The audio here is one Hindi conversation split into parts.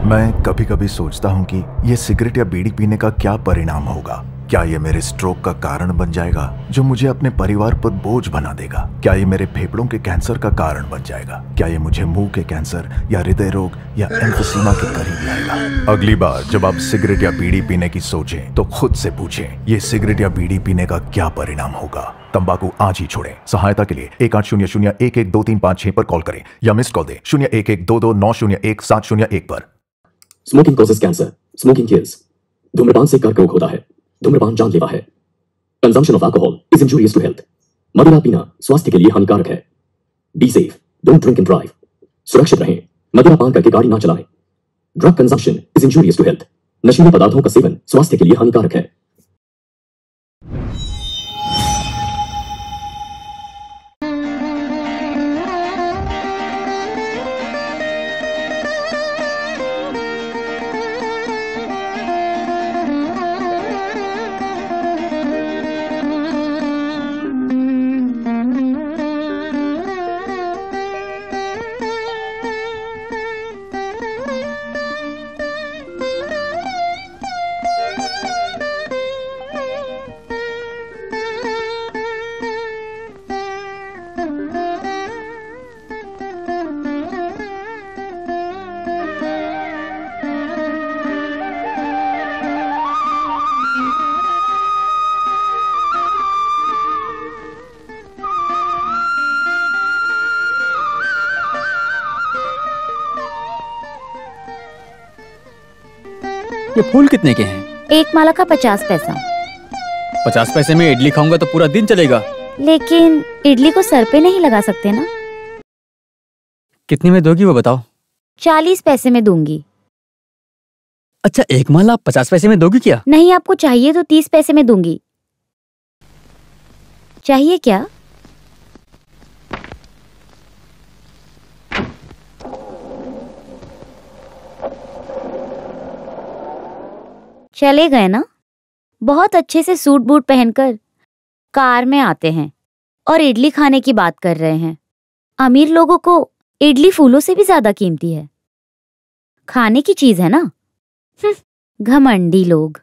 मैं कभी कभी सोचता हूँ कि ये सिगरेट या बीड़ी पीने का क्या परिणाम होगा। क्या ये मेरे स्ट्रोक का कारण बन जाएगा जो मुझे अपने परिवार पर बोझ बना देगा? क्या ये मेरे फेफड़ों के कैंसर का कारण बन जाएगा? क्या ये मुझे मुंह के कैंसर या हृदय रोग या एम्फीसीमा के करीब लाएगा? अगली बार जब आप सिगरेट या बीड़ी पीने की सोचें तो खुद से पूछें, ये सिगरेट या बीड़ी पीने का क्या परिणाम होगा? तंबाकू आज ही छोड़ें। सहायता के लिए 1800-112356 पर कॉल करें या मिस्ड कॉल दें 01122901-701 पर। Smoking causes cancer, smoking kills. धूम्रपान से कर्क रोग होता है। धूम्रपान जानलेवा है। Consumption of alcohol is injurious to health. मदिरा पीना स्वास्थ्य के लिए हानिकारक है। Be safe, don't drink and drive. सुरक्षित रहें, मदिरा पान करके गाड़ी ना चलाएं। Drug consumption is injurious to health. नशीले पदार्थों का सेवन स्वास्थ्य के लिए हानिकारक है। ये फूल कितने के हैं? एक माला का 50 पैसा। 50 पैसे में इडली खाऊंगा तो पूरा दिन चलेगा। लेकिन इडली को सर पे नहीं लगा सकते ना। कितने में दोगी वो बताओ? 40 पैसे में दूंगी। अच्छा, एक माला 50 पैसे में दोगी क्या? नहीं, आपको चाहिए तो 30 पैसे में दूंगी। चाहिए क्या? चले गए ना? बहुत अच्छे से सूट बूट पहनकर कार में आते हैं और इडली खाने की बात कर रहे हैं। अमीर लोगों को इडली फूलों से भी ज्यादा कीमती है। खाने की चीज है ना। घमंडी लोग।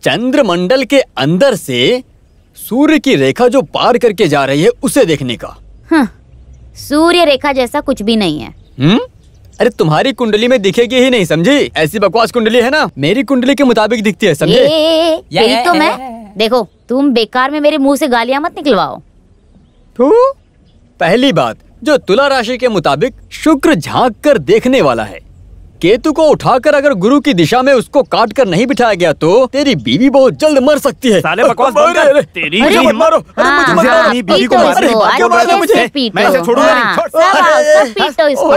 चंद्रमंडल के अंदर से सूर्य की रेखा जो पार करके जा रही है उसे देखने का। हाँ, सूर्य रेखा जैसा कुछ भी नहीं है। अरे तुम्हारी कुंडली में दिखेगी ही नहीं, समझी? ऐसी बकवास कुंडली है ना, मेरी कुंडली के मुताबिक दिखती है, समझे? यही तो मैं। देखो, तुम बेकार में मेरे मुंह से गालियां मत निकलवाओ। पहली बात, जो तुला राशि के मुताबिक शुक्र झांक कर देखने वाला है। केतु को उठाकर अगर गुरु की दिशा में उसको काट कर नहीं बिठाया गया तो तेरी बीवी बहुत जल्द मर सकती है। साले बकवास बंद कर। तेरी मत मारो। अरे मुझे मत मारो। अपनी बीवी को मारो। अच्छे से पीटो। मैं इसे छोड़ूंगा नहीं। सब पीटो इसको।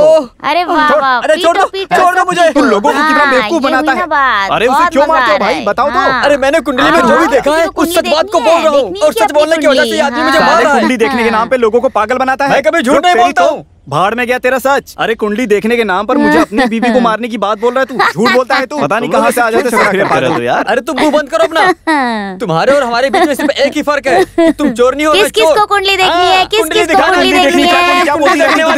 अरे वाह वाह, अरे छोड़ दो, छोड़ दो मुझे। तुम लोगों को कितना बेवकूफ बनाता है। अरे उसे क्यों मारते हो भाई, बताओ तो। अरे मैंने कुंडली में जो भी देखा है उस सच बात को बोल रहा हूँ, और सच बोलने की वजह से आदमी मुझे मार रहा है। कुंडली देखने के नाम पे लोगों को पागल बनाता है। मैं कभी झूठ नहीं बोलता हूँ। भाड़ में गया तेरा सच। अरे कुंडली देखने के नाम पर मुझे अपनी बीवी को मारने की बात बोल रहा है तू। झूठ बोलता है तू। पता नहीं कहाँ से आ जाते यार। अरे तुम मुंह बंद करो अपना। तुम्हारे और हमारे बीच में सिर्फ एक ही फर्क है, तुम चोर नहीं हो। किसको कुंडली देखनी है? किसको कुंडली देखनी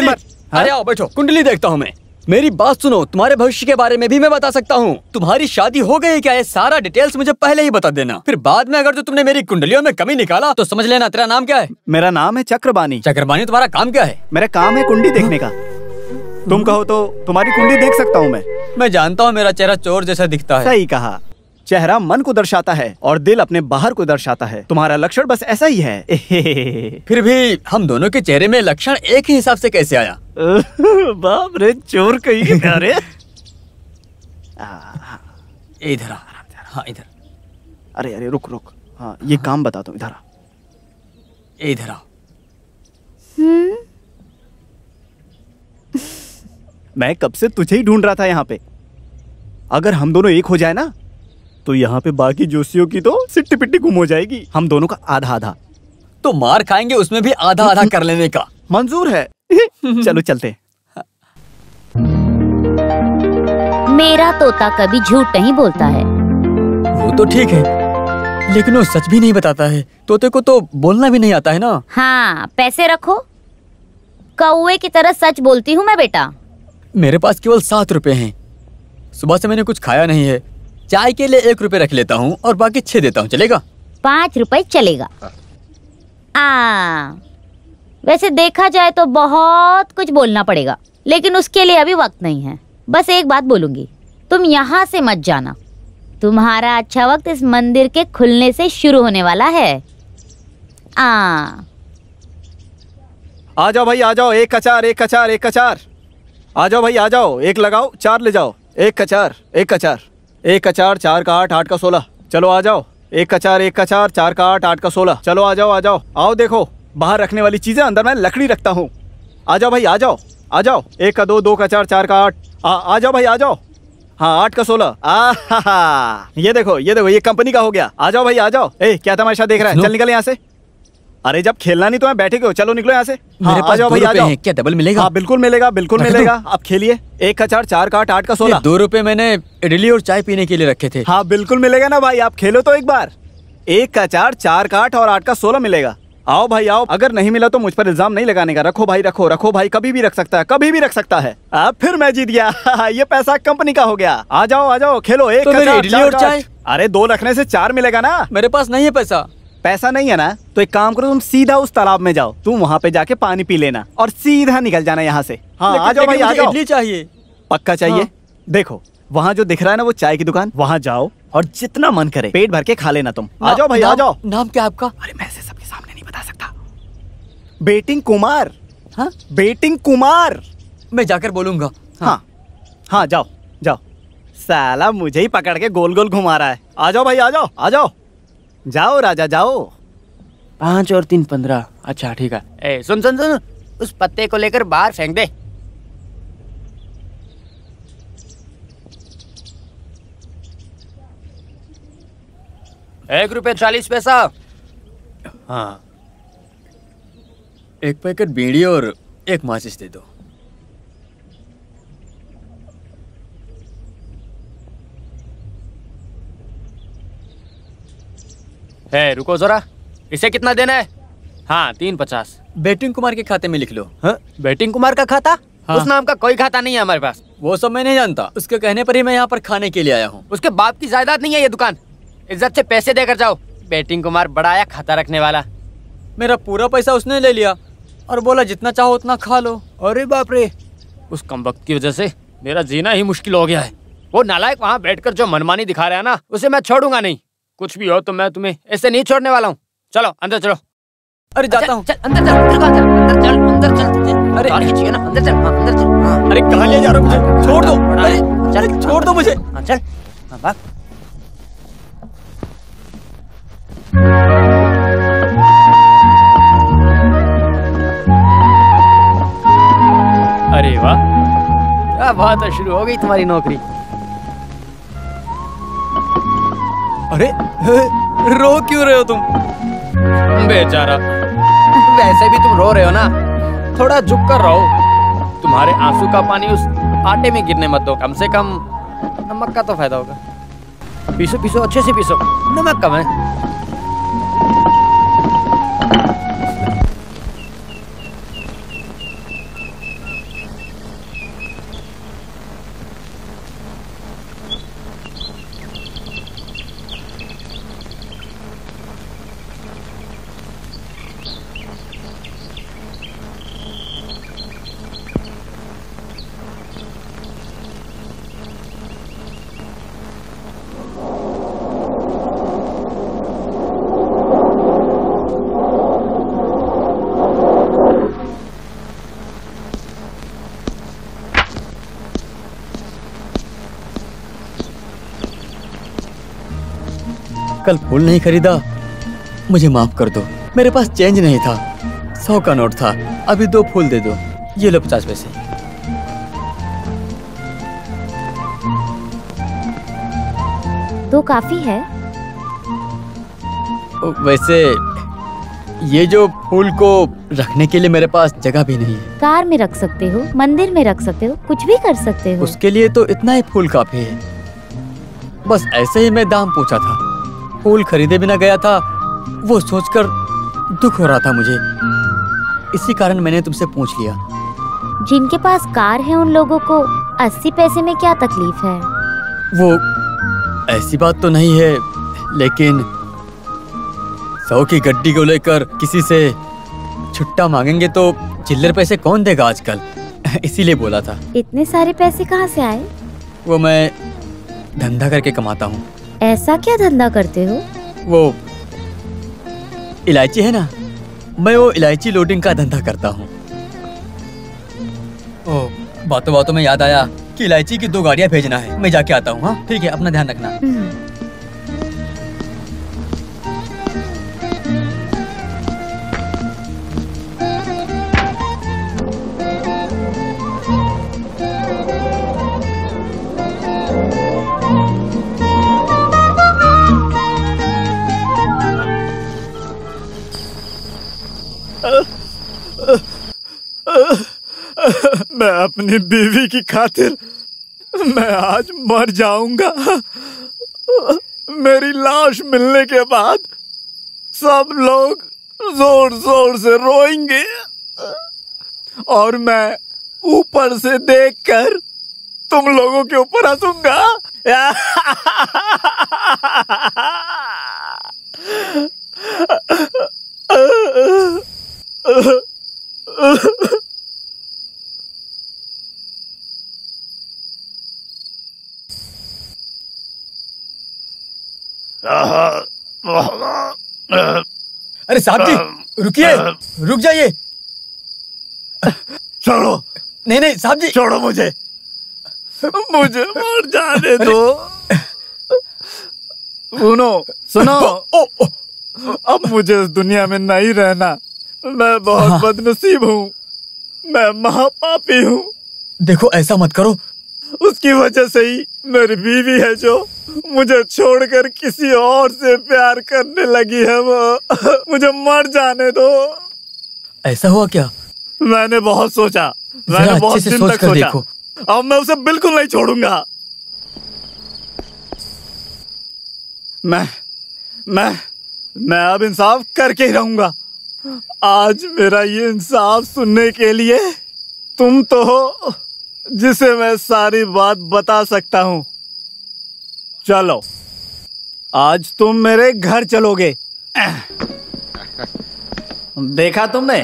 है? अरे आओ बैठो, कुंडली देखता हूँ मैं। मेरी बात सुनो, तुम्हारे भविष्य के बारे में भी मैं बता सकता हूँ। तुम्हारी शादी हो गई क्या? ये सारा डिटेल्स मुझे पहले ही बता देना, फिर बाद में अगर तो तुमने मेरी कुंडलियों में कमी निकाला तो समझ लेना। तेरा नाम क्या है? मेरा नाम है चक्रबानी। चक्रबानी, तुम्हारा काम क्या है? मेरा काम है कुंडली देखने का। तुम कहो तो तुम्हारी कुंडली देख सकता हूँ मैं। मैं जानता हूँ मेरा चेहरा चोर जैसा दिखता है। सही कहा, चेहरा मन को दर्शाता है और दिल अपने बाहर को दर्शाता है। तुम्हारा लक्षण बस ऐसा ही है। फिर भी हम दोनों के चेहरे में लक्षण एक ही हिसाब से कैसे आया? बाप रे, चोर कहीं के अरे इधर आ। हाँ इधर। अरे अरे रुक रुक, हाँ ये काम बता दो। इधर आ। इधर आओ। मैं कब से तुझे ही ढूंढ रहा था यहाँ पे। अगर हम दोनों एक हो जाए ना तो यहाँ पे बाकी जोशियों की तो सिट्टी पिट्टी गुम हो जाएगी। हम दोनों का आधा आधा। तो मार खाएंगे उसमें भी आधा आधा कर लेने का। मंजूर है। चलो चलते। मेरा तोता कभी झूठ नहीं बोलता है। वो तो ठीक है, लेकिन वो सच भी नहीं बताता है। तोते को तो बोलना भी नहीं आता है ना। हाँ, पैसे रखो। कौवे की तरह सच बोलती हूँ मैं बेटा। मेरे पास केवल 7 रुपए हैं। सुबह से मैंने कुछ खाया नहीं है। चाय के लिए 1 रुपए रख लेता हूँ और बाकी 6 देता हूँ, चलेगा? 5 रुपए चलेगा। वैसे देखा जाए तो बहुत कुछ बोलना पड़ेगा, लेकिन उसके लिए अभी वक्त नहीं है। बस एक बात बोलूंगी, तुम यहाँ से मत जाना। तुम्हारा अच्छा वक्त इस मंदिर के खुलने से शुरू होने वाला है। आ जाओ भाई, आ जाओ। एक कचार, एक कचार, एक कचार। आ जाओ भाई, आ जाओ। एक लगाओ, 4 ले जाओ। एक कचार, एक कचार, एक कचार। 4 का 8, 8 का 16। चलो आ जाओ। एक कचार, एक कचार। 4 का 8, 8 का 16। चलो आ जाओ, आ जाओ। आओ देखो, बाहर रखने वाली चीजें, अंदर मैं लकड़ी रखता हूँ। आ जाओ भाई, आ जाओ, आ जाओ। 1 का 2, 2 का 4, 4 का 8। आ जाओ भाई, आ जाओ। हाँ 8 का 16। ये देखो, ये देखो, ये कंपनी का हो गया। आ जाओ भाई, आ जाओ। क्या तमाशा देख रहा है? चल निकल यहाँ से। अरे जब खेलना नहीं तो मैं बैठे क्यों? चलो निकलो यहाँ से। मेरे पास 2 रुपए हैं, क्या डबल मिलेगा? हाँ बिल्कुल मिलेगा, बिल्कुल मिलेगा। आप खेलिए। 1 का 4, 4 का 8, 8 का 16। 2 रुपए मैंने इडली और चाय पीने के लिए रखे थे। हाँ बिल्कुल मिलेगा ना भाई, आप खेलो तो एक बार। 1 का 4, 4 का 8 और 8 का 16 मिलेगा। आओ भाई आओ। अगर नहीं मिला तो मुझ पर इल्जाम नहीं लगाने का। रखो भाई, रखो रखो भाई, कभी भी रख सकता है, कभी भी रख सकता है। अब फिर मैं जीत गया। ये पैसा कंपनी का हो गया। आ जाओ, आ जाओ, खेलो। 1 का 4, इडली और चाय। अरे 2 रखने से 4 मिलेगा ना। मेरे पास नहीं है पैसा। पैसा नहीं है ना तो एक काम करो, तुम सीधा उस तालाब में जाओ। तुम वहाँ पे जाके पानी पी लेना और सीधा निकल जाना यहाँ से। हाँ आ जाओ भाई, आ जाओ। इडली चाहिए। पक्का चाहिए? हाँ। देखो वहाँ जो दिख रहा है ना वो चाय की दुकान, वहाँ जाओ और जितना मन करे पेट भर के खा लेना तुम। आ जाओ भाई, आ जाओ। नाम क्या आपका? अरे मैं से सबके सामने नहीं बता सकता। बेटिंग कुमार। हाँ बेटिंग कुमार। मैं जाकर बोलूंगा। हाँ हाँ जाओ जाओ। साला मुझे ही पकड़ के गोल गोल घुमा रहा है। आ जाओ भाई, आ जाओ, आ जाओ। जाओ राजा जाओ। 5 और 3 15। अच्छा ठीक है। सुन सुन सुन, उस पत्ते को लेकर बाहर फेंक दे। ₹1.40। हाँ 1 पैकेट बीड़ी और 1 माचिस दे दो। रुको जरा, इसे कितना देना है? हाँ 3.50। बेटिंग कुमार के खाते में लिख लो। हाँ? बेटिंग कुमार का खाता? हाँ। उस नाम का कोई खाता नहीं है हमारे पास। वो सब मैं नहीं जानता, उसके कहने पर ही मैं यहाँ पर खाने के लिए आया हूँ। उसके बाप की जायदाद नहीं है ये दुकान। इज्जत से पैसे देकर जाओ। बेटिंग कुमार बड़ा आया खाता रखने वाला। मेरा पूरा पैसा उसने ले लिया और बोला जितना चाहो उतना खा लो। अरे बाप रे, उस कमबख्त की वजह से मेरा जीना ही मुश्किल हो गया है। वो नालायक वहाँ बैठकर जो मनमानी दिखा रहा है ना, उसे मैं छोड़ूंगा नहीं। कुछ भी हो तो मैं तुम्हें ऐसे नहीं छोड़ने वाला हूँ। चलो अंदर चलो। अरे जाता हूँ। चल अंदर चल, अंदर चल, अंदर चल। अरे खींचिए ना, अंदर चल। हाँ अंदर चल। हाँ। अरे कहाँ ले जा रहे हो मुझे? छोड़ दो। अरे चल, छोड़ दो मुझे। हाँ चल, हाँ भाग। अरे वाह, क्या बात है, शुरू हो गई तुम्हारी नौकरी। अरे रो क्यों रहे हो तुम? बेचारा, वैसे भी तुम रो रहे हो ना, थोड़ा झुक कर रहो। तुम्हारे आंसू का पानी उस आटे में गिरने मत दो। कम से कम नमक का तो फायदा होगा। पीसो पीसो, अच्छे से पीसो, नमक कम है। कल फूल नहीं खरीदा, मुझे माफ कर दो। मेरे पास चेंज नहीं था, 100 का नोट था। अभी 2 फूल दे दो। ये लो 50 पैसे। तो काफी है। वैसे ये जो फूल को रखने के लिए मेरे पास जगह भी नहीं है। कार में रख सकते हो, मंदिर में रख सकते हो, कुछ भी कर सकते हो। उसके लिए तो इतना ही फूल काफी है। बस ऐसे ही मैं दाम पूछा था, फूल खरीदे बिना गया था। वो सोचकर दुख हो रहा था मुझे, इसी कारण मैंने तुमसे पूछ लिया। जिनके पास कार है उन लोगों को 80 पैसे में क्या तकलीफ है? वो ऐसी बात तो नहीं है, लेकिन 100 की गड्डी को लेकर किसी से छुट्टा मांगेंगे तो चिल्लर पैसे कौन देगा आजकल। इसीलिए बोला था। इतने सारे पैसे कहाँ से आए? वो मैं धंधा करके कमाता हूँ। ऐसा क्या धंधा करते हो? वो इलायची है ना, मैं वो इलायची लोडिंग का धंधा करता हूँ। ओ, बातों बातों में याद आया कि इलायची की 2 गाड़ियाँ भेजना है। मैं जाके आता हूँ। हाँ ठीक है, अपना ध्यान रखना। मैं अपनी बीवी की खातिर मैं आज मर जाऊंगा। मेरी लाश मिलने के बाद सब लोग जोर जोर से रोएंगे और मैं ऊपर से देखकर तुम लोगों के ऊपर हंसूंगा। अरे साहब जी रुकिए, रुक जाइए। छोड़ो। नहीं नहीं साहब जी, छोड़ो मुझे मर जाने दो। सुनो, अब मुझे इस दुनिया में नहीं रहना। मैं बहुत बदनसीब हूँ, मैं महापापी हूँ। देखो ऐसा मत करो। उसकी वजह से ही मेरी बीवी है जो मुझे छोड़कर किसी और से प्यार करने लगी है। वो मुझे मर जाने दो। ऐसा हुआ क्या? मैंने बहुत सोचा, मैंने बहुत दिन तक सोचा। देखो। अब मैं उसे बिल्कुल नहीं छोड़ूंगा। मैं अब इंसाफ करके ही रहूंगा। आज मेरा ये इंसाफ सुनने के लिए तुम तो हो जिसे मैं सारी बात बता सकता हूँ। चलो आज तुम मेरे घर चलोगे। देखा तुमने,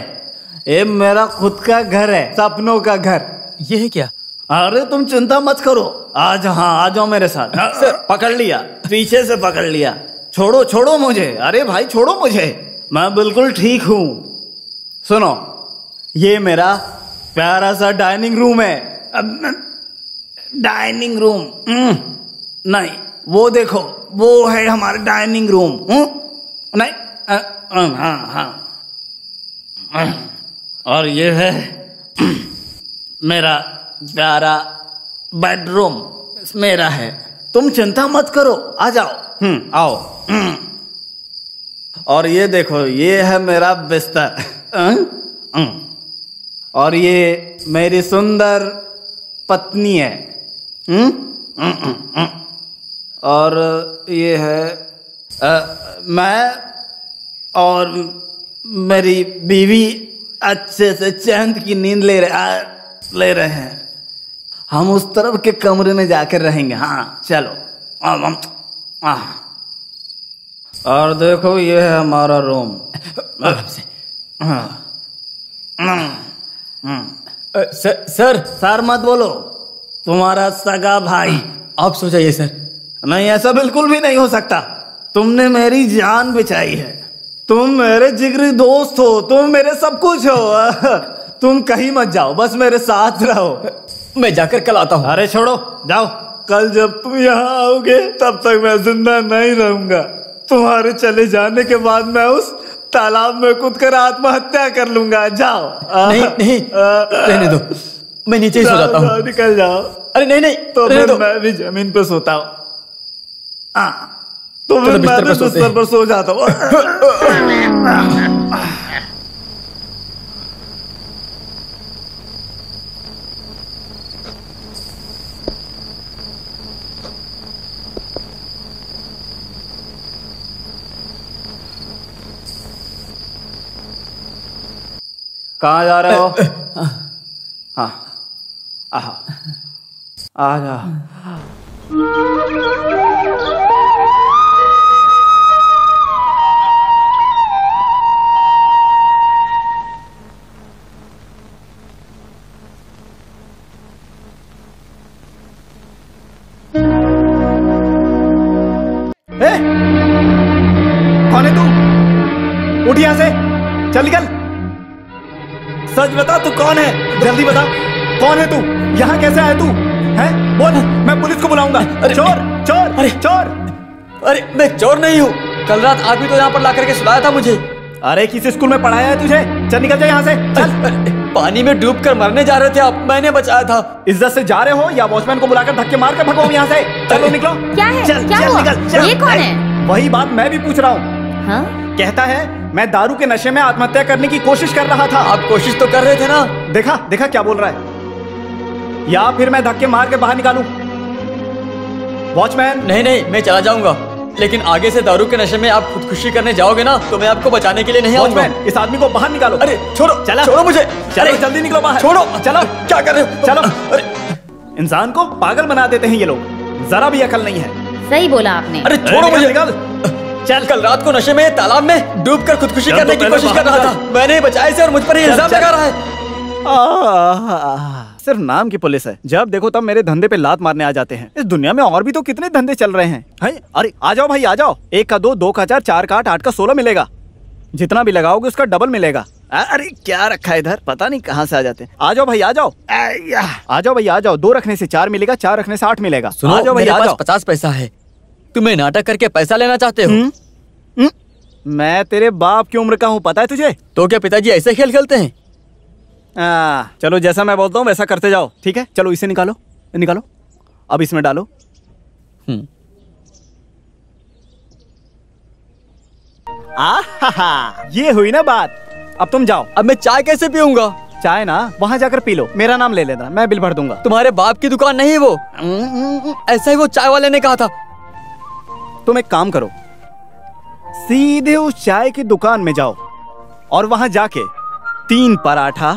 ये मेरा खुद का घर है, सपनों का घर। ये है क्या? अरे तुम चिंता मत करो, आज आ जाओ मेरे साथ। सर पकड़ लिया, पीछे से पकड़ लिया। छोड़ो छोड़ो मुझे। अरे भाई छोड़ो मुझे, मैं बिल्कुल ठीक हूँ। सुनो, ये मेरा प्यारा सा डाइनिंग रूम है। डाइनिंग रूम नहीं, वो देखो, वो है हमारा डाइनिंग रूम। नहीं, हाँ। और ये है मेरा प्यारा बेडरूम, मेरा है। तुम चिंता मत करो, आ जाओ। आओ। और ये देखो, ये है मेरा बिस्तर। और ये मेरी सुंदर पत्नी है। और ये है मैं और मेरी बीवी अच्छे से चैन की नींद ले रहे हैं। हम उस तरफ के कमरे में जाकर रहेंगे। हाँ चलो। और देखो ये है हमारा रूम। सर मत बोलो, तुम्हारा सगा भाई। आप सो जाइए सर। नहीं, ऐसा बिल्कुल भी नहीं हो सकता। तुमने मेरी जान बचाई है, तुम मेरे जिगरी दोस्त हो, तुम मेरे सब कुछ हो। तुम कहीं मत जाओ, बस मेरे साथ रहो। मैं जाकर कल आता हूँ। अरे छोड़ो, जाओ। कल जब तुम यहाँ आओगे तब तक मैं जिंदा नहीं रहूंगा। तुम्हारे चले जाने के बाद मैं उस तालाब में कूदकर आत्महत्या कर लूंगा। जाओ। नहीं रहने दो, मैं नीचे ही सो जाता हूँ। निकल जाओ। अरे नहीं तो फिर मैं भी जमीन पे सोता हूँ। तो फिर मैं भी बिस्तर पर सो जाता हूँ। कहाँ जा रहे हो? हाँ, आ जा। कौन है तू? उठ यहां से, चल निकल। सच बता, तू कौन है? जल्दी बता, कौन है तू? यहाँ कैसे आया तू? हैं? बोल, मैं पुलिस को बुलाऊंगा। चोर चोर अरे चोर। अरे मैं चोर नहीं हूँ। कल रात आदमी तो यहाँ पर ला करके सुलाया था मुझे। अरे किस स्कूल में पढ़ाया है तुझे? चल निकल जा यहाँ से, चल। पानी में डूब कर मरने जा रहे थे आप, मैंने बचाया था। इज्जत से जा रहे हो या वॉचमैन को बुलाकर धक्के मार कर भगाओ यहाँ से? चलो निकलो। क्या है? चल, क्या चल, हुआ? निकल, चल। ये कौन है? वही बात मैं भी पूछ रहा हूँ। हाँ? कहता है मैं दारू के नशे में आत्महत्या करने की कोशिश कर रहा था। आप कोशिश तो कर रहे थे ना? देखा देखा क्या बोल रहा है? या फिर मैं धक्के मार के बाहर निकालूं? वॉचमैन। नहीं, मैं चला जाऊंगा, लेकिन आगे से दारू के नशे में आप खुदकुशी करने जाओगे ना तो मैं आपको बचाने के लिए नहीं आऊंगा। वॉचमैन, इस आदमी को बाहर निकालो। अरे छोड़ो, चला, छोड़ो मुझे। चलो जल्दी निकलो बाहर। छोड़ो, चलो। क्या कर रहे हो? चलो। अरे इंसान को पागल बना देते हैं ये लोग, जरा भी अकल नहीं है। सही बोला आपने। अरे छोड़ो मुझे। निकल। चल, कल रात को नशे में तालाब में डूबकर खुदकुशी चल, करने तो की पहले कोशिश कर रहा बाहर था। मैंने बचाया इसे और मुझ पर ही इल्जाम लगा रहा है। सिर्फ नाम की पुलिस है, जब देखो तब मेरे धंधे पे लात मारने आ जाते हैं। इस दुनिया में और भी तो कितने धंधे चल रहे हैं। अरे आ जाओ भाई, आ जाओ। 1 का 2, 2 का 4, 4 का 8, 8 का 16 मिलेगा। जितना भी लगाओगे उसका डबल मिलेगा। अरे क्या रखा है इधर, पता नहीं कहाँ से आ जाते हैं। आ जाओ भाई, आ जाओ। आ जाओ भाई, आ जाओ। 2 रखने से 4 मिलेगा, 4 रखने से 8 मिलेगा। सुनो, आ जाओ भाई, मेरे आ पास जाओ। 50 पैसा है। तुम्हें नाटक करके पैसा लेना चाहते हो? मैं तेरे बाप की उम्र का हूँ, पता है तुझे? तो क्या पिताजी ऐसे खेल खेलते हैं? चलो जैसा मैं बोलता हूँ वैसा करते जाओ, ठीक है? चलो इसे निकालो, निकालो। अब इसमें डालो। ये हुई ना बात। अब तुम जाओ। अब मैं चाय कैसे पीऊंगा? चाय ना वहां जाकर पी लो, मेरा नाम ले लेना, मैं बिल भर दूंगा। तुम्हारे बाप की दुकान नहीं वो। ऐसा ही वो चाय वाले ने कहा था। तुम एक काम करो, सीधे उस चाय की दुकान में जाओ और वहां जाके 3 पराठा,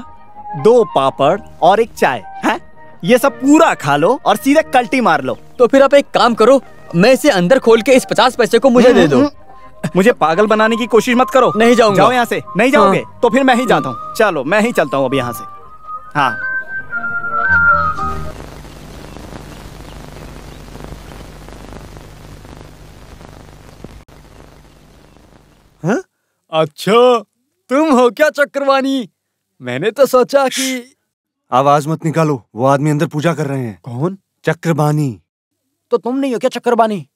2 पापड़ और 1 चाय है, ये सब पूरा खा लो और सीधे कल्टी मार लो। तो फिर आप एक काम करो, मैं इसे अंदर खोल के इस 50 पैसे को मुझे दे दो। मुझे पागल बनाने की कोशिश मत करो। नहीं जाऊंगा। जाओ यहाँ से। नहीं जाओगे तो फिर मैं ही जाता हूँ। चलो मैं ही चलता हूँ अब यहाँ से। हाँ। अच्छा, तुम हो क्या चक्रवाणी? मैंने तो सोचा कि आवाज मत निकालो, वो आदमी अंदर पूजा कर रहे हैं। कौन? चक्रबानी। तो तुम नहीं हो क्या चक्रबानी?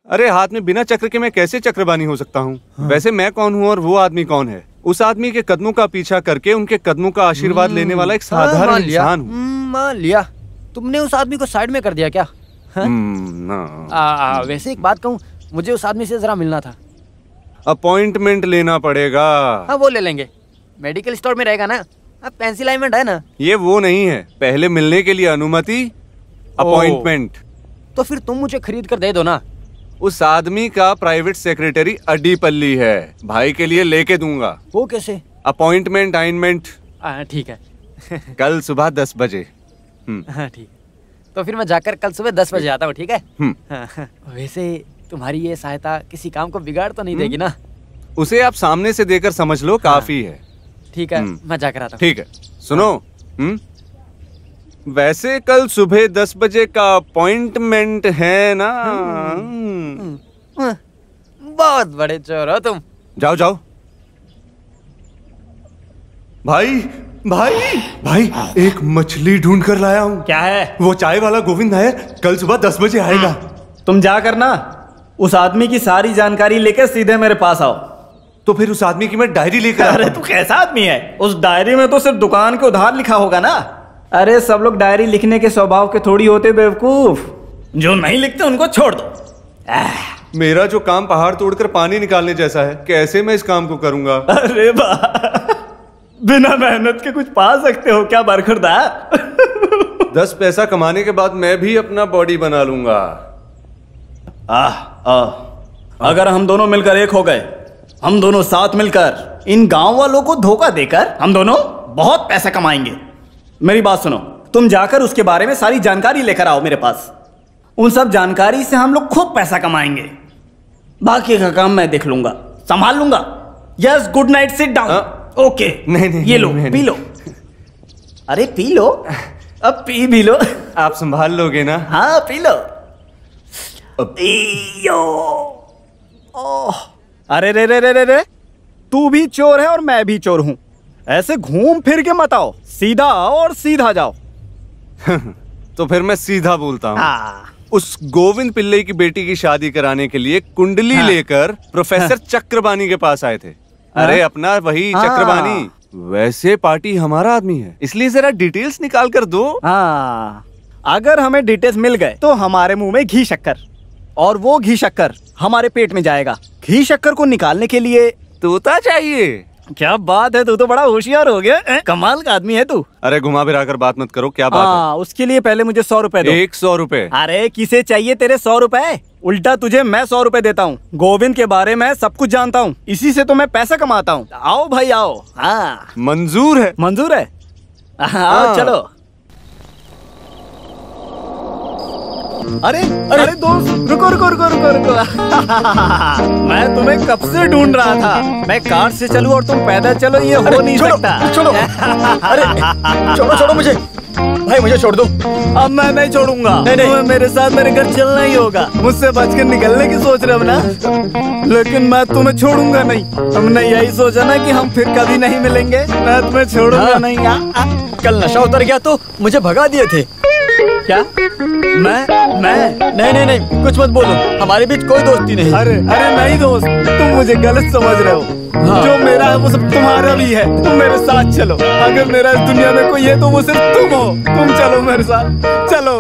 अरे हाथ में बिना चक्र के मैं कैसे चक्रबानी हो सकता हूँ? वैसे मैं कौन हूँ और वो आदमी कौन है? उस आदमी के कदमों का पीछा करके उनके कदमों का आशीर्वाद लेने वाला एक साधारण इंसान हूँ। मान लिया। तुमने उस आदमी को साइड में कर दिया क्या? वैसे एक बात कहूँ, मुझे उस आदमी से जरा मिलना था। अपॉइंटमेंट लेना पड़ेगा। हाँ वो ले लेंगे, मेडिकल स्टोर में रहेगा ना? पेंसिल अलाइनमेंट है ना? ये वो नहीं है, पहले मिलने के लिए अनुमति, अपॉइंटमेंट। तो फिर तुम मुझे खरीद कर दे दो ना। उस आदमी का प्राइवेट सेक्रेटरी अड्डीपल्ली है, भाई के लिए लेके दूंगा। वो कैसे? Appointment alignment. ठीक है। कल सुबह 10 बजे। हाँ ठीक, तो फिर मैं जाकर कल सुबह 10 बजे आता हूँ, ठीक है? हाँ। वैसे तुम्हारी ये सहायता किसी काम को बिगाड़ तो नहीं देगी ना? उसे आप सामने से देकर समझ लो, काफी है। ठीक है, मैं जाकर आता हूँ। ठीक है, सुनो। वैसे कल सुबह 10 बजे का अपॉइंटमेंट है ना? बहुत बड़े चोर हो तुम। जाओ जाओ। भाई भाई भाई, एक मछली ढूंढ कर लाया हूँ। क्या है? वो चाय वाला गोविंद नायर कल सुबह 10 बजे आएगा। तुम जा करना उस आदमी की सारी जानकारी लेकर सीधे मेरे पास आओ। तो फिर उस आदमी की मैं डायरी लेकर। अरे तू कैसा आदमी है? उस डायरी में तो सिर्फ दुकान के उधार लिखा होगा ना। अरे सब लोग डायरी लिखने के स्वभाव के थोड़ी होते बेवकूफ। जो नहीं लिखते उनको छोड़ दो। मेरा जो काम पहाड़ तोड़कर पानी निकालने जैसा है, कैसे मैं इस काम को करूंगा? अरे बिना मेहनत के कुछ पा सकते हो क्या बरखुरदार? 10 पैसा कमाने के बाद मैं भी अपना बॉडी बना लूंगा। अगर हम दोनों मिलकर एक हो गए, हम दोनों साथ मिलकर इन गांव वालों को धोखा देकर हम दोनों बहुत पैसा कमाएंगे। मेरी बात सुनो, तुम जाकर उसके बारे में सारी जानकारी लेकर आओ मेरे पास। उन सब जानकारी से हम लोग खूब पैसा कमाएंगे। बाकी का काम मैं देख लूंगा, संभाल लूंगा। Yes, good night, sit down. Okay. नहीं, ये लो, पी लो। अरे पी लो, अब पी भी लो। आप संभाल लोगे ना? हाँ पी लो। अरे रे रे रे रे रे, तू भी चोर है और मैं भी चोर हूं। ऐसे घूम फिर के मत आओ, सीधा आओ और सीधा जाओ। तो फिर मैं सीधा बोलता हूँ। उस गोविंद पिल्ले की बेटी की शादी कराने के लिए कुंडली लेकर प्रोफेसर चक्रबानी के पास आए थे। अरे अपना वही चक्रबानी। वैसे पार्टी हमारा आदमी है, इसलिए जरा डिटेल्स निकाल कर दो। अगर हमें डिटेल्स मिल गए तो हमारे मुंह में घी शक्कर, और वो घी शक्कर हमारे पेट में जाएगा। घी शक्कर को निकालने के लिए तोता चाहिए। क्या बात है, तू तो बड़ा होशियार हो गया। कमाल का आदमी है तू। अरे घुमा फिरा कर बात मत करो, क्या बात है? उसके लिए पहले मुझे 100 रुपए दो। 100 रुपए? अरे किसे चाहिए तेरे 100 रुपए? उल्टा तुझे मैं 100 रुपए देता हूँ। गोविंद के बारे में सब कुछ जानता हूँ, इसी से तो मैं पैसा कमाता हूँ। आओ भाई आओ। मंजूर है? मंजूर है। आओ चलो। अरे अरे दोस्त, रुको रुको रुको रुको रुको। मैं तुम्हें कब से ढूंढ रहा था। मैं कार से चलूं और तुम पैदल चलो, ये हो नहीं सकता। छोड़ो। अरे छोड़ो मुझे भाई, मुझे छोड़ दो। अब मैं नहीं छोड़ूंगा। तुम्हें मेरे साथ मेरे घर चलना ही होगा। मुझसे बच के निकलने की सोच रहे हो ना, लेकिन मैं तुम्हें छोड़ूंगा नहीं। तुमने यही सोचा ना कि हम फिर कभी नहीं मिलेंगे। मैं तुम्हें छोड़ूंगा नहीं। कल नशा उतर गया तो मुझे भगा दिए थे। क्या? मैं नहीं, कुछ मत बोलो, हमारे बीच कोई दोस्ती नहीं। अरे नहीं दोस्त, तुम मुझे गलत समझ रहे हो। जो मेरा है वो सब तुम्हारा भी है। तुम मेरे साथ चलो। अगर मेरा इस दुनिया में कोई है तो वो सिर्फ तुम हो। तुम चलो मेरे साथ, चलो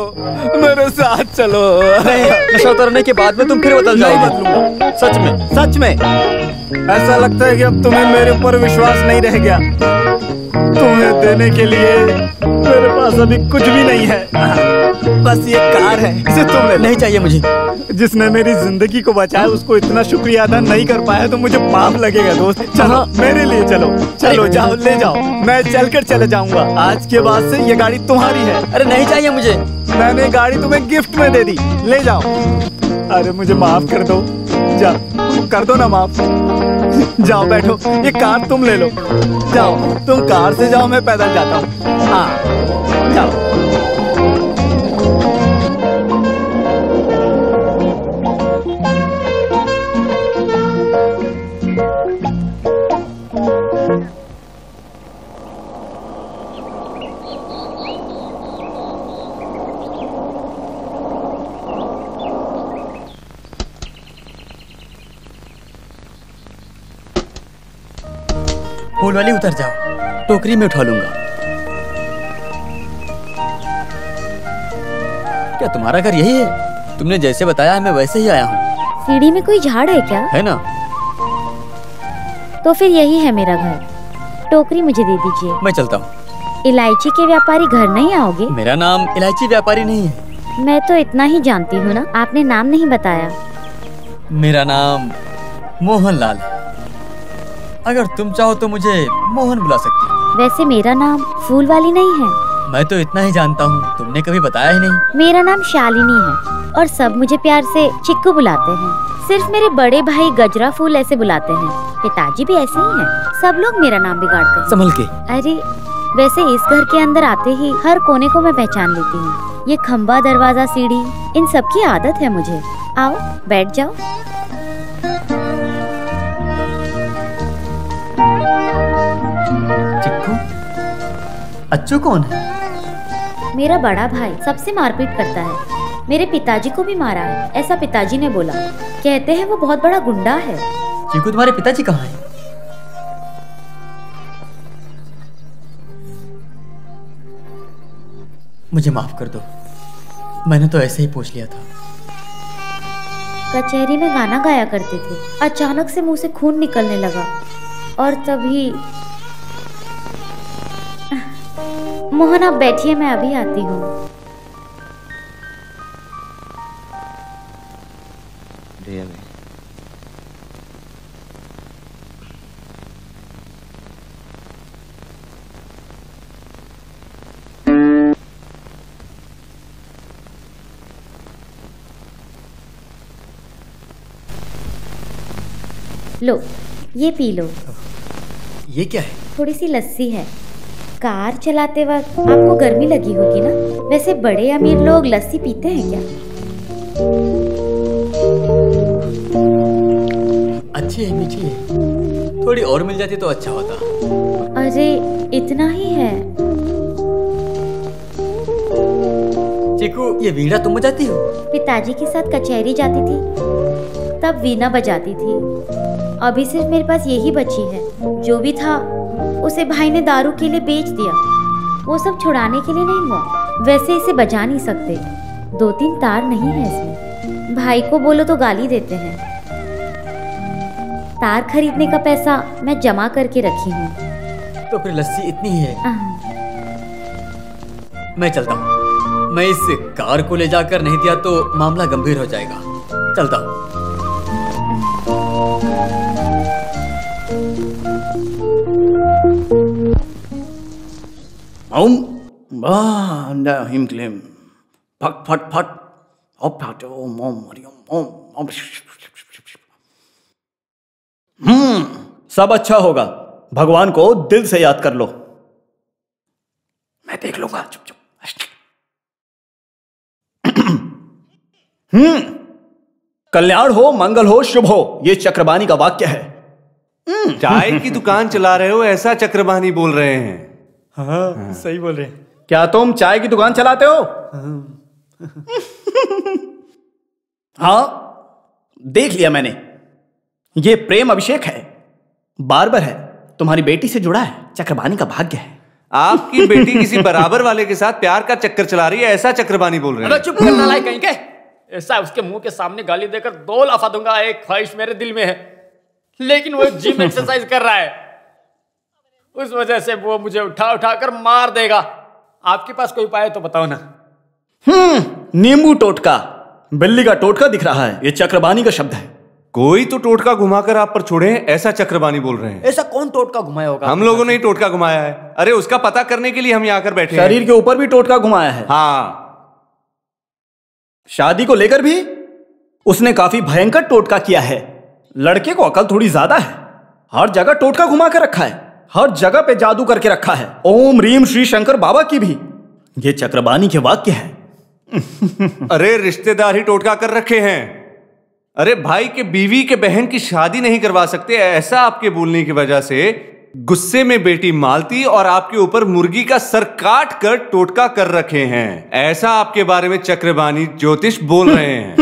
मेरे साथ चलो। नहीं, नशा उतरने के बाद में तुम फिर बदल जाओगे। सच में ऐसा लगता है कि अब तुम्हें मेरे ऊपर विश्वास नहीं रह गया। तुम्हें देने के लिए मेरे पास अभी कुछ भी नहीं है, बस ये कार है, इसे तुम ले। नहीं चाहिए मुझे। जिसने मेरी जिंदगी को बचाया उसको इतना शुक्रिया अदा नहीं कर पाया तो मुझे पाप लगेगा दोस्त। चलो मेरे लिए चलो जाओ, ले जाओ। मैं चलकर चले जाऊंगा। आज के बाद से ये गाड़ी तुम्हारी है। अरे नहीं चाहिए मुझे। मैंने गाड़ी तुम्हें गिफ्ट में दे दी, ले जाओ। अरे मुझे माफ कर दो, जाओ कर दो ना माफ। जाओ बैठो, ये कार तुम ले लो। जाओ, तुम कार से जाओ, मैं पैदल जाता हूँ। हाँ जाओ। पुल वाली उतर जाओ, टोकरी में उठा लूंगा। क्या तुम्हारा घर यही है? तुमने जैसे बताया मैं वैसे ही आया हूँ। सीढ़ी में कोई झाड़ है क्या? है ना। तो फिर यही है मेरा घर। टोकरी मुझे दे दीजिए। मैं चलता हूँ। इलायची के व्यापारी घर नहीं आओगे? मेरा नाम इलायची व्यापारी नहीं है। मैं तो इतना ही जानती हूँ ना, आपने नाम नहीं बताया। मेरा नाम मोहनलाल है। अगर तुम चाहो तो मुझे मोहन बुला सकती हो। वैसे मेरा नाम फूल वाली नहीं है। मैं तो इतना ही जानता हूँ, तुमने कभी बताया ही नहीं। मेरा नाम शालिनी है और सब मुझे प्यार से चिक्कू बुलाते हैं। सिर्फ मेरे बड़े भाई गजरा फूल ऐसे बुलाते हैं। पिताजी भी ऐसे ही हैं। सब लोग मेरा नाम बिगाड़ते हैं। संभल के। अरे वैसे इस घर के अंदर आते ही हर कोने को मैं पहचान लेती हूँ। ये खम्बा, दरवाजा, सीढ़ी, इन सब की आदत है मुझे। आओ बैठ जाओ। चिक्कू, अच्छू कौन है? मेरा बड़ा भाई सबसे मारपीट करता है। मेरे पिताजी को भी मारा है, ऐसा पिताजी ने बोला। कहते हैं वो बहुत बड़ा गुंडा है। चिक्कू, तुम्हारे पिताजी कहाँ हैं? मुझे माफ कर दो, मैंने तो ऐसे ही पूछ लिया था। कचहरी में गाना गाया करते थे। अचानक से मुंह से खून निकलने लगा और तभी मोहन आप बैठिए, मैं अभी आती हूँ। लो ये पी लो। ये क्या है? थोड़ी सी लस्सी है। कार चलाते वक्त आपको गर्मी लगी होगी ना? वैसे बड़े अमीर लोग लस्सी पीते हैं क्या? अच्छी है, मीठी है। थोड़ी और मिल जाती तो अच्छा होता। अरे इतना ही है। चिकू, ये वीणा तुम बजाती हो? पिताजी के साथ कचहरी जाती थी तब वीणा बजाती थी। अभी सिर्फ मेरे पास यही बची है। जो भी था उसे भाई ने दारू के लिए बेच दिया। वो सब छुड़ाने के लिए नहीं हुआ। वैसे इसे बजा नहीं सकते, 2-3 तार नहीं है इसमें। भाई को बोलो तो गाली देते हैं। तार खरीदने का पैसा मैं जमा करके रखी हूँ। तो फिर लस्सी इतनी ही है। मैं चलता हूँ। मैं इस कार को ले जाकर नहीं दिया तो मामला गंभीर हो जाएगा। चलता हूँ। ओम हिम क्लीम फट फट फट ओम फट ओम ओम हरिओम ओम ओम। सब अच्छा होगा। भगवान को दिल से याद कर लो। मैं देख लूंगा। चुप चुप। कल्याण हो, मंगल हो, शुभ हो, ये चक्रबानी का वाक्य है। चाय की दुकान चला रहे हो ऐसा चक्रबानी बोल रहे हैं। हाँ, सही बोल रहे हैं। क्या तुम चाय की दुकान चलाते हो? हाँ, देख लिया मैंने। ये प्रेम अभिषेक है, बार्बर है, तुम्हारी बेटी से जुड़ा है। चक्रबानी का भाग्य है। आपकी बेटी किसी बराबर वाले के साथ प्यार का चक्कर चला रही है ऐसा चक्रबानी बोल रहे हैं। चुप करना लायक कहीं के। ऐसा उसके मुंह के सामने गाली देकर 2 लाफा दूंगा। एक ख्वाहिश मेरे दिल में है, लेकिन वो जिम एक्सरसाइज कर रहा है, उस वजह से वो मुझे उठा उठा कर मार देगा। आपके पास कोई उपाय तो बताओ ना। नींबू टोटका। बिल्ली का टोटका दिख रहा है, ये चक्रबानी का शब्द है। कोई तो टोटका घुमाकर आप पर छोड़े ऐसा चक्रबानी बोल रहे हैं। ऐसा कौन टोटका घुमाया होगा? हम लोगों ने ही टोटका घुमाया है। अरे उसका पता करने के लिए हम यहाँ आकर बैठे हैं। शरीर के ऊपर भी टोटका घुमाया है। हाँ, शादी को लेकर भी उसने काफी भयंकर टोटका किया है। लड़के को अकल थोड़ी ज्यादा है। हर जगह टोटका घुमा कर रखा है, हर जगह पे जादू करके रखा है। ओम रीम श्री शंकर बाबा की भी। ये चक्रबानी के वाक्य है। अरे रिश्तेदार ही टोटका कर रखे हैं। अरे भाई के बीवी के बहन की शादी नहीं करवा सकते ऐसा आपके बोलने की वजह से गुस्से में बेटी मालती और आपके ऊपर मुर्गी का सर काट कर टोटका कर रखे हैं। ऐसा आपके बारे में चक्रबानी ज्योतिष बोल रहे हैं।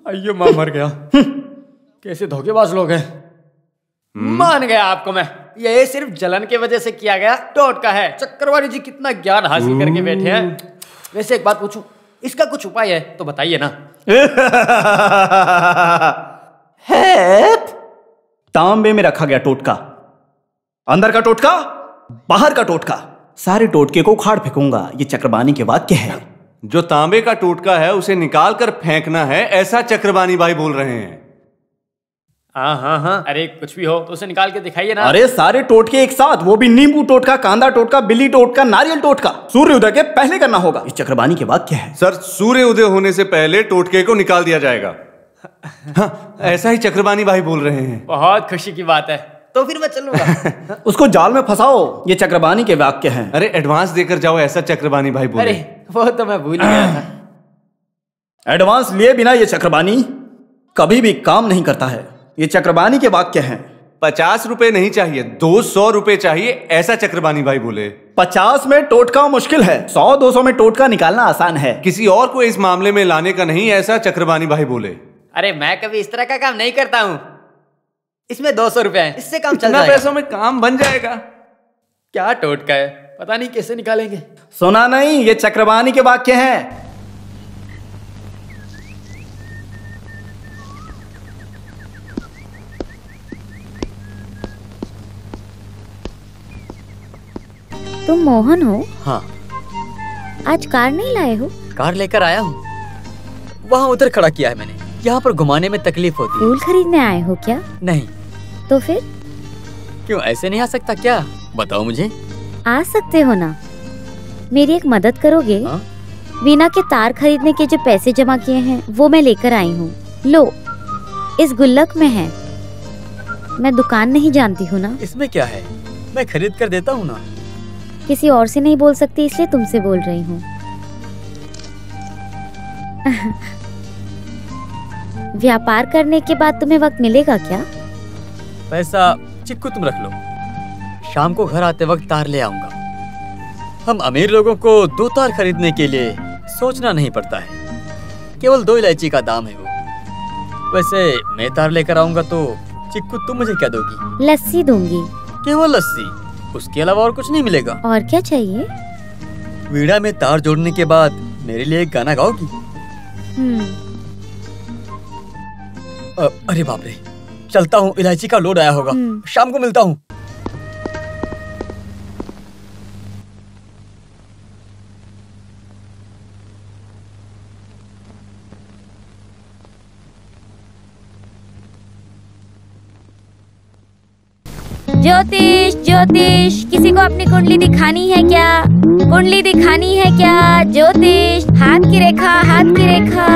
अयो मां मर गया। कैसे धोखेबाज लोग हैं। मान गया आपको मैं। ये सिर्फ जलन की वजह से किया गया टोटका है। चक्रवाणी जी कितना ज्ञान हासिल करके बैठे हैं। वैसे एक बात पूछूं, इसका कुछ उपाय है तो बताइए ना। है तांबे में रखा गया टोटका। अंदर का टोटका, बाहर का टोटका। सारे टोटके को उखाड़ फेंकूंगा, ये चक्रबानी के वाक्य है। जो तांबे का टोटका है उसे निकाल कर फेंकना है, ऐसा चक्रबानी भाई बोल रहे हैं। हाँ, अरे कुछ भी हो तो उसे निकाल के दिखाइए ना। अरे सारे टोटके एक साथ, वो भी नींबू टोटका, कांदा टोटका, बिल्ली टोटका, नारियल टोटका। सूर्य उदय के पहले करना होगा, इस चक्रबानी के वाक्य है। सर, सूर्य उदय होने से पहले टोटके को निकाल दिया जाएगा। हाँ, ऐसा ही चक्रबानी भाई बोल रहे हैं। बहुत खुशी की बात है, तो फिर मैं चलूंगा। उसको जाल में फंसाओ, ये चक्रबानी के वाक्य हैं। अरे एडवांस देकर जाओ, ऐसा चक्रबानी भाई बोले। अरे वो तो मैं भूल ही गया था। एडवांस लिए बिना ये चक्रबानी कभी भी काम नहीं करता है, ये चक्रबानी के वाक्य हैं। 50 रुपए नहीं चाहिए, 200 रुपए चाहिए, ऐसा चक्रबानी भाई बोले। 50 में टोटका मुश्किल है, 100-200 में टोटका निकालना आसान है। किसी और को इस मामले में लाने का नहीं, ऐसा चक्रबानी भाई बोले। अरे मैं कभी इस तरह का काम नहीं करता हूँ, इसमें 200 रुपए है, इससे काम चल इतना जाएगा। पैसों में काम बन जाएगा। क्या टोटका है, पता नहीं कैसे निकालेंगे। सुना नहीं, ये चक्रबानी के वाक्य हैं। तुम मोहन हो? हाँ। आज कार नहीं लाए हो? कार लेकर आया हूँ, वहाँ उधर खड़ा किया है मैंने, यहाँ पर घुमाने में तकलीफ होती है। फूल खरीदने आए हो क्या? नहीं। तो फिर? क्यों, ऐसे नहीं आ सकता क्या? बताओ मुझे। आ सकते हो ना, मेरी एक मदद करोगे? हाँ? वीणा के तार खरीदने के जो पैसे जमा किए हैं वो मैं लेकर आई हूँ, लो इस गुल्लक में है। मैं दुकान नहीं जानती हूँ ना। इसमें क्या है, मैं खरीद कर देता हूँ ना। किसी और से नहीं बोल सकती इसलिए तुमसे बोल रही हूँ। व्यापार करने के बाद तुम्हें वक्त मिलेगा क्या? पैसा चिक्कू तुम रख लो, शाम को घर आते वक्त तार ले आऊंगा। हम अमीर लोगों को 2 तार खरीदने के लिए सोचना नहीं पड़ता है, केवल 2 इलायची का दाम है वो। वैसे मैं तार लेकर आऊंगा तो चिक्कू तुम मुझे क्या दोगी? लस्सी दूंगी। केवल लस्सी, उसके अलावा और कुछ नहीं मिलेगा? और क्या चाहिए? वीणा में तार जोड़ने के बाद मेरे लिए एक गाना गाओगी? अरे बाप रे, चलता हूँ, इलायची का लोड आया होगा, शाम को मिलता हूँ। ज्योतिष ज्योतिष, किसी को अपनी कुंडली दिखानी है क्या? कुंडली दिखानी है क्या? ज्योतिष, हाथ की रेखा, हाथ की रेखा।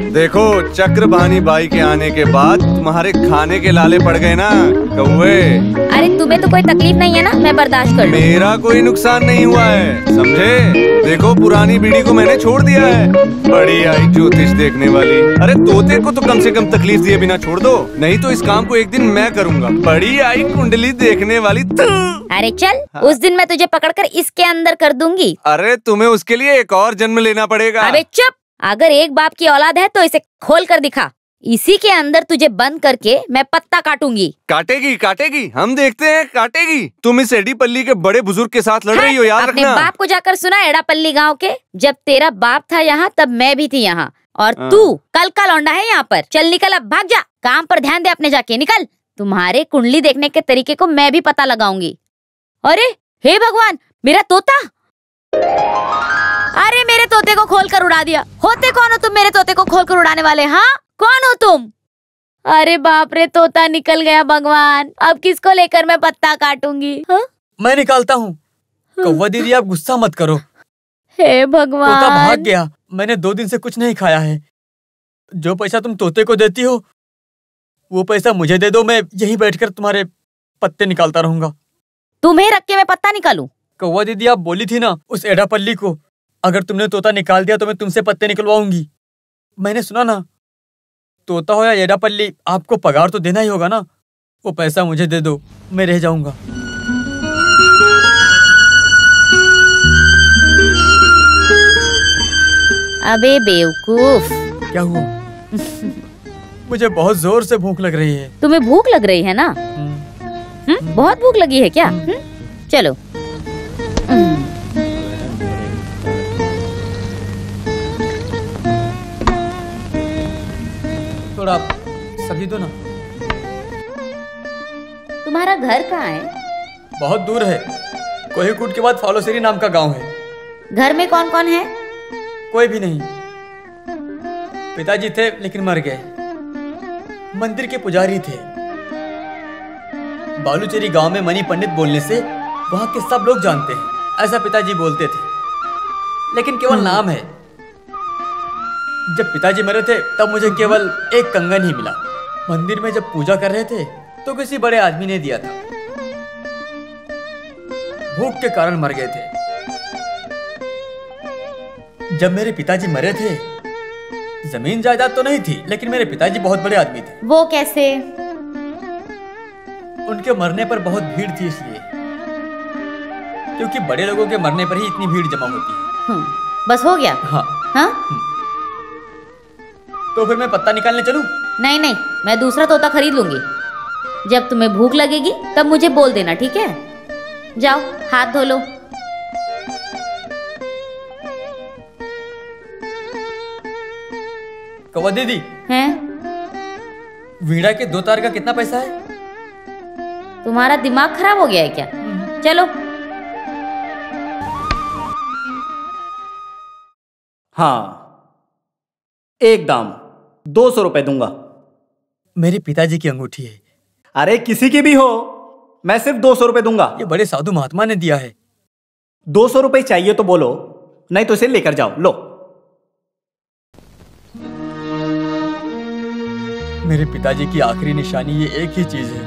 देखो, चक्रबानी बाई के आने के बाद तुम्हारे खाने के लाले पड़ गए ना कौवे। अरे तुम्हें तो कोई तकलीफ नहीं है ना, मैं बर्दाश्त कर लूं। मेरा कोई नुकसान नहीं हुआ है, समझे? देखो, पुरानी बीड़ी को मैंने छोड़ दिया है। बड़ी आई ज्योतिष देखने वाली। अरे तोते को तो कम से कम तकलीफ दिए बिना छोड़ दो, नहीं तो इस काम को एक दिन मैं करूँगा। बड़ी आई कुंडली देखने वाली। अरे चल, उस दिन मैं तुझे पकड़कर इसके अंदर कर दूंगी। अरे तुम्हें उसके लिए एक और जन्म लेना पड़ेगा। अबे चुप, अगर एक बाप की औलाद है तो इसे खोल कर दिखा। इसी के अंदर तुझे बंद करके मैं पत्ता काटूंगी। काटेगी काटेगी, हम देखते हैं काटेगी। तुम इस एड़ीपल्ली के बड़े बुजुर्ग के साथ लड़ रही हो, याद अपने रखना। बाप को जाकर सुना एड़ापल्ली गांव के, जब तेरा बाप था यहाँ तब मैं भी थी यहाँ, और तू कल का लौंडा है यहाँ पर। चल निकल, अब भाग जा, काम पर ध्यान दे अपने, जाके निकल। तुम्हारे कुंडली देखने के तरीके को मैं भी पता लगाऊंगी। अरे हे भगवान, मेरा तोता! अरे मेरे तोते को खोल कर उड़ा दिया। होते कौन हो तुम मेरे तोते को खोल कर उड़ाने वाले? हाँ, कौन हो तुम? अरे बाप रे, तोता निकल गया भगवान, अब किसको लेकर मैं पत्ता काटूंगी? हाँ? मैं निकालता हूँ। कौवा दीदी, आप गुस्सा मत करो। हे भगवान, तोता भाग गया। मैंने 2 दिन से कुछ नहीं खाया है। जो पैसा तुम तोते को देती हो वो पैसा मुझे दे दो, मैं यहीं बैठकर तुम्हारे पत्ते निकालता रहूंगा। तुम्हें रख के मैं पत्ता निकालूं? कौवा दीदी, आप बोली थी ना उस एड़ापल्ली को, अगर तुमने तोता निकाल दिया तो मैं तुमसे पत्ते निकलवाऊंगी। मैंने सुना ना, तोता हो या एड़ापल्ली, आपको पगार तो देना ही होगा ना। वो पैसा मुझे दे दो, मैं रह जाऊंगा। अबे बेवकूफ! क्या हुआ? मुझे बहुत जोर से भूख लग रही है। तुम्हें भूख लग रही है ना? बहुत भूख लगी है क्या? चलो। थोड़ा सब्जी दो ना। तुम्हारा घर कहाँ है? बहुत दूर है, कोहिकूट के बाद फॉलोसेरी नाम का गांव है। घर में कौन कौन है? कोई भी नहीं। पिताजी थे लेकिन मर गए। मंदिर के पुजारी थे। बालूचेरी गांव में मनी पंडित बोलने से वहां के सब लोग जानते हैं, ऐसा पिताजी बोलते थे, लेकिन केवल नाम है। जब पिताजी मरे थे तब मुझे केवल एक कंगन ही मिला। मंदिर में जब पूजा कर रहे थे तो किसी बड़े आदमी ने दिया था। भूख के कारण मर गए थे। जब मेरे पिताजी मरे थे, जमीन जायदाद तो नहीं थी, लेकिन मेरे पिताजी बहुत बड़े आदमी थे। वो कैसे? उनके मरने पर बहुत भीड़ थी, इसलिए, क्योंकि बड़े लोगों के मरने पर ही इतनी भीड़ जमा होती है। बस हो गया? हाँ। हाँ? तो फिर मैं पत्ता निकालने चलूं? नहीं नहीं, मैं दूसरा तोता खरीद लूंगी। जब तुम्हें भूख लगेगी तब मुझे बोल देना, ठीक है? जाओ हाथ धो लो। कौवा दीदी, हैं? वीणा के 2 तार का कितना पैसा है? तुम्हारा दिमाग खराब हो गया है क्या? चलो। हाँ, एकदम 200 रुपए दूंगा। मेरे पिताजी की अंगूठी है। अरे किसी की भी हो, मैं सिर्फ 200 रुपए दूंगा। ये बड़े साधु महात्मा ने दिया है। 200 रुपए चाहिए तो बोलो, नहीं तो इसे लेकर जाओ। लो। मेरे पिताजी की आखिरी निशानी ये एक ही चीज है।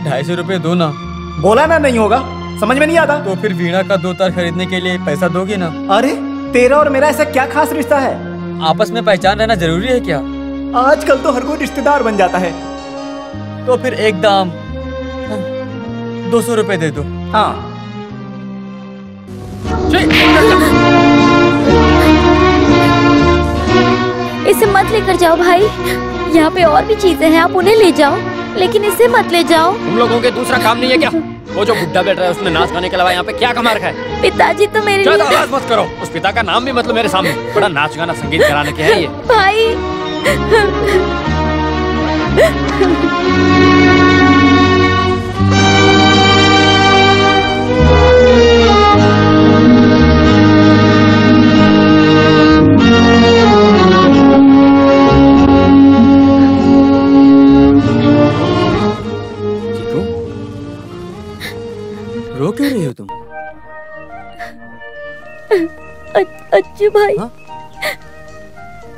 250 रुपए दो ना। बोला ना नहीं होगा, समझ में नहीं आता। तो फिर वीणा का 2 तार खरीदने के लिए पैसा दोगे ना? अरे तेरा और मेरा ऐसा क्या खास रिश्ता है? आपस में पहचान रहना जरूरी है क्या? आजकल तो हर कोई रिश्तेदार बन जाता है। तो फिर एक दाम 200 रुपए दे दो। हाँ। इसे मत लेकर जाओ भाई, यहाँ पे और भी चीजें हैं, आप उन्हें ले जाओ, लेकिन इसे मत ले जाओ। तुम लोगों के दूसरा काम नहीं है क्या? वो जो बुड्ढा बैठ रहा है उसने नाच गाने के अलावा यहाँ पे क्या कमा रखा है? पिताजी तो मेरे ज्यादा आवाज मत करो। उस पिता का नाम भी मतलब मेरे सामने। बड़ा नाच गाना संगीत कराने के है ये। भाई। रो क्यों रही हो तुम? अच्छू भाई। हाँ?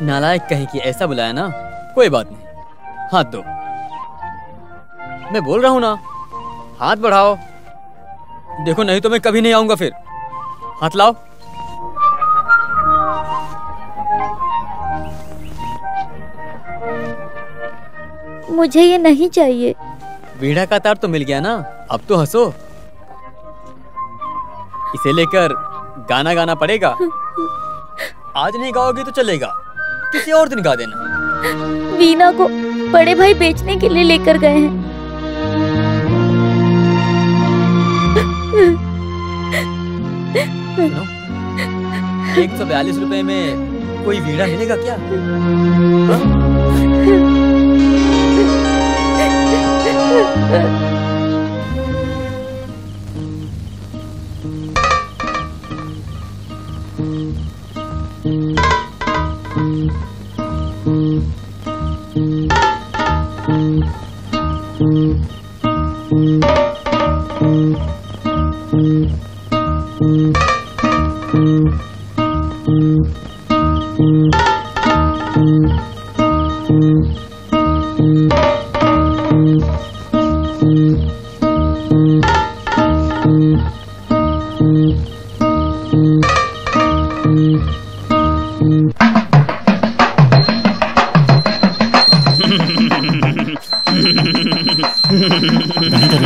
नालायक कहीं की, ऐसा बुलाया ना? कोई बात नहीं, हाथ दो। मैं बोल रहा हूँ ना, हाथ बढ़ाओ। देखो नहीं तो मैं कभी नहीं आऊंगा फिर। हाथ लाओ। मुझे ये नहीं चाहिए। वीणा का तार तो मिल गया ना, अब तो हंसो। इसे लेकर गाना गाना पड़ेगा। आज नहीं गाओगे तो चलेगा, किसी और दिन गा देना। वीणा को बड़े भाई बेचने के लिए लेकर गए हैं। 142 रुपए में कोई वीणा मिलेगा क्या?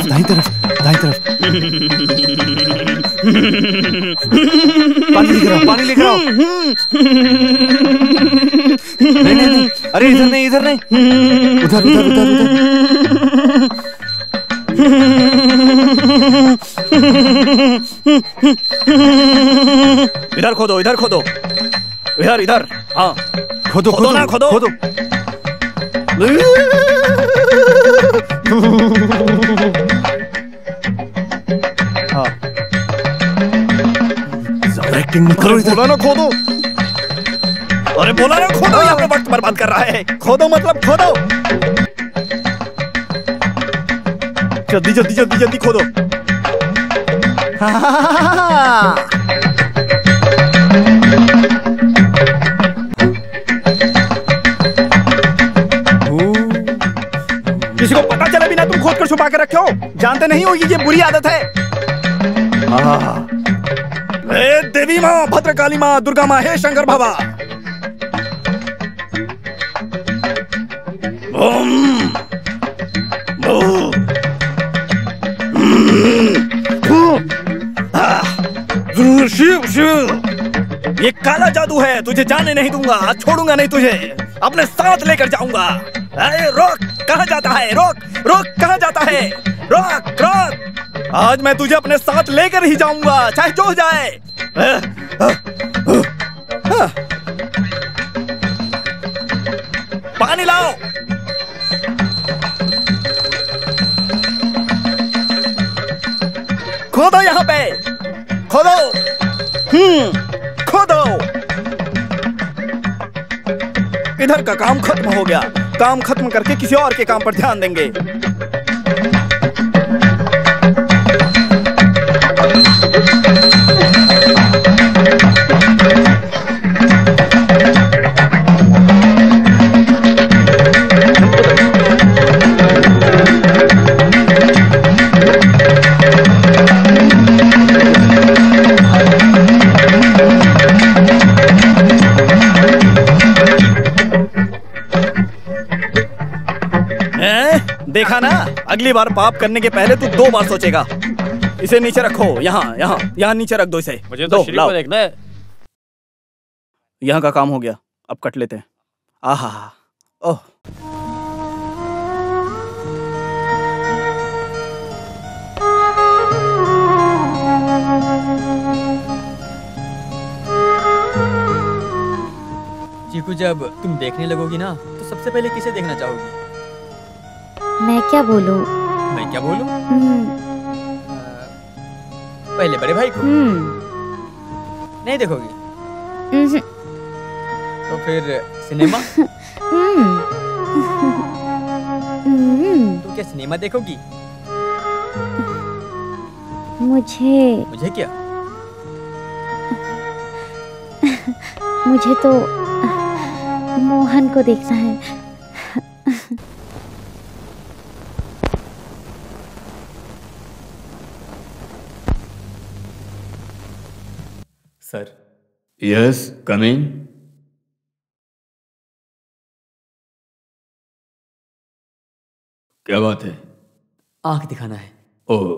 दाईं तरफ पानी लेकर आओ। नहीं, अरे इधर नहीं, उधर। इधर खोदो। इधर। हाँ, खोदो। हाँ। एक्टिंग मत करो, बोला ना खोदो। अरे बोला ना खोदो, यहाँ पे वक्त बर्बाद कर रहा है। खोदो मतलब खोदो। जल्दी जल्दी जल्दी जल्दी खोदो। किसी को पता चले बिना तुम खोद कर छुपा के रखे हो? जानते नहीं हो ये बुरी आदत है। हे देवी माँ, भद्रकाली माँ, दुर्गा माँ, हे शंकर बाबा। शिव शिव, ये काला जादू है, तुझे जाने नहीं दूंगा, छोड़ूंगा नहीं तुझे, अपने साथ लेकर जाऊंगा। अरे रोक, कहाँ जाता है? रोक रोक, कहाँ जाता है? रोक रोक, आज मैं तुझे अपने साथ लेकर ही जाऊंगा, चाहे जो हो जाए। पानी लाओ। खोदो यहाँ पे, खोदो। खोदो। इधर का काम खत्म हो गया, काम खत्म करके किसी और के काम पर ध्यान देंगे। देखा ना, अगली बार पाप करने के पहले तू 2 बार सोचेगा। इसे नीचे रखो, यहाँ यहाँ यहाँ नीचे रख दो इसे। मुझे तो श्री को देखना है। यहाँ का काम हो गया, अब कट लेते हैं। आहा, ओह। चीकू, जब तुम देखने लगोगी ना तो सबसे पहले किसे देखना चाहोगी? मैं क्या बोलूं? मैं क्या बोलूं? पहले बड़े भाई को। नहीं देखोगी? तो फिर सिनेमा? तो क्या सिनेमा देखोगी? मुझे क्या? मुझे तो मोहन को देखना है। सर। यस, कम इन। क्या बात है? आंख दिखाना है। ओह,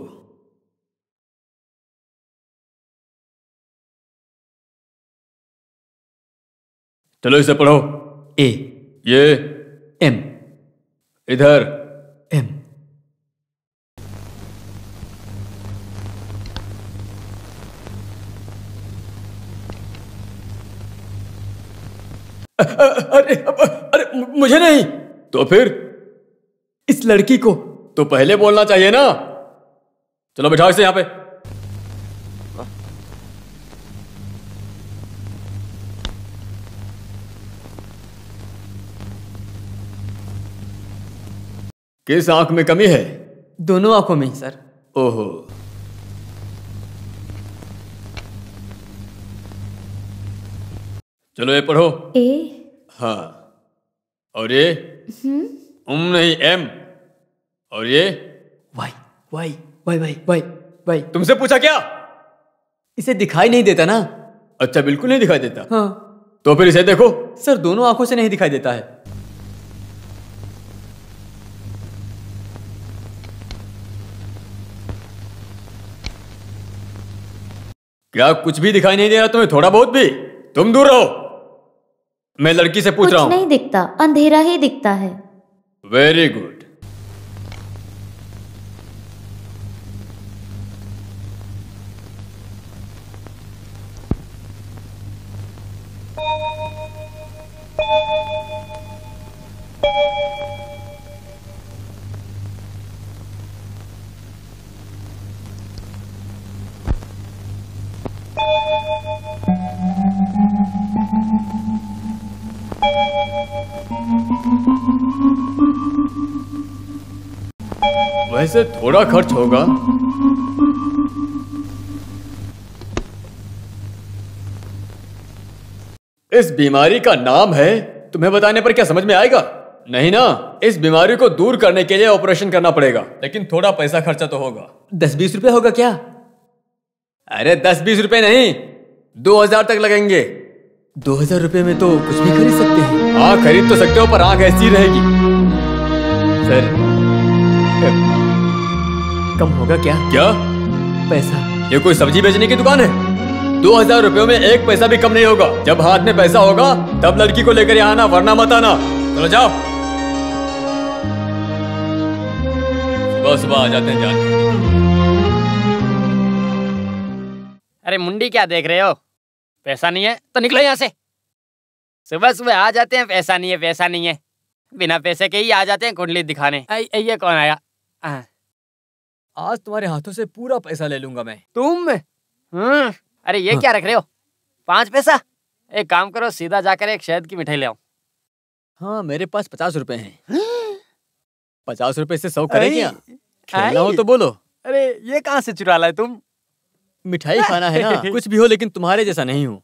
चलो इसे पढ़ो। ए, ये एम, इधर एम। अरे मुझे नहीं तो फिर इस लड़की को तो पहले बोलना चाहिए ना। चलो बैठाओ इसे यहाँ पे। किस आंख में कमी है? दोनों आंखों में सर। ओहो, चलो ये पढ़ो। ए। हाँ, और ये नहीं एम, और ये Y Y Y Y Y Y. तुमसे पूछा क्या? इसे दिखाई नहीं देता ना? अच्छा, बिल्कुल नहीं दिखाई देता। हाँ, तो फिर इसे देखो। सर, दोनों आंखों से नहीं दिखाई देता है। क्या कुछ भी दिखाई नहीं दे रहा तुम्हें? थोड़ा बहुत भी? तुम दूर रहो, मैं लड़की से पूछ रहा हूं। कुछ नहीं दिखता, अंधेरा ही दिखता है। Very good. वैसे थोड़ा खर्च होगा। इस बीमारी का नाम है, तुम्हें बताने पर क्या समझ में आएगा? नहीं ना। इस बीमारी को दूर करने के लिए ऑपरेशन करना पड़ेगा, लेकिन थोड़ा पैसा खर्चा तो होगा। 10-20 रुपए होगा क्या? अरे 10-20 रुपए नहीं, 2000 तक लगेंगे। 2000 रुपए में तो कुछ भी खरीद सकते हैं। हाँ खरीद तो सकते हो, पर आंख ऐसी रहेगी। सर कम होगा क्या? क्या पैसा? ये कोई सब्जी बेचने की दुकान है? 2000 रुपयों में एक पैसा भी कम नहीं होगा। जब हाथ में पैसा होगा तब लड़की को लेकर यहाँ आना, वरना मत आना। चलो जाओ। सुबह सुबह आ जाते हैं जान। अरे मुंडी क्या देख रहे हो? पैसा नहीं है तो निकलो यहाँ से। सुबह सुबह आ जाते हैं, पैसा नहीं है पैसा नहीं है, बिना पैसे के ही आ जाते हैं कुंडली दिखाने। ये कौन आया? आज तुम्हारे हाथों से पूरा पैसा ले लूंगा मैं। तुम? अरे ये क्या रख रहे हो? 5 पैसा? एक काम करो, सीधा जाकर एक शहद की मिठाई ले आओ। हाँ मेरे पास 50 रुपए हैं। 50 रुपए से 100 करे क्या? खेलना हो तो बोलो। अरे ये कहाँ से चुरा लाए तुम? मिठाई खाना है ना। कुछ भी हो लेकिन तुम्हारे जैसा नहीं हूँ।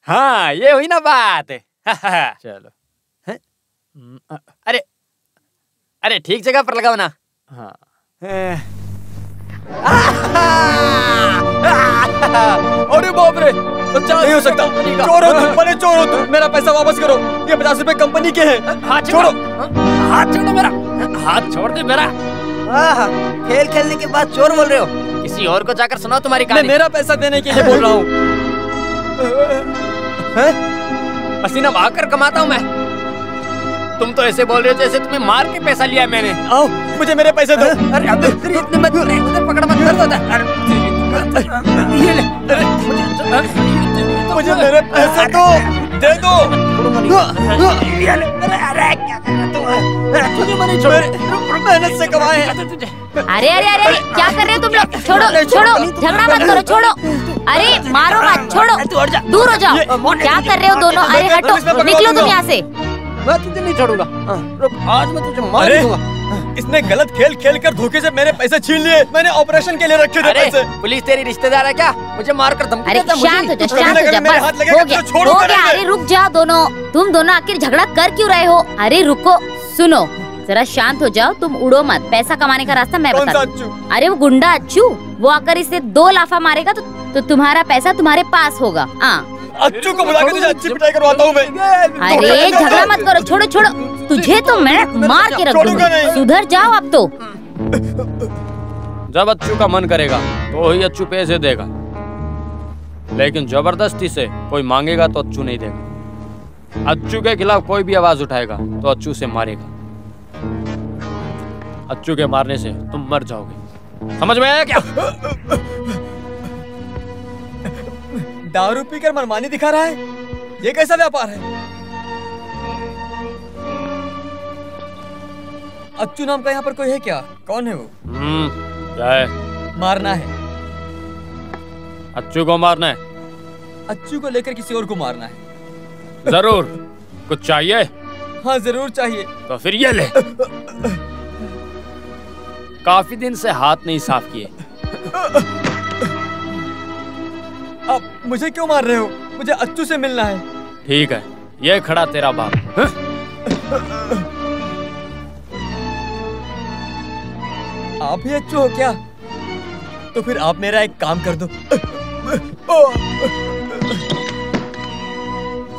हाँ ये हुई ना बात। चलो। अरे अरे ठीक जगह पर लगाओ ना। हाँ। अरे बाप रे, सच्चा नहीं हो सकता। चोर हो तुम, बड़े चोर हो तुम। मेरा पैसा वापस करो, ये 50 रुपए कंपनी के हैं। हाथ छोड़ो, हाथ छोड़ो मेरा, हाथ छोड़ दे मेरा। खेल खेलने के बाद चोर बोल रहे हो? किसी और को जाकर सुनाओ तुम्हारी कहानी। मैं मेरा पैसा देने के लिए बोल रहा हूँ। पसीना बहाकर कमाता हूँ मैं। तुम तो ऐसे बोल रहे हो जैसे तुम्हें मार के पैसा लिया मैंने। आओ मुझे मेरे पैसे दो। अरे अब इतने मत उधर पकड़ मत कर दो। ये ले, मुझे मेरे पैसे दो, दे दो। अरे क्या कर रहा तू? तुझे मैंने मेहनत से कमाए हैं। अरे अरे अरे क्या कर रहे हो तुम लोग? छोड़ो छोड़ो, झगड़ा मत करो, छोड़ो। अरे मारो मत, छोड़ो, दूर हो जाओ। क्या कर रहे हो दोनों? अरे हटो, निकलो तुम यहाँ से। मैं तुझे नहीं छोड़ूंगा। आज मैं तुझे मार दूंगा। इसने गलत खेल खेल कर धोखे से मेरे पैसे छीन लिए। मैंने ऑपरेशन के लिए रखे थे पैसे। पुलिस तेरी रिश्तेदार है क्या? मुझे मारकर धमकी देता है। शांत हो जा, शांत हो जा, बस हो गया, हो गया। अरे रुक जाओ दोनों, तुम दोनों आखिर झगड़ा कर क्यों रहे हो? अरे रुको, सुनो, जरा शांत हो जाओ, तुम उड़ो मत। पैसा कमाने का रास्ता मैं बता दूं। अरे वो गुंडा अच्छू, वो आकर इसे 2 लाफा मारेगा तो तुम्हारा पैसा तुम्हारे पास होगा। अच्छू को बुला के तुझे अच्छी पिटाई करवाता हूँ मैं। अरे झगड़ा मत करो, छोड़ो छोड़ो, तुझे तो मैं मार के रख दूंगी। सुधर जाओ अब तो। जब अच्छू का मन करेगा तो ही अच्छू पैसे देगा, लेकिन जबरदस्ती से कोई मांगेगा तो अच्छू नहीं देगा। अच्छू के खिलाफ कोई भी आवाज उठाएगा तो अच्छू से मारेगा। अच्छू के मारने से तुम मर जाओगे, समझ में आया क्या? दारू पीकर मनमानी दिखा रहा है, ये कैसा व्यापार है? अच्छू नाम का यहाँ पर कोई है क्या? कौन है वो? क्या है? मारना है। अच्छू को मारना है? अच्छू को लेकर किसी और को मारना है। जरूर। कुछ चाहिए? हाँ जरूर चाहिए। तो फिर ये ले। काफी दिन से हाथ नहीं साफ किए। अब मुझे क्यों मार रहे हो? मुझे अच्छू से मिलना है। ठीक है, ये खड़ा तेरा बाप। आप ही अच्छू हो क्या? तो फिर आप मेरा एक काम कर दो।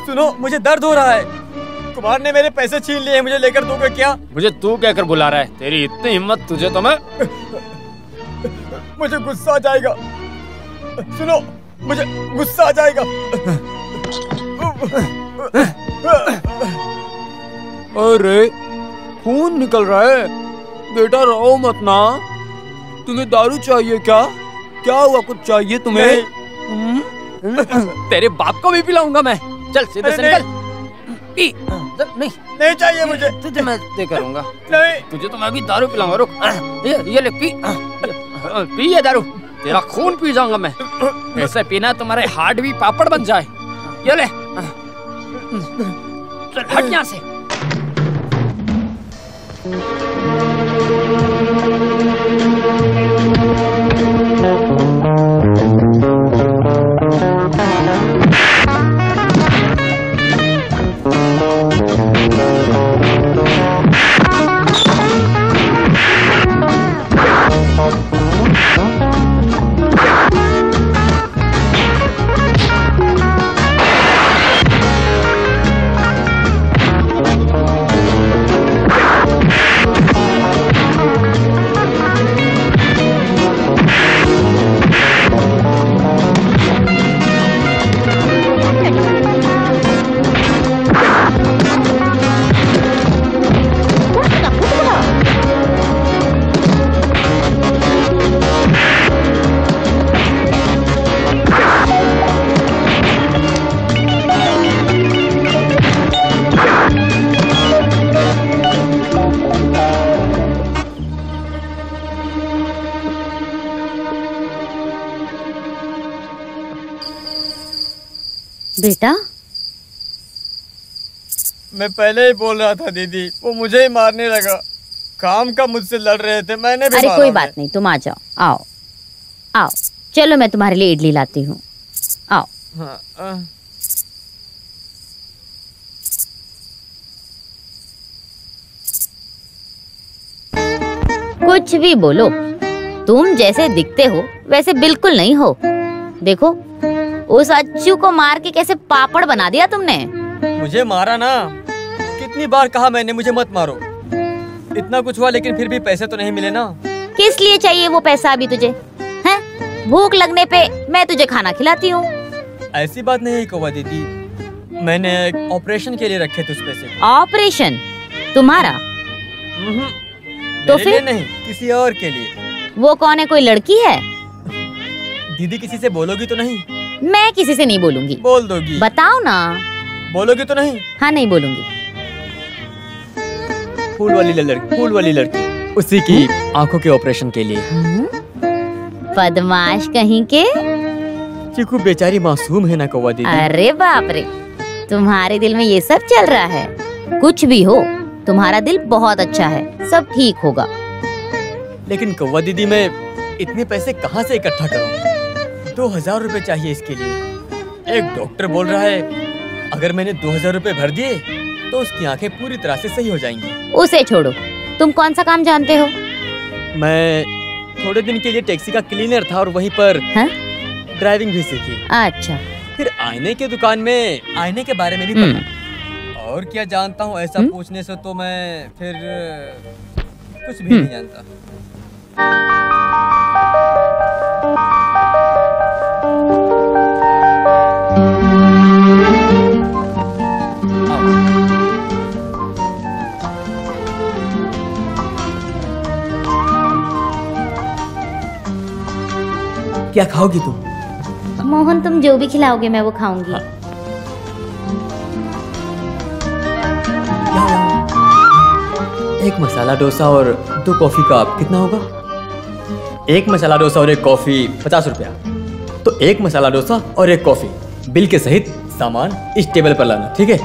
सुनो, मुझे दर्द हो रहा है। कुमार ने मेरे पैसे छीन लिए, मुझे लेकर दोगे क्या? मुझे तू कहकर बुला रहा है? तेरी इतनी हिम्मत, तुझे तो मैं। मुझे गुस्सा आ जाएगा। सुनो, मुझे गुस्सा आ जाएगा। अरे खून निकल रहा है बेटा, रो मत ना। तुम्हें दारू चाहिए क्या? क्या हुआ, कुछ चाहिए तुम्हें? तेरे बाप को भी पिलाऊंगा मैं। चल सीधे से निकल। पी। नहीं चाहिए मुझे। तुझे मैं दे करूंगा। नहीं, तुझे तो मैं भी दारू पिलाऊंगा। रुक, ये ले, पी। पी ये दारू। तेरा खून पी जाऊंगा मैं। ऐसे पीना तुम्हारे हार्ट भी पापड़ बन जाए। ये ले, चल हट यहाँ से। बेटा, मैं पहले ही बोल रहा था दीदी, वो मुझे ही मारने लगा। काम का मुझसे लड़ रहे थे, मैंने भी अरे मारा कोई उन्हें। बात नहीं, तुम आ जाओ। आओ आओ, चलो मैं तुम्हारे लिए इडली लाती हूँ। आओ। हाँ, कुछ भी बोलो, तुम जैसे दिखते हो वैसे बिल्कुल नहीं हो। देखो, उस अच्छू को मार के कैसे पापड़ बना दिया तुमने। मुझे मारा ना, कितनी बार कहा मैंने मुझे मत मारो। इतना कुछ हुआ लेकिन फिर भी पैसे तो नहीं मिले ना। किस लिए चाहिए वो पैसा अभी तुझे? हैं? भूख लगने पे मैं तुझे खाना खिलाती हूँ। ऐसी बात नहीं है कौवा दीदी, मैंने एक ऑपरेशन के लिए रखे थे उस पैसे। ऑपरेशन तुम्हारा? तो मेरे लिए फिर? नहीं, किसी और के लिए। वो कौन है, कोई लड़की है? दीदी किसी से बोलोगी तो नहीं? मैं किसी से नहीं बोलूंगी। बोल दोगी? बताओ ना। बोलोगी तो नहीं? हाँ, नहीं बोलूंगी। फूल वाली लड़की, उसी की आंखों के ऑपरेशन के लिए। बदमाश कहीं के। चीकू बेचारी मासूम है ना कौवा दीदी। अरे बाप रे, तुम्हारे दिल में ये सब चल रहा है। कुछ भी हो, तुम्हारा दिल बहुत अच्छा है, सब ठीक होगा। लेकिन कौवा दीदी, मैं इतने पैसे कहाँ से इकट्ठा करूँ? 2000 रुपए चाहिए इसके लिए। एक डॉक्टर बोल रहा है अगर मैंने 2000 रुपए भर दिए तो उसकी आंखें पूरी तरह से सही हो जाएंगी। उसे छोड़ो, तुम कौन सा काम जानते हो? मैं थोड़े दिन के लिए टैक्सी का क्लीनर था और वहीं पर ड्राइविंग भी सीखी। अच्छा। फिर आईने की दुकान में आईने के बारे में भी पढ़ा। और क्या जानता हूँ ऐसा पूछने से तो मैं फिर कुछ भी नहीं जानता। क्या खाओगी तुम? मोहन, तुम जो भी खिलाओगे मैं वो खाऊंगी। एक मसाला डोसा और 2 कॉफी का कितना होगा? एक मसाला डोसा और 1 कॉफी 50 रुपया। तो 1 मसाला डोसा और 1 कॉफी, बिल के सहित सामान इस टेबल पर लाना, ठीक है?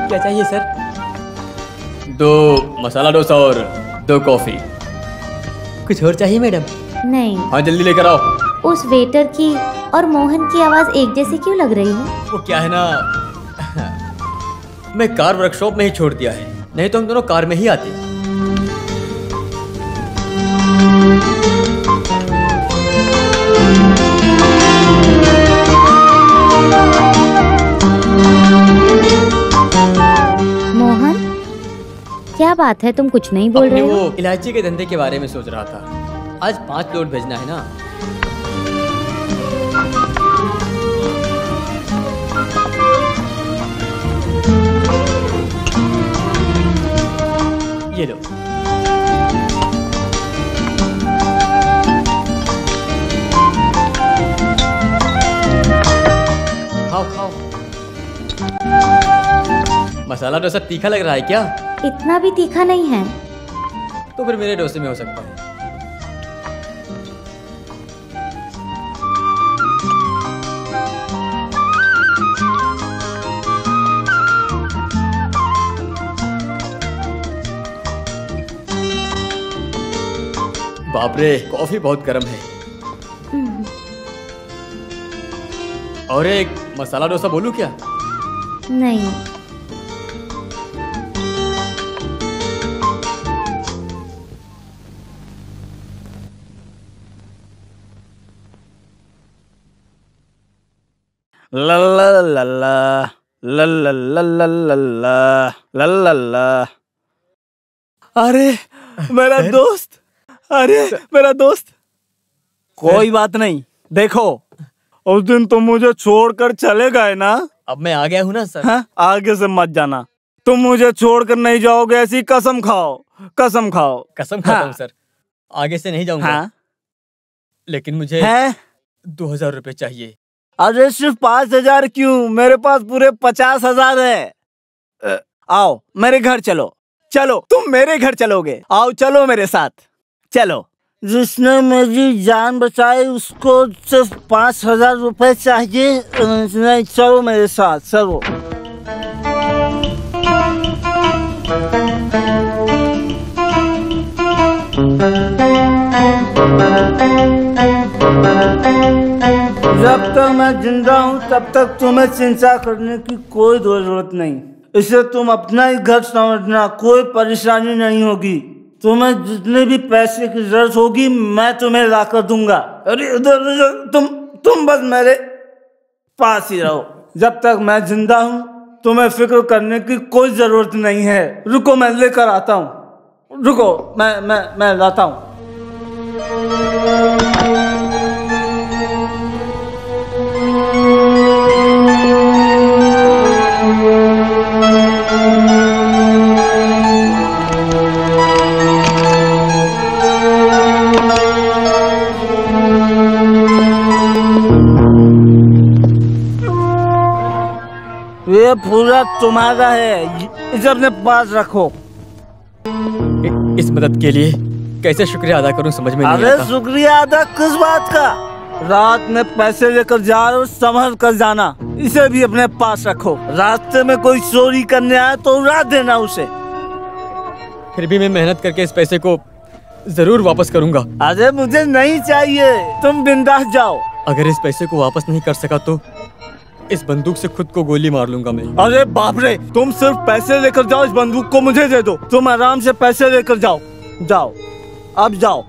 क्या चाहिए सर? 2 मसाला डोसा और 2 कॉफी। कुछ और चाहिए मैडम? नहीं। हाँ, जल्दी लेकर आओ। उस वेटर की और मोहन की आवाज एक जैसी क्यों लग रही है? वो क्या है ना, मैं कार वर्कशॉप में ही छोड़ दिया है, नहीं तो हम दोनों कार में ही आते। मोहन, क्या बात है, तुम कुछ नहीं बोल रहे हो? वो इलायची के धंधे के बारे में सोच रहा था। आज 5 लोड भेजना है ना। ये लो। खाओ खाओ खाओ। मसाला डोसा तीखा लग रहा है क्या? इतना भी तीखा नहीं है। तो फिर मेरे डोसे में हो सकता है। बाप रे, कॉफी बहुत गर्म है। और एक मसाला डोसा बोलूं क्या? नहीं। ला ला ला ला ला ला ला ला ला ला ला। अरे मेरा दोस्त, अरे मेरा दोस्त। कोई बात नहीं, देखो उस दिन तुम मुझे छोड़कर चले गए ना। अब मैं आ गया हूँ ना सर। हाँ? आगे से मत जाना, तुम मुझे छोड़कर नहीं जाओगे, ऐसी कसम खाओ, कसम खाओ। कसम खाता हूँ सर, आगे से नहीं जाऊंगा। हाँ? लेकिन मुझे है 2000 रुपए चाहिए। अरे सिर्फ 5000 क्यों, मेरे पास पूरे 50,000 है। आओ मेरे घर चलो, चलो तुम मेरे घर चलोगे, आओ चलो मेरे साथ, चलो। जिसने मेरी जान बचाई उसको सिर्फ 5000 रुपए चाहिए। नहीं, चलो मेरे साथ, चलो। जब तक मैं जिंदा हूँ तब तक तुम्हें चिंता करने की कोई जरूरत नहीं। इसे तुम अपना ही घर समझना, कोई परेशानी नहीं होगी। तुम्हें जितने भी पैसे की जरूरत होगी मैं तुम्हें लाकर दूंगा। अरे उधर तुम बस मेरे पास ही रहो। जब तक मैं जिंदा हूँ तुम्हें फिक्र करने की कोई जरूरत नहीं है। रुको मैं लेकर आता हूँ, रुको मैं लाता हूँ। ये पूरा तुम्हारा है, इसे अपने पास रखो। इस मदद के लिए कैसे शुक्रिया अदा करूं समझ में नहीं आता। अरे शुक्रिया अदा किस बात का? रात में पैसे लेकर जा रहे हो, संभल कर जाना। इसे भी अपने पास रखो, रास्ते में कोई चोरी करने आए तो उड़ा देना उसे। फिर भी मैं मेहनत करके इस पैसे को जरूर वापस करूंगा। अरे मुझे नहीं चाहिए, तुम बिंदास जाओ। अगर इस पैसे को वापस नहीं कर सका तो इस बंदूक से खुद को गोली मार लूंगा मैं। अरे बाप रे, तुम सिर्फ पैसे लेकर जाओ, इस बंदूक को मुझे दे दो। तुम आराम से पैसे लेकर जाओ, जाओ अब जाओ,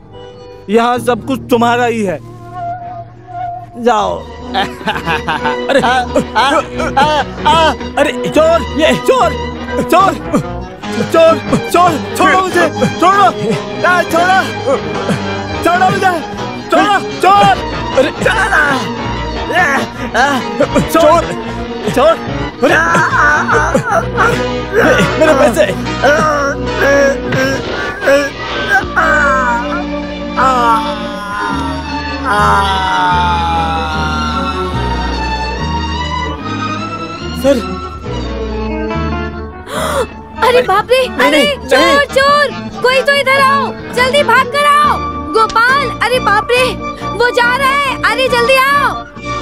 यहाँ सब कुछ तुम्हारा ही है, जाओ। अरे अरे चोर, ये चोर चोर चोर चोर, छोड़ो मुझे, छोड़ो, छोड़ो छोड़ो मुझे, छोड़ो चोर, अरे चोर चोर, मेरे पैसे। सर, अरे बाप रे, अरे चोर चोर, कोई तो इधर आओ, जल्दी भाग कर आओ। गोपाल, अरे बाप रे, वो जा रहा है, अरे जल्दी आओ,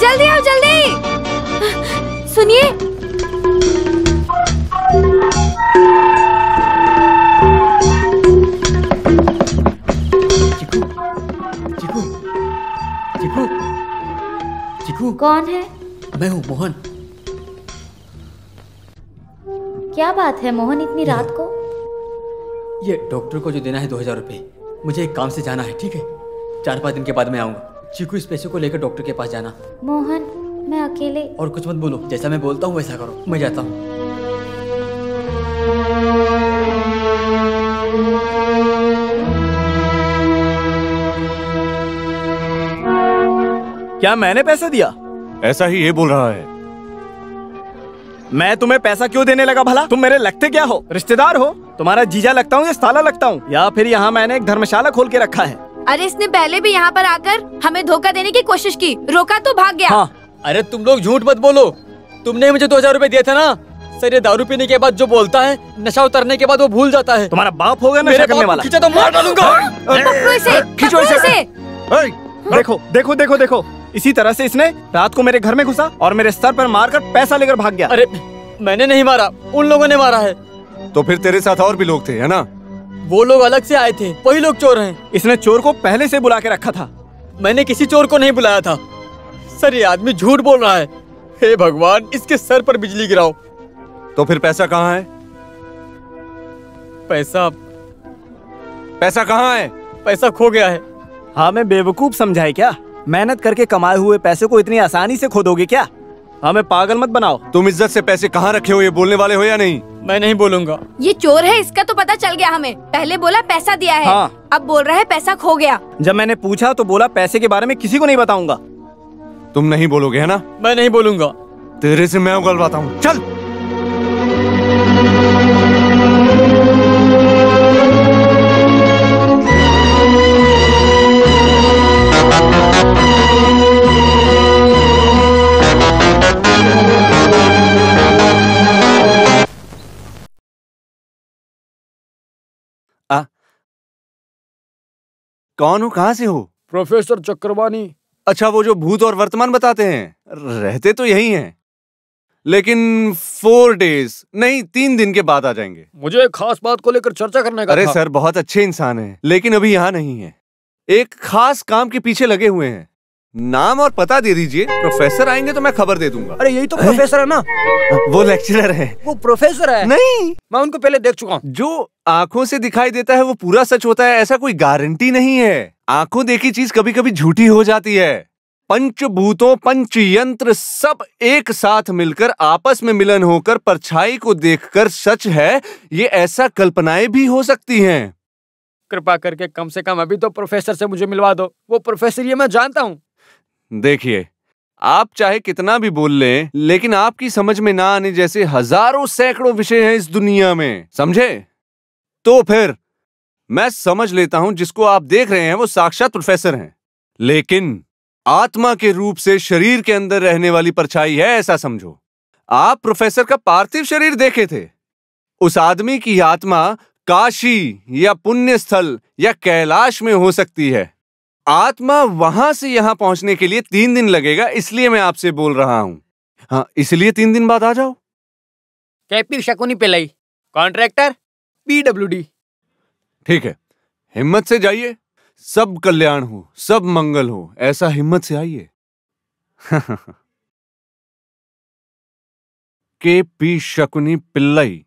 जल्दी आओ, जल्दी। सुनिए, चिकू, चिकू, चिकू, चिकू। कौन है? मैं हूँ मोहन। क्या बात है मोहन, इतनी रात को? ये डॉक्टर को जो देना है 2000 रुपए, मुझे एक काम से जाना है, ठीक है? 4-5 दिन के बाद मैं आऊंगा। चीकू, इस पैसे को लेकर डॉक्टर के पास जाना। मोहन, मैं अकेले। और कुछ मत बोलो, जैसा मैं बोलता हूँ वैसा करो। मैं जाता हूँ। क्या मैंने पैसे दिया? ऐसा ही ये बोल रहा है। मैं तुम्हें पैसा क्यों देने लगा भला? तुम मेरे लगते क्या हो? रिश्तेदार हो? तुम्हारा जीजा लगता हूँ या साला लगता हूँ? या फिर यहाँ मैंने एक धर्मशाला खोल के रखा है? अरे इसने पहले भी यहाँ पर आकर हमें धोखा देने की कोशिश की, रोका तो भाग गया। हाँ। अरे तुम लोग झूठ मत बोलो, तुमने मुझे 2000 रुपए दिए थे ना। सर ये दारू पीने के बाद जो बोलता है, नशा उतरने के बाद वो भूल जाता है। तुम्हारा बाप होगा नशा करने वाला। खींचा तो मार डालूंगा। खींचो इसे। देखो देखो देखो देखो, इसी तरह से इसने रात को मेरे घर में घुसा और मेरे सर पर मारकर पैसा लेकर भाग गया। अरे मैंने नहीं मारा, उन लोगों ने मारा है। तो फिर तेरे साथ और भी लोग थे, है ना? वो लोग अलग से आए थे, वही लोग चोर हैं। इसने चोर को पहले से बुला के रखा था। मैंने किसी चोर को नहीं बुलाया था। सर ये आदमी झूठ बोल रहा है। हे भगवान, इसके सर पर बिजली गिराओ। तो फिर पैसा कहाँ है? पैसा कहाँ है? पैसा खो गया है। हाँ, मैं बेवकूफ समझा है क्या? मेहनत करके कमाए हुए पैसे को इतनी आसानी से खो दोगे क्या? हमें पागल मत बनाओ। तुम इज्जत से पैसे कहाँ रखे हो, ये बोलने वाले हो या नहीं? मैं नहीं बोलूंगा। ये चोर है, इसका तो पता चल गया हमें। पहले बोला पैसा दिया है, हाँ। अब बोल रहा है पैसा खो गया। जब मैंने पूछा तो बोला पैसे के बारे में किसी को नहीं बताऊंगा। तुम नहीं बोलोगे, है ना? मैं नहीं बोलूंगा। तेरे से मैं उगलवाता हूँ, चल। कौन हो, कहाँ से हो? प्रोफेसर चक्रवानी। अच्छा, वो जो भूत और वर्तमान बताते हैं, रहते तो यही हैं, लेकिन 4 डेज नहीं 3 दिन के बाद आ जाएंगे। मुझे एक खास बात को लेकर चर्चा करने का अरे था। सर, बहुत अच्छे इंसान हैं, लेकिन अभी यहाँ नहीं है। एक खास काम के पीछे लगे हुए हैं। नाम और पता दे दीजिए, प्रोफेसर आएंगे तो मैं खबर दे दूंगा। अरे यही तो प्रोफेसर है ना? वो लेक्चरर है। वो प्रोफेसर है? नहीं, मैं उनको पहले देख चुका हूँ। जो आंखों से दिखाई देता है वो पूरा सच होता है, ऐसा कोई गारंटी नहीं है। आंखों देखी चीज कभी कभी झूठी हो जाती है। पंचभूतों, पंचयंत्र सब एक साथ मिलकर आपस में मिलन होकर परछाई को देखकर सच है, ये ऐसा कल्पनाएं भी हो सकती हैं। कृपा करके कम से कम अभी तो प्रोफेसर से मुझे मिलवा दो। वो प्रोफेसर ये मैं जानता हूँ। देखिए, आप चाहे कितना भी बोल लें, लेकिन आपकी समझ में ना आने जैसे हजारों सैकड़ों विषय हैं इस दुनिया में, समझे? तो फिर मैं समझ लेता हूं जिसको आप देख रहे हैं वो साक्षात प्रोफेसर हैं, लेकिन आत्मा के रूप से शरीर के अंदर रहने वाली परछाई है, ऐसा समझो। आप प्रोफेसर का पार्थिव शरीर देखे थे। उस आदमी की आत्मा काशी या पुण्य स्थल या कैलाश में हो सकती है। आत्मा वहां से यहां पहुंचने के लिए 3 दिन लगेगा, इसलिए मैं आपसे बोल रहा हूं। हाँ, इसलिए 3 दिन बाद आ जाओ। कैपी शकुनी पिल्लाई, कॉन्ट्रैक्टर, PWD। ठीक है, हिम्मत से जाइए, सब कल्याण हो, सब मंगल हो, ऐसा हिम्मत से आइए। KP शकुनी पिल्लाई,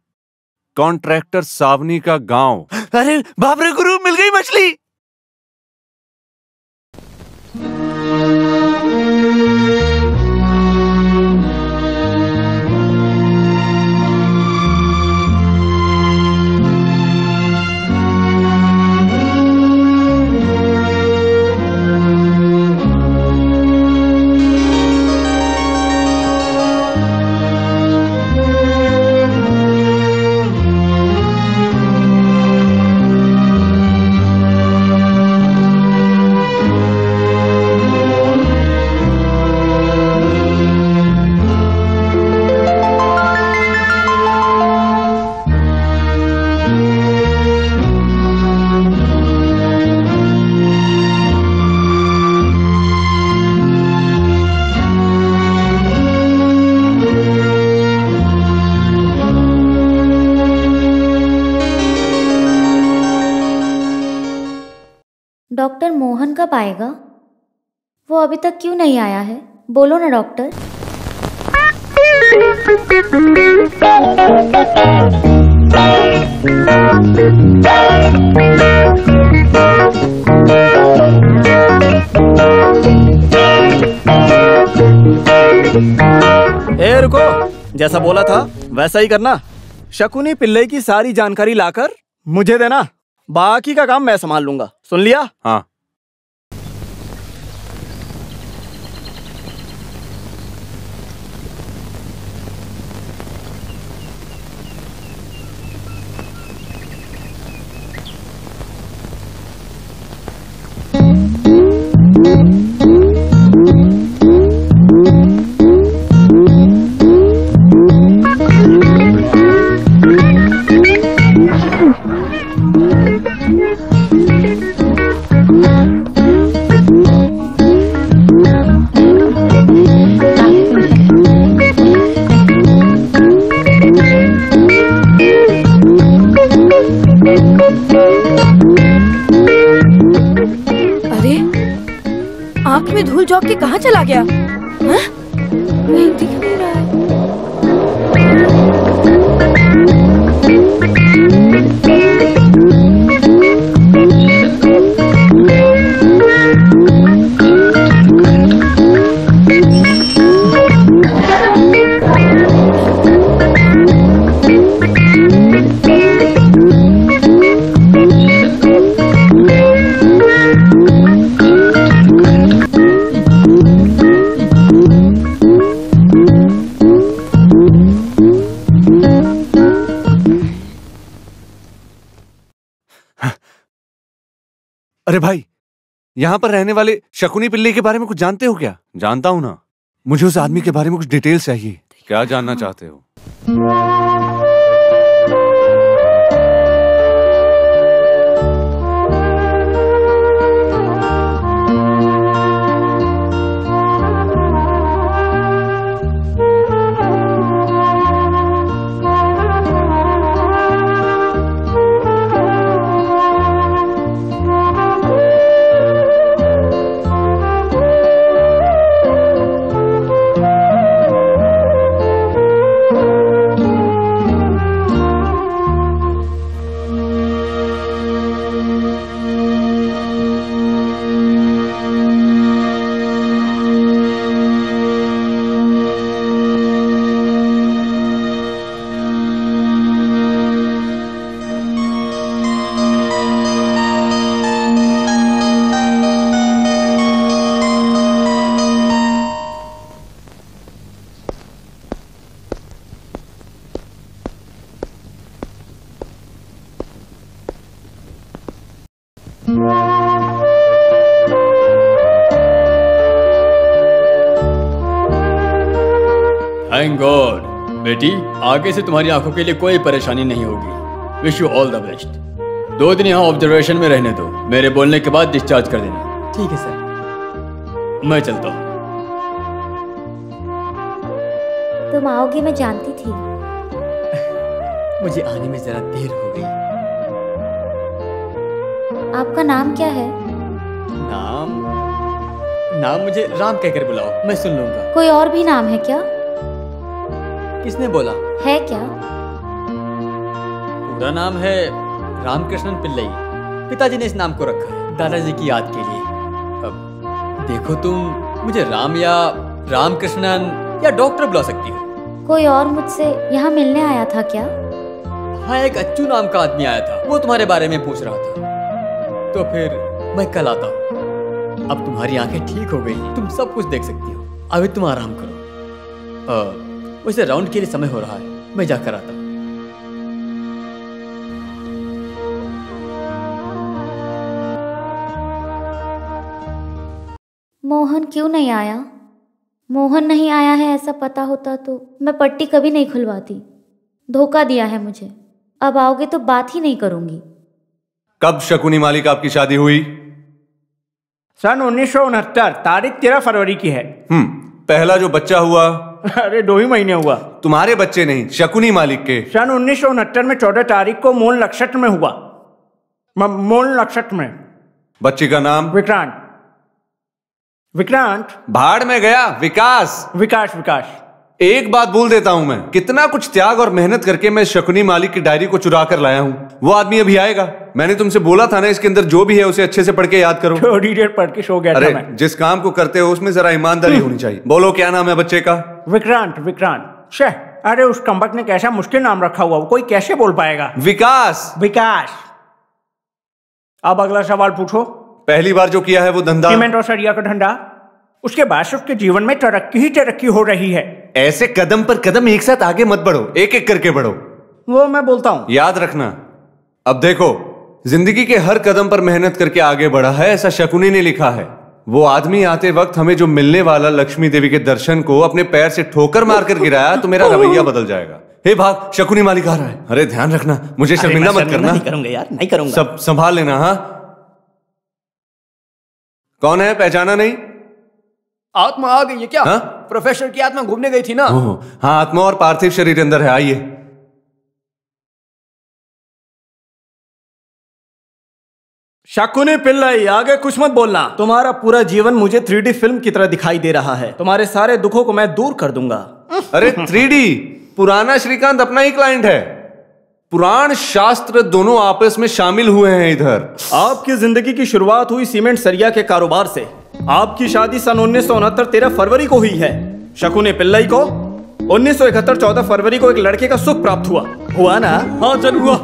कॉन्ट्रैक्टर, सावनी का गांव। अरे बाप रे गुरु, मिल गई मछली। डॉक्टर मोहन कब आएगा? वो अभी तक क्यों नहीं आया है? बोलो ना डॉक्टर। ए रुको, जैसा बोला था वैसा ही करना। शकुनी पिल्लई की सारी जानकारी लाकर मुझे देना, बाकी का काम मैं संभाल लूंगा। सुन लिया? हाँ। चौक के कहाँ चला गया? हाँ? कहीं दिख नहीं रहा है। अरे भाई, यहाँ पर रहने वाले शकुनी पिल्ले के बारे में कुछ जानते हो क्या? जानता हूँ ना, मुझे उस आदमी के बारे में कुछ डिटेल्स चाहिए। क्या जानना चाहते हो? थैंक गॉड बेटी, आगे से तुम्हारी आंखों के लिए कोई परेशानी नहीं होगी। Wish you all the best. 2 दिन यहाँ ऑब्जर्वेशन में रहने दो, मेरे बोलने के बाद डिस्चार्ज कर देना। ठीक है सर। मैं चलता हूँ। तुम आओगे मैं जानती थी। मुझे आने में जरा देर हो गई। आपका नाम क्या है? नाम मुझे राम कहकर बुलाओ, मैं सुन लूंगा। कोई और भी नाम है क्या? किसने बोला? है क्या? पूरा नाम है रामकृष्णन पिल्लई। पिताजी ने इस नाम को रखा है दादाजी की याद के लिए। अब देखो, तुम मुझे राम या रामकृष्णन या डॉक्टर बुला सकती हो। कोई और मुझसे यहाँ मिलने आया था क्या? हाँ, एक अच्छू नाम का आदमी आया था, वो तुम्हारे बारे में पूछ रहा था। तो फिर मैं कल आता हूँ। अब तुम्हारी आंखें ठीक हो गई, तुम सब कुछ देख सकती हो। अभी तुम आराम करो। वैसे राउंड के लिए समय हो रहा है, मैं जाकर आता हूँ। मोहन क्यों नहीं आया? मोहन नहीं आया है ऐसा पता होता तो मैं पट्टी कभी नहीं खुलवाती। धोखा दिया है मुझे। अब आओगे तो बात ही नहीं करूंगी। कब शकुनी मालिक आपकी शादी हुई? सन 1969, तारीख 13 फरवरी की है। पहला जो बच्चा हुआ? अरे 2 ही महीने हुआ। तुम्हारे बच्चे नहीं, शकुनी मालिक के। सन 1969 में 14 तारीख को मूल नक्षत्र में हुआ। मूल नक्षत्र में। बच्चे का नाम? विक्रांत। विक्रांत। भाड़ में गया। विकास। विकास। विकास। एक बात बोल देता हूं, मैं कितना कुछ त्याग और मेहनत करके मैं शकुनी मालिक की डायरी को चुरा कर लाया हूं। वो आदमी अभी आएगा। मैंने तुमसे बोला था ना, इसके अंदर जो भी है उसे अच्छे से पढ़ के याद करो। थोड़ी देर पढ़ के सो गया था मैं। जिस काम को करते हो उसमें जरा ईमानदारी होनी चाहिए। बोलो, क्या नाम है बच्चे का? विक्रांत। विक्रांत। शे, अरे उस कम्बख्त ने कैसा मुश्किल नाम रखा हुआ, वो कोई कैसे बोल पाएगा? विकास। विकास। अब अगला सवाल पूछो। पहली बार जो किया है वो धंधा? सीमेंट और सरिया का धंधा। उसके बाद से उसके जीवन में तरक्की ही तरक्की हो रही है। ऐसे कदम पर कदम एक साथ आगे मत बढ़ो, एक एक करके बढ़ो। वो मैं बोलता हूं। याद रखना। अब देखो, जिंदगी के हर कदम पर मेहनत करके आगे बढ़ा है, ऐसा शकुनी ने लिखा है। वो आदमी आते वक्त हमें जो मिलने वाला लक्ष्मी देवी के दर्शन को अपने पैर से ठोकर मारकर गिराया, तो मेरा रवैया बदल जाएगा। हे भाग, शकुनी मालिक आ रहा है। अरे ध्यान रखना, मुझे शर्मिंदा मत करना। नहीं करूंगा यार, नहीं करूंगा। सब संभाल लेना। हाँ, कौन है, पहचाना नहीं? आत्मा आ गई है क्या? हा? प्रोफेसर की आत्मा घूमने गई थी ना। हाँ, आत्मा और पार्थिव शरीर अंदर है। आइए। शकुनी पिल्लाई, आगे कुछ मत बोलना। तुम्हारा पूरा जीवन मुझे 3D फिल्म की तरह दिखाई दे रहा है। तुम्हारे सारे दुखों को मैं दूर कर दूंगा। अरे 3D, पुराना श्रीकांत अपना ही क्लाइंट है। पुराण शास्त्र दोनों आपस में शामिल हुए हैं इधर। आपकी जिंदगी की शुरुआत हुई सीमेंट सरिया के कारोबार से। आपकी शादी सन 1969 13 फरवरी को हुई है। शकुनी पिल्लाई को 1971 14 फरवरी को एक लड़के का सुख प्राप्त हुआ ना? हाँ चल हुआ।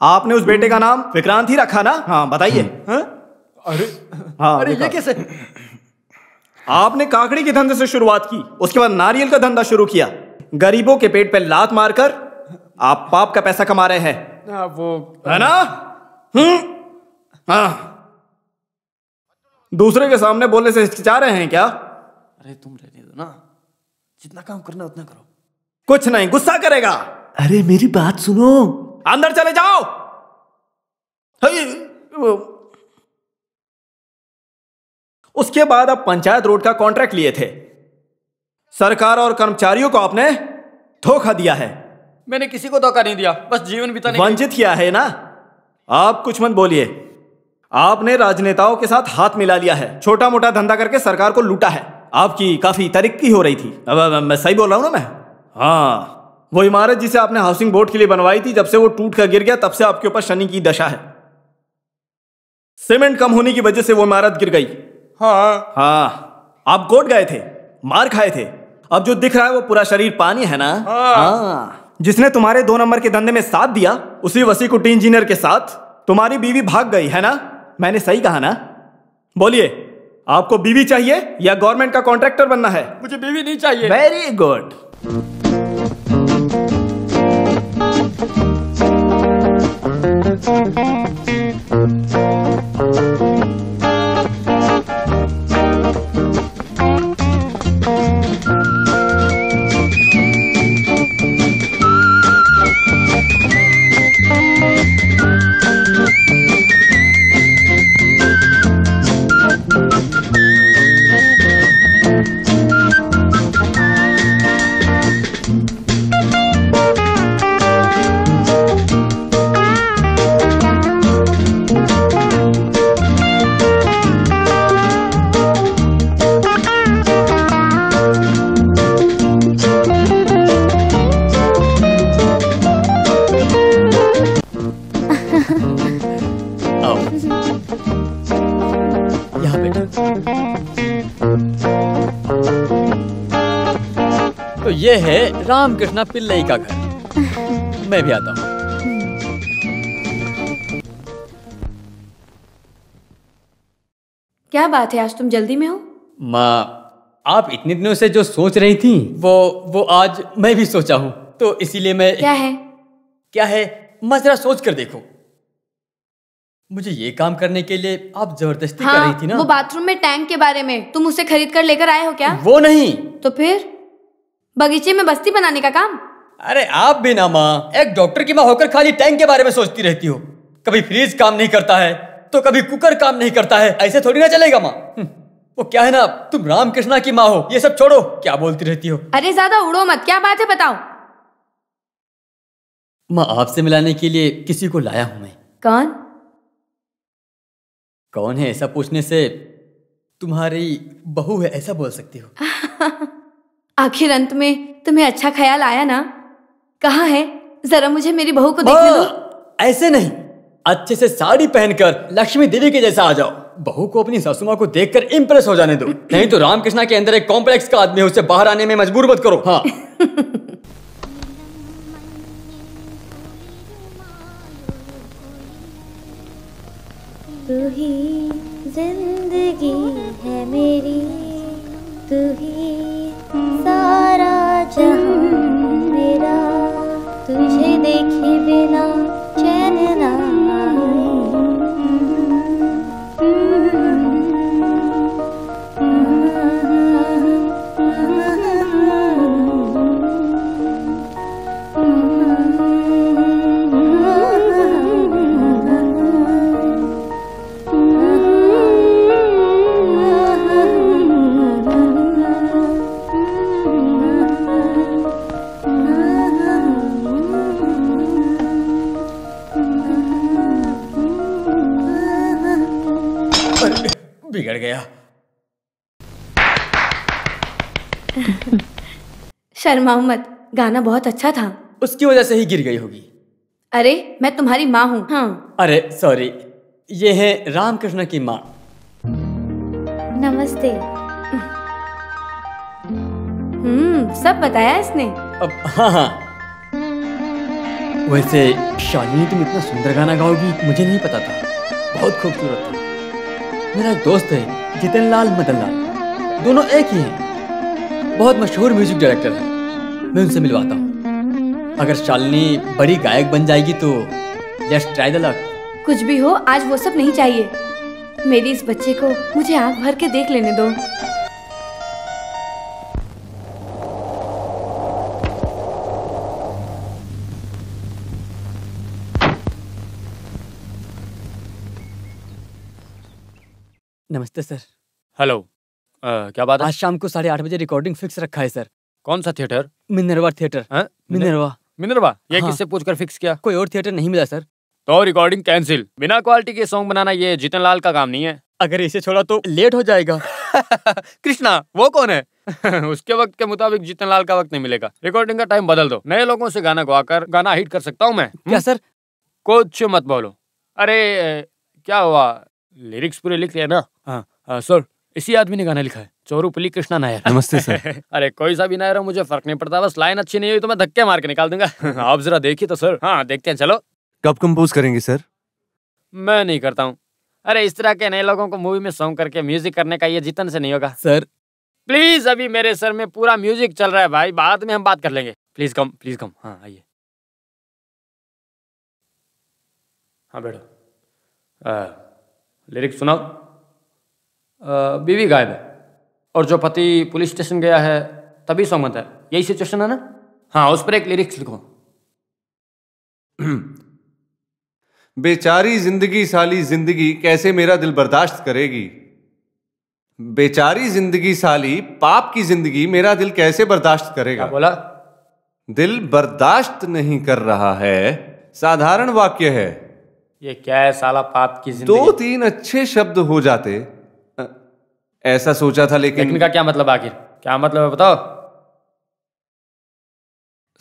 आपने उस बेटे का नाम विक्रांत ही रखा ना? हाँ बताइए। अरे हाँ, अरे ये कैसे? आपने काकड़ी के धंधे से शुरुआत की, उसके बाद नारियल का धंधा शुरू किया। गरीबों के पेट पे लात मारकर आप पाप का पैसा कमा रहे हैं। वो है ना? हाँ। दूसरे के सामने बोलने से हिचकिचा रहे हैं क्या? अरे तुम रहने दो ना, जितना काम करना उतना करो। कुछ नहीं, गुस्सा करेगा। अरे मेरी बात सुनो। अंदर चले जाओ। उसके बाद आप पंचायत रोड का कॉन्ट्रैक्ट लिए थे। सरकार और कर्मचारियों को आपने धोखा दिया है। मैंने किसी को धोखा नहीं दिया, बस जीवन बिताने वंचित किया है ना? आप कुछ मत बोलिए। आपने राजनेताओं के साथ हाथ मिला लिया है, छोटा मोटा धंधा करके सरकार को लूटा है। आपकी काफी तरक्की हो रही थी। अब मैं सही बोल रहा हूं ना मैं? हाँ, वो इमारत जिसे आपने हाउसिंग बोर्ड के लिए बनवाई थी, जब से वो टूट कर गिर गया तब से आपके ऊपर शनि की दशा है। सीमेंट कम होने की वजह से वो इमारत गिर गई। हाँ, आप कोट गए थे, मार खाए थे। अब जो दिख रहा है वो पूरा शरीर पानी है ना? हाँ। जिसने तुम्हारे 2 नंबर के धंधे में साथ दिया, उसी वसी कुटी इंजीनियर के साथ तुम्हारी बीवी भाग गई है ना? मैंने सही कहा ना? बोलिए, आपको बीवी चाहिए या गवर्नमेंट का कॉन्ट्रैक्टर बनना है? मुझे बीवी नहीं चाहिए। Very good. तो ये है रामकृष्णा पिल्लई का घर। मैं भी आता हूँ। क्या बात है, आज तुम जल्दी में हो? माँ, आप इतने दिनों से जो सोच रही थी वो आज मैं भी सोचा हूँ, तो इसीलिए मैं। क्या है मैं जरा सोच कर देखो। मुझे ये काम करने के लिए आप जबरदस्ती कर रही थी ना? वो बाथरूम में टैंक के बारे में तुम उसे खरीद कर लेकर आए हो क्या? वो नहीं तो फिर बगीचे में बस्ती बनाने का काम? अरे आप भी ना माँ, एक डॉक्टर की माँ होकर खाली टैंक के बारे में सोचती रहती हो। कभी फ्रिज काम नहीं करता है तो कभी कुकर काम नहीं करता है। ऐसे थोड़ी ना चलेगा माँ। वो क्या है ना, तुम रामकृष्णा की माँ हो, ये सब छोड़ो, क्या बोलती रहती हो? अरे ज्यादा उड़ो मत, क्या बात है बताओ। माँ, आपसे मिलाने के लिए किसी को लाया हूं मैं। कौन है ऐसा पूछने से तुम्हारी बहू है ऐसा बोल सकती हो। आखिर अंत में तुम्हें अच्छा ख्याल आया ना? कहाँ है, जरा मुझे मेरी बहू को देखने दो। ऐसे नहीं, अच्छे से साड़ी पहनकर लक्ष्मी देवी के जैसा आ जाओ। बहू को अपनी सासू माँ को देखकर इंप्रेस हो जाने दो। नहीं तो रामकृष्णा के अंदर एक कॉम्प्लेक्स का आदमी है, उससे बाहर आने में मजबूर मत करो। हाँ। तू ही जिंदगी है मेरी, तू ही सारा जहां मेरा, तुझे देखे बिना चैन ना गया। शर्माओ मत, गाना बहुत अच्छा था। उसकी वजह से ही गिर गई होगी। अरे मैं तुम्हारी माँ हूँ। हाँ। अरे सॉरी, ये है रामकृष्ण की माँ। नमस्ते। सब बताया इसने। अब हाँ हाँ, वैसे शालिनी तुम इतना सुंदर गाना गाओगी मुझे नहीं पता था, बहुत खूबसूरत था। मेरा एक दोस्त है जितन लाल मदन लाल, दोनों एक ही हैं, बहुत मशहूर म्यूजिक डायरेक्टर हैं। मैं उनसे मिलवाता हूँ। अगर शालिनी बड़ी गायक बन जाएगी तो लेट्स ट्राई द लक। कुछ भी हो, आज वो सब नहीं चाहिए। मेरी इस बच्चे को मुझे आंख भर के देख लेने दो। नमस्ते सर। हेलो। क्या बात है? आज शाम को 8:30 बजे रिकॉर्डिंग फिक्स रखा है सर। कौन सा theatre? Minerva theatre. Minerva. Minerva? ये हाँ। किससे पूछकर फिक्स किया? कोई और थिएटर नहीं मिला सर। तो रिकॉर्डिंग कैंसिल। बिना क्वालिटी के सॉन्ग बनाना ये जीतन लाल का काम नहीं है। अगर इसे छोड़ा तो लेट हो जाएगा। कृष्णा वो कौन है? उसके वक्त के मुताबिक जीतन लाल का वक्त नहीं मिलेगा। रिकॉर्डिंग का टाइम बदल दो, नए लोगों से गाना गवाकर गाना हिट कर सकता हूँ मैं। क्या सर? कुछ मत बोलो। अरे क्या हुआ, लिरिक्स पूरे लिख लिया ना? हाँ सर, इसी आदमी ने गाना लिखा है, चोरूपली कृष्णा नायर। नमस्ते सर। अरे कोई सा भी नायर हो, मुझे फर्क नहीं पड़ता, बस लाइन अच्छी नहीं हुई तो मैं धक्के मार के निकाल दूंगा। आप जरा देखिए तो सर। हाँ देखते हैं, चलो। कब कंपोज करेंगे सर? मैं नहीं करता हूँ। अरे इस तरह के नए लोगों को मूवी में सॉन्ग करके म्यूजिक करने का ये जीतन से नहीं होगा सर। प्लीज, अभी मेरे सर में पूरा म्यूजिक चल रहा है भाई, बाद में हम बात कर लेंगे। Please come, please come. हाँ आइए। हाँ बैठो। लिरिक्स सुनाओ। बीवी गायब है और जो पति पुलिस स्टेशन गया है तभी सॉन्ग बनता है, यही सिचुएशन है ना? हाँ, उस पर एक लिरिक्स लिखो। बेचारी जिंदगी साली जिंदगी कैसे मेरा दिल बर्दाश्त करेगी। बेचारी जिंदगी साली पाप की जिंदगी मेरा दिल कैसे बर्दाश्त करेगा। क्या बोला? दिल बर्दाश्त नहीं कर रहा है, साधारण वाक्य है। ये क्या है साला, पाप की जिंदगी? 2-3 अच्छे शब्द हो जाते ऐसा सोचा था, लेकिन का क्या मतलब, आखिर क्या मतलब है बताओ।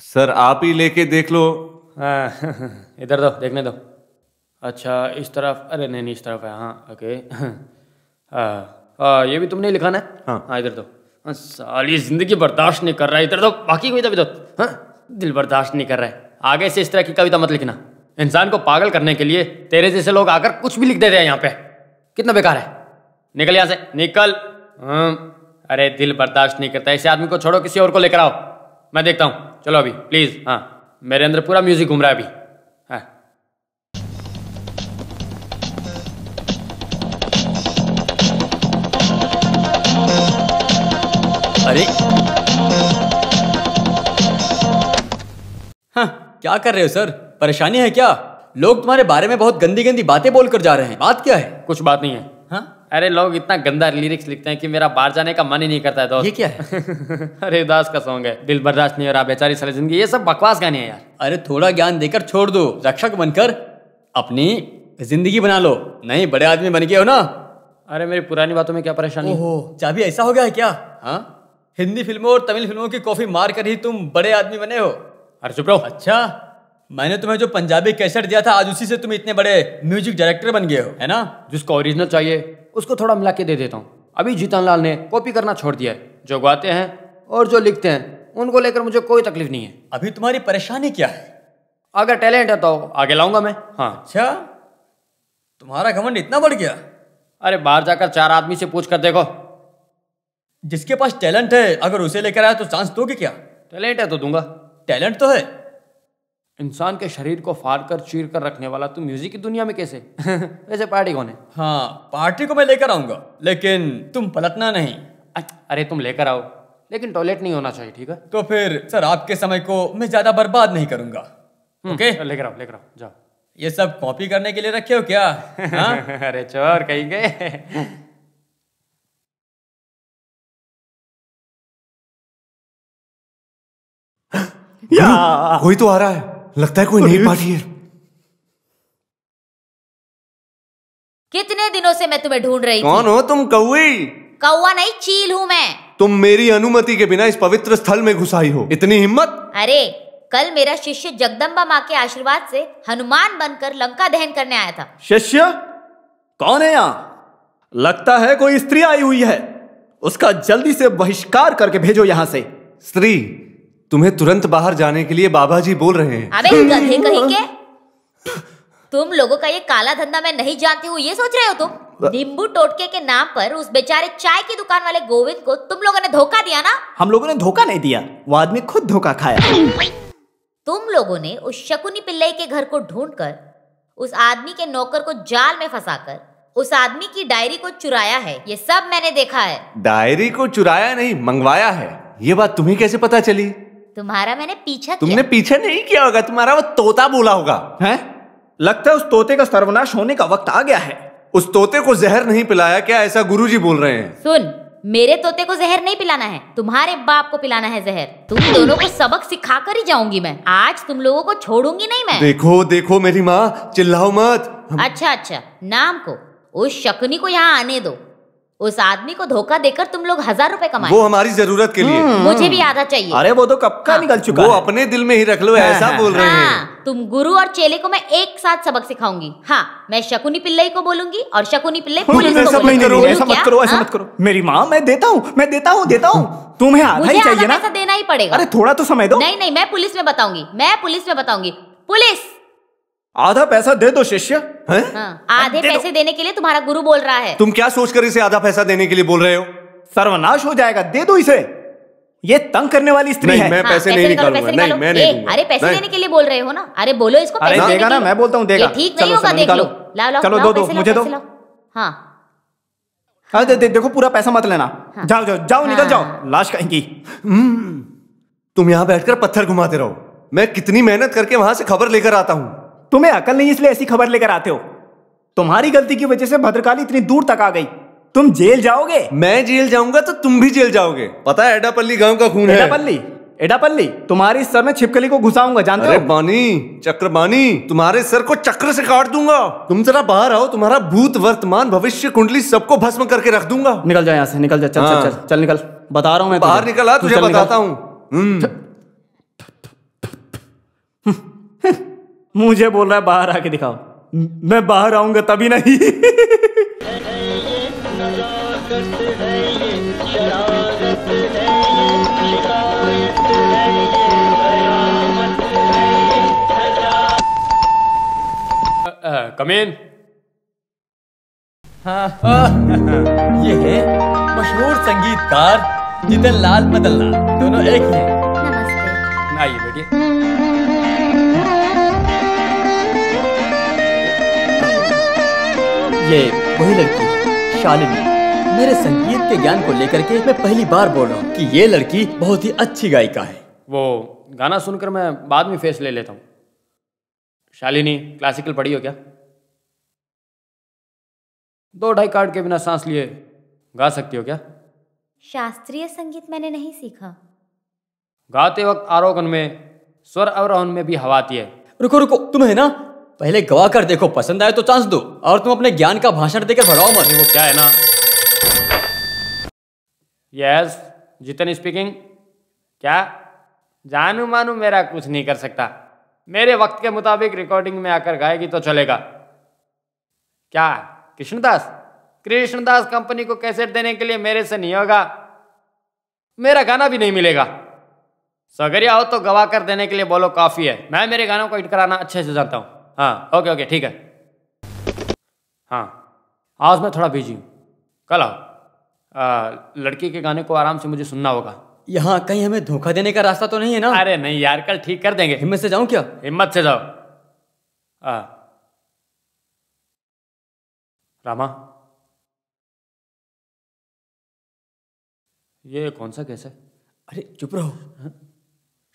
सर आप ही लेके देख लो। इधर दो, देखने दो। अच्छा इस तरफ, अरे नहीं इस तरफ है। हाँ ओके। ये भी तुमने लिखा ना? हाँ इधर दो। साली जिंदगी बर्दाश्त नहीं कर रहा है, इधर दो। बाकी कविता भी दो। हाँ, दिल बर्दाश्त नहीं कर रहा है। आगे से इस तरह की कविता मत लिखना। इंसान को पागल करने के लिए तेरे जैसे लोग आकर कुछ भी लिख देते हैं यहाँ पे। कितना बेकार है। निकल यहाँ से, निकल। अरे दिल बर्दाश्त नहीं करता, ऐसे आदमी को छोड़ो, किसी और को लेकर आओ, मैं देखता हूँ। चलो अभी प्लीज। हाँ, मेरे अंदर पूरा म्यूजिक घूम रहा है अभी। हाँ। अरे हाँ, क्या कर रहे हो सर? परेशानी है क्या? लोग तुम्हारे बारे में बहुत गंदी गंदी बातें बोलकर जा रहे हैं, बात क्या है? कुछ बात नहीं है। हाँ? अरे लोग इतना गंदा लिरिक्स लिखते हैं कि मेरा बाहर जाने का मन ही नहीं करता है दोस्त। ये क्या है? अरे दास का सॉन्ग है, दिल बर्दाश्त नहीं हो रहा, बेचारी सारी जिंदगी, ये सब बकवास गाने हैं यार। अरे थोड़ा ज्ञान देकर छोड़ दो, रक्षक बनकर अपनी जिंदगी बना लो। नहीं बड़े आदमी बन गए हो ना। अरे मेरी पुरानी बातों में क्या परेशानी? ओहो, चाबी ऐसा हो गया है क्या? हाँ, हिंदी फिल्मों और तमिल फिल्मों की कॉफी मार कर ही तुम बड़े आदमी बने हो। अरे चुप रहो। अच्छा, मैंने तुम्हें जो पंजाबी कैसेट दिया था, आज उसी से तुम इतने बड़े म्यूजिक डायरेक्टर बन गए हो, है ना? जिसको ओरिजिनल चाहिए उसको थोड़ा मिला के दे देता हूँ। अभी जीतन लाल ने कॉपी करना छोड़ दिया है। जो गाते हैं और जो लिखते हैं उनको लेकर मुझे कोई तकलीफ नहीं है। अभी तुम्हारी परेशानी क्या है? अगर टैलेंट है तो आगे लाऊंगा मैं। हाँ। अच्छा, तुम्हारा घमंड इतना बढ़ गया? अरे बाहर जाकर 4 आदमी से पूछ कर देखो। जिसके पास टैलेंट है अगर उसे लेकर आया तो चांस दोगे क्या? टैलेंट है तो दूंगा। टैलेंट तो है। इंसान के शरीर को फाड़ कर चीर कर रखने वाला तू म्यूजिक की दुनिया में कैसे? वैसे पार्टी कौन है? हाँ, पार्टी को मैं लेकर आऊंगा, लेकिन तुम पलटना नहीं। अरे तुम लेकर आओ, लेकिन टॉयलेट नहीं होना चाहिए, ठीक है? तो फिर सर आपके समय को मैं ज्यादा बर्बाद नहीं करूंगा। ओके, लेकर आओ जाओ। ये सब कॉपी करने के लिए रखे हो क्या? हाँ? अरे चोर कहीं गए। कोई तो आ रहा है, लगता है कोई नई पार्टी है। कितने दिनों से मैं तुम्हें ढूंढ रही थी। कौन हो तुम? कौवी? कौवा नहीं, चील हूँ मैं। तुम मेरी अनुमति के बिना इस पवित्र स्थल में घुस आई हो, इतनी हिम्मत? अरे कल मेरा शिष्य जगदम्बा माँ के आशीर्वाद से हनुमान बनकर लंका दहन करने आया था। शिष्य कौन है यहाँ? लगता है कोई स्त्री आई हुई है। उसका जल्दी से बहिष्कार करके भेजो यहाँ से। स्त्री? तुम्हें तुरंत बाहर जाने के लिए बाबा जी बोल रहे हैं। अबे गधे कहीं के, तुम लोगों का ये काला धंधा मैं नहीं जानती हूँ ये सोच रहे हो तुम? नींबू टोटके के नाम पर उस बेचारे चाय की दुकान वाले गोविंद को तुम लोगों ने धोखा दिया ना? हम लोगों ने धोखा नहीं दिया, वो आदमी खुद धोखा खाया। तुम लोगों ने उस शकुनी पिल्लई के घर को ढूंढकर उस आदमी के नौकर को जाल में फंसाकर उस आदमी की डायरी को चुराया है। ये सब मैंने देखा है। डायरी को चुराया नहीं, मंगवाया है। ये बात तुम्हें कैसे पता चली? तुम्हारा मैंने पीछा तुमने किया। पीछे नहीं किया होगा, तुम्हारा वो तोता बोला होगा। हैं? लगता है उस तोते का सर्वनाश होने का वक्त आ गया है। उस तोते को जहर नहीं पिलाया क्या, ऐसा गुरुजी बोल रहे हैं। सुन, मेरे तोते को जहर नहीं पिलाना है, तुम्हारे बाप को पिलाना है जहर। तुम दोनों को सबक सिखा कर ही जाऊंगी मैं। आज तुम लोगों को छोड़ूंगी नहीं मैं। देखो देखो मेरी माँ, चिल्लाओ मत। अच्छा, नाम को उस शकुनी को यहाँ आने दो। उस आदमी को धोखा देकर तुम लोग 1000 रुपए कमाए। वो हमारी जरूरत के लिए। मुझे भी आधा चाहिए। अरे वो तो कब का निकल चुका वो है। अपने दिल में ही रख लो, ऐसा बोल रहे हैं। तुम गुरु और चेले को मैं एक साथ सबक सिखाऊंगी। हाँ, मैं शकुनी पिल्लई को बोलूंगी और शकुनी पिल्लई पुलिस को बोलूंगी। ऐसा मत करो, ऐसा मत करो। मेरी माँ, मैं देता हूँ। तुम्हें आधा ही चाहिए ना? पैसा देना ही पड़ेगा। अरे थोड़ा तो समय दो। नहीं, मैं पुलिस में बताऊंगी। पुलिस, आधा पैसा दे दो शिष्य। आधे पैसे देने के लिए तुम्हारा गुरु बोल रहा है। तुम क्या सोचकर इसे आधा पैसा देने के लिए बोल रहे हो? सर्वनाश हो जाएगा, दे दो इसे। ये तंग करने वाली स्त्री है। मैं पैसे नहीं निकालूंगा। नहीं, मैं नहीं दूंगा। अरे पैसे देने के लिए बोल रहे हो ना? अरे बोलो इसको पैसे देने देगा ना, मैं बोलता हूँ देगा। ठीक नहीं होगा, देख लो। लाओ, चलो दो, मुझे दो। हाँ देखो, पूरा पैसा मत लेना। जाओ, निकल जाओ, लाश कहेंगी। तुम यहाँ बैठकर पत्थर घुमाते रहो, मैं कितनी मेहनत करके वहां से खबर लेकर आता हूँ। तुम्हें अकल नहीं इसलिए ऐसी खबर लेकर आते हो। तुम्हारी गलती की वजह से भद्रकाली इतनी दूर तक आ गई। तुम जेल जाओगे। मैं जेल जाऊंगा तो तुम भी जेल जाओगे। पता है एडापल्ली गांव का खून है। एडापल्ली तुम्हारी सर में छिपकली को घुसाऊंगा, जानते हो? अरे बानी, चक्रबानी, तुम्हारे सर को चक्र से काट दूंगा। तुम जरा बाहर आओ, तुम्हारा भूत वर्तमान भविष्य कुंडली सबको भस्म करके रख दूंगा। निकल जा यहाँ से, निकल जा। चल निकल, बता रहा हूँ मैं। बाहर निकल आ, तुझे बताता हूँ। मुझे बोल रहा है बाहर आके दिखाओ। मैं बाहर आऊंगा तभी नहीं। कम इन। ये है मशहूर संगीतकार जितन लाल मदन लाल, दोनों एक ही हैं। नमस्ते। आइए बैठिए। ये वही लड़की है, शालिनी। मेरे संगीत के ज्ञान को लेकर के मैं पहली बार बोल रहा हूँ कि ये लड़की बहुत ही अच्छी गायिका है। वो गाना सुनकर मैं बाद में फेस ले लेता हूँ। शालिनी, क्लासिकल पढ़ी हो क्या? 2-2.5 कार्ड के बिना सांस लिए गा सकती हो क्या? शास्त्रीय संगीत मैंने नहीं सीखा। गाते वक्त आरोहण में, स्वर अवरोहण में भी हवा आती है। रुको, तुम्हें ना पहले गवा कर देखो, पसंद आए तो चांस दो, और तुम अपने ज्ञान का भाषण देकर भगाओ मत। वो क्या है ना। Yes, Jitan speaking. क्या? जानू मानू मेरा कुछ नहीं कर सकता। मेरे वक्त के मुताबिक रिकॉर्डिंग में आकर गाएगी तो चलेगा। क्या कृष्णदास कंपनी को कैसेट देने के लिए मेरे से नहीं होगा। मेरा गाना भी नहीं मिलेगा। सगरिया हो तो गवा कर देने के लिए बोलो, काफी है। मैं मेरे गानों को हिट कराना अच्छे से जानता हूँ। हाँ, ओके, ठीक है। हाँ, आज मैं थोड़ा बिजी हूँ, कल आओ। लड़की के गाने को आराम से मुझे सुनना होगा। यहाँ कहीं हमें धोखा देने का रास्ता तो नहीं है ना? अरे नहीं यार, कल ठीक कर देंगे। हिम्मत से जाऊं क्या? हिम्मत से जाओ। रामा, ये कौन सा केस है? अरे चुप रहो।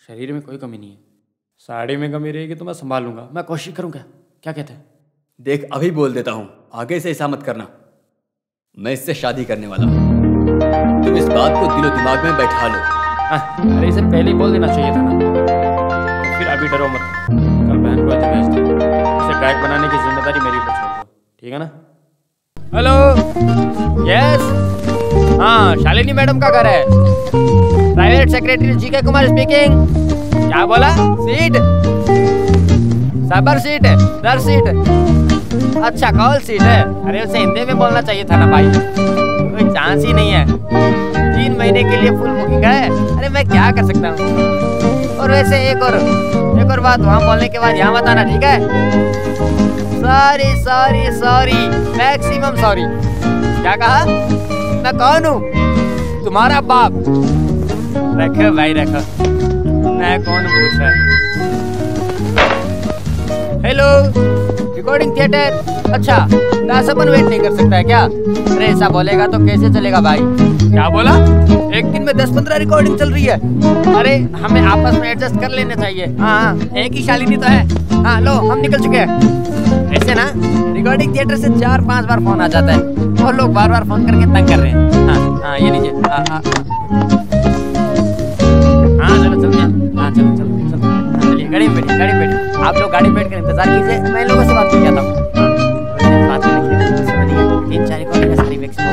शरीर में कोई कमी नहीं है, साड़ी में कमी रहेगी तो मैं संभाल लूंगा। मैं कोशिश करूंगा। क्या कहते हैं? देख, अभी बोल देता हूँ, आगे से ऐसा मत करना। मैं इससे शादी करने वाला हूँ। तुम इस बात को दिलो दिमाग में बैठा लो। अरे इसे पहले ही बोल देना चाहिए था ना। तो फिर अभी डरो मत। कल बहन को ऐसे भेज दो। इसे गायक बनाने की जिम्मेदारी मेरी ऊपर छोड़ दो, ठीक है ना? हेलो, यस, हाँ शालिनी मैडम का घर है। Private secretary GK Kumar speaking. क्या बोला? सीट, सबर सीट, दर सीट, अच्छा कॉल सीट है। अरे उसे हिंदी में बोलना चाहिए था ना भाई, कोई चांस ही नहीं है। 3 महीने के लिए फुल बुकिंग है। अरे मैं क्या कर सकता हूँ। और वैसे एक और बात, वहाँ बोलने के बाद यहाँ मत आना, ठीक है? Sorry sorry sorry, maximum sorry. क्या कहा? मैं कौन हूँ? तुम्हारा बाप। रखो भाई रखो, मैं कौन पूछ रहा है? Hello, recording theatre. अच्छा, दासपन वेट नहीं कर सकता है क्या? अरे ऐसा बोलेगा तो कैसे चलेगा भाई? क्या बोला? एक दिन में 10-15 रिकॉर्डिंग चल रही है। अरे हमें आपस में एडजस्ट कर लेना चाहिए। हाँ, एक ही शालिनी तो है। हाँ लो, हम निकल चुके हैं। ऐसे ना रिकॉर्डिंग थिएटर से 4-5 बार फोन आ जाता है और लोग बार-बार फोन करके तंग कर रहे हैं। हाँ, ये लीजिए। हाँ चलो चलते हैं। हाँ चलो चलिए, गाड़ी में बैठिए। आप लोग गाड़ी में बैठ कर इंतजार कीजिए, मैं लोगों से बात कर जाता हूँ। बात करने की समय नहीं है। 3-4 रिकॉर्डिंग का सारी मैक्सिमम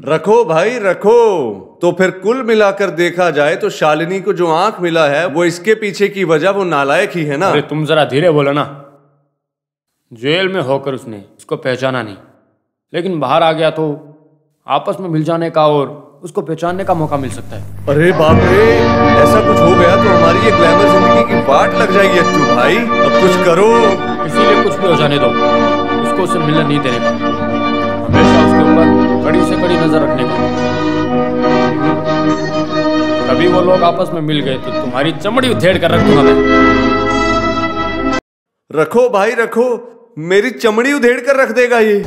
रखो भाई रखो। तो फिर कुल मिलाकर देखा जाए तो शालिनी को जो आंख मिला है वो इसके पीछे की वजह वो नालायक ही है ना। अरे तुम जरा धीरे बोलो ना। जेल में होकर उसने उसको पहचाना नहीं, लेकिन बाहर आ गया तो आपस में मिल जाने का और उसको पहचानने का मौका मिल सकता है। अरे बाप रे, ऐसा कुछ हो गया तो हमारी ये ग्लैमर जिंदगी की वाट लग जाएगी अच्चू भाई। अब कुछ करो। इसीलिए कुछ भी हो जाने दो, उसको उसे मिलने नहीं देने का। हमेशा उसके ऊपर कड़ी से कड़ी नजर रखने का। कभी वो लोग आपस में मिल गए तो तुम्हारी चमड़ी उधेड़ कर रख दूंगा मैं। रखो भाई रखो, मेरी चमड़ी उधेड़ कर रख देगा ये।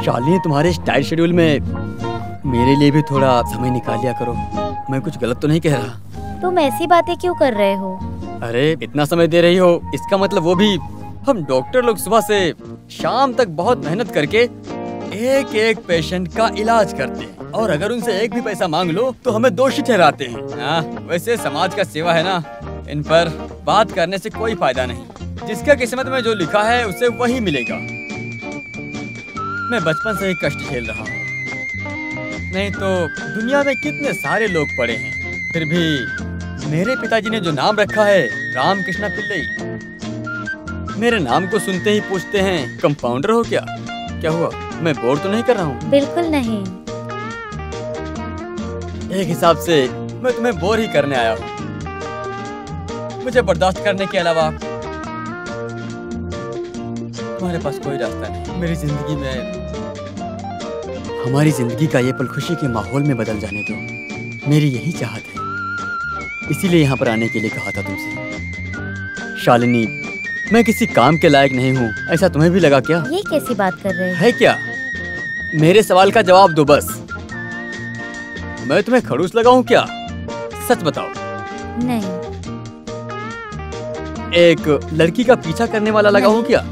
शालिनी, तुम्हारे इस टाइट शेड्यूल में मेरे लिए भी थोड़ा समय निकाल लिया करो। मैं कुछ गलत तो नहीं कह रहा? तुम ऐसी बातें क्यों कर रहे हो? अरे इतना समय दे रही हो, इसका मतलब वो भी हम डॉक्टर लोग सुबह से शाम तक बहुत मेहनत करके एक एक पेशेंट का इलाज करते हैं, और अगर उनसे एक भी पैसा मांग लो तो हमें दोषी ठहराते हैं। वैसे समाज का सेवा है ना, इन पर बात करने से कोई फायदा नहीं। जिसका किस्मत में जो लिखा है उसे वही मिलेगा। मैं बचपन से ही कष्ट झेल रहा हूँ, नहीं तो दुनिया में कितने सारे लोग पड़े हैं, फिर भी मेरे पिताजी ने जो नाम रखा है रामकृष्ण पिल्लई, मेरे नाम को सुनते ही पूछते हैं कंपाउंडर हो क्या? क्या हुआ, मैं बोर तो नहीं कर रहा हूँ? बिल्कुल नहीं। एक हिसाब से मैं तुम्हें बोर ही करने आया हूँ। मुझे बर्दाश्त करने के अलावा तुम्हारे पास कोई रास्ता नहीं। मेरी जिंदगी में, हमारी जिंदगी का ये पल खुशी के माहौल में बदल जाने दो, मेरी यही चाहत है। इसीलिए यहाँ पर आने के लिए कहा था तुमसे। शालिनी, मैं किसी काम के लायक नहीं हूँ, ऐसा तुम्हें भी लगा क्या? ये कैसी बात कर रहे है क्या? मेरे सवाल का जवाब दो बस। मैं तुम्हें खड़ूस लगाऊं क्या? सच बताओ। नहीं। एक लड़की का पीछा करने वाला लगा हूँ क्या?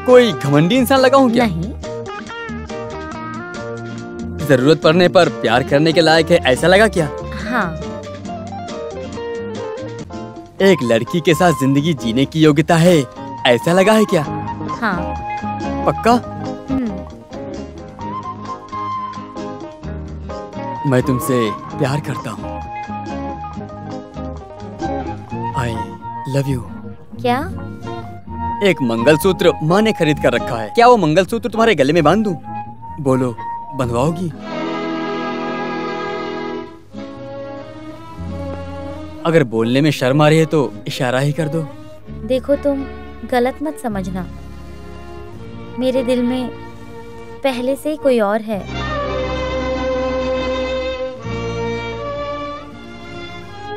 कोई घमंडी इंसान लगा हूँ क्या? नहीं। जरूरत पड़ने पर प्यार करने के लायक है, ऐसा लगा क्या? हाँ। एक लड़की के साथ जिंदगी जीने की योग्यता है, ऐसा लगा है क्या? हाँ। पक्का? मैं तुमसे प्यार करता हूँ। I love you. क्या? एक मंगलसूत्र माँ ने खरीद कर रखा है, क्या वो मंगलसूत्र तुम्हारे गले में बांध दूं? बोलो, बंधवाओगी? अगर बोलने में शर्म आ रही है तो इशारा ही कर दो। देखो, तुम गलत मत समझना, मेरे दिल में पहले से ही कोई और है।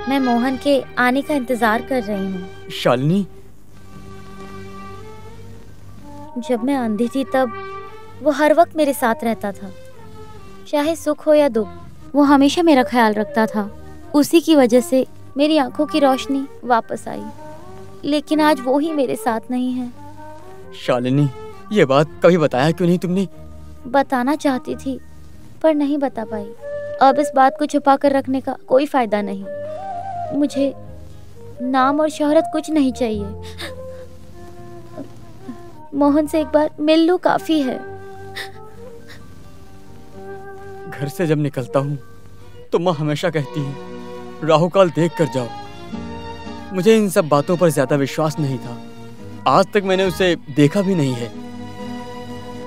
मैं मोहन के आने का इंतजार कर रही हूँ। शालिनी, जब मैं अंधी थी तब वो हर वक्त मेरे साथ रहता था, चाहे सुख हो या दुख, वो हमेशा मेरा ख्याल रखता था। उसी की वजह से मेरी आंखों की रोशनी वापस आई, लेकिन आज वो ही मेरे साथ नहीं है। शालिनी, ये बात कभी बताया क्यों नहीं तुमने? बताना चाहती थी पर नहीं बता पाई। अब इस बात को छुपा कर रखने का कोई फायदा नहीं। मुझे नाम और शोहरत कुछ नहीं चाहिए। मोहन से एक बार मिल लूं काफी है। घर से जब निकलता हूँ तो माँ हमेशा कहती है राहु काल देख कर जाओ। मुझे इन सब बातों पर ज्यादा विश्वास नहीं था, आज तक मैंने उसे देखा भी नहीं है।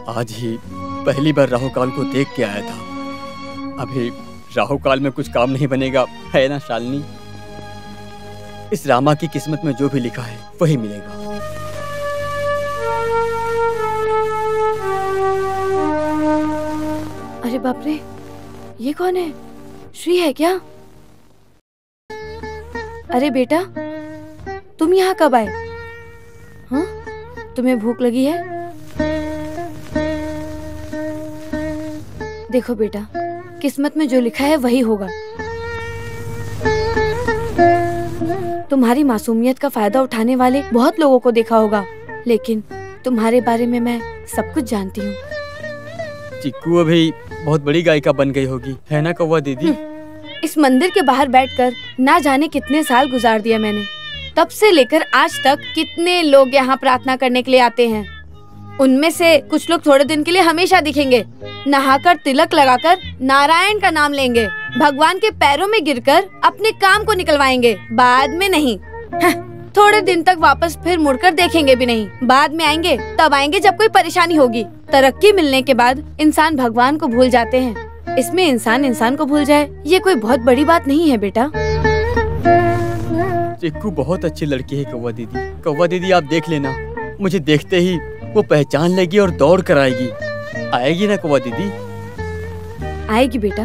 आज ही पहली बार राहु काल को देख के आया था। अभी राहु काल में कुछ काम नहीं बनेगा, है ना शालिनी? इस रामा की किस्मत में जो भी लिखा है वही मिलेगा। अरे बाप रे, ये कौन है? श्री है क्या? अरे बेटा, तुम यहाँ कब आए? हाँ, तुम्हें भूख लगी है? देखो बेटा, किस्मत में जो लिखा है वही होगा। तुम्हारी मासूमियत का फायदा उठाने वाले बहुत लोगों को देखा होगा, लेकिन तुम्हारे बारे में मैं सब कुछ जानती हूँ। चिक्कू अभी बहुत बड़ी गायिका बन गई होगी, है ना कौवा दीदी? इस मंदिर के बाहर बैठकर ना जाने कितने साल गुजार दिया मैंने। तब से लेकर आज तक कितने लोग यहाँ प्रार्थना करने के लिए आते हैं। उनमें से कुछ लोग थोड़े दिन के लिए हमेशा दिखेंगे, नहाकर तिलक लगाकर नारायण का नाम लेंगे, भगवान के पैरों में गिरकर अपने काम को निकलवाएंगे, बाद में नहीं। थोड़े दिन तक वापस फिर मुड़कर देखेंगे भी नहीं। बाद में आएंगे तब आएंगे जब कोई परेशानी होगी। तरक्की मिलने के बाद इंसान भगवान को भूल जाते हैं, इसमें इंसान को भूल जाए ये कोई बहुत बड़ी बात नहीं है बेटा। चिक्कू बहुत अच्छी लड़की है कौवा दीदी। कौवा दीदी आप देख लेना, मुझे देखते ही वो पहचान लेगी और दौड़ कर आएगी। आएगी ना कौवा दीदी? आएगी बेटा,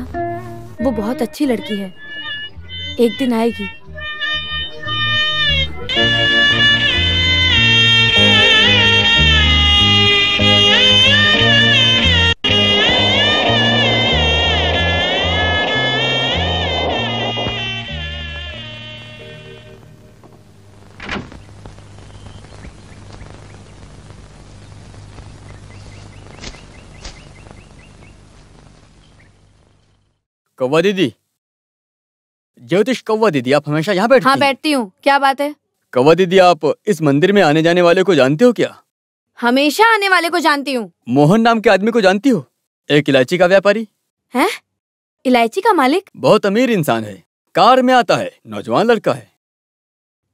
वो बहुत अच्छी लड़की है, एक दिन आएगी। कौवा दीदी, ज्योतिष कौवा दीदी, आप हमेशा यहाँ बैठती हैं? हाँ बैठती हूँ, क्या बात है? कौवा दीदी, आप इस मंदिर में आने जाने वाले को जानते हो क्या? हमेशा आने वाले को जानती हूँ। मोहन नाम के आदमी को जानती हो? एक इलायची का व्यापारी है। इलायची का मालिक? बहुत अमीर इंसान है, कार में आता है, नौजवान लड़का है।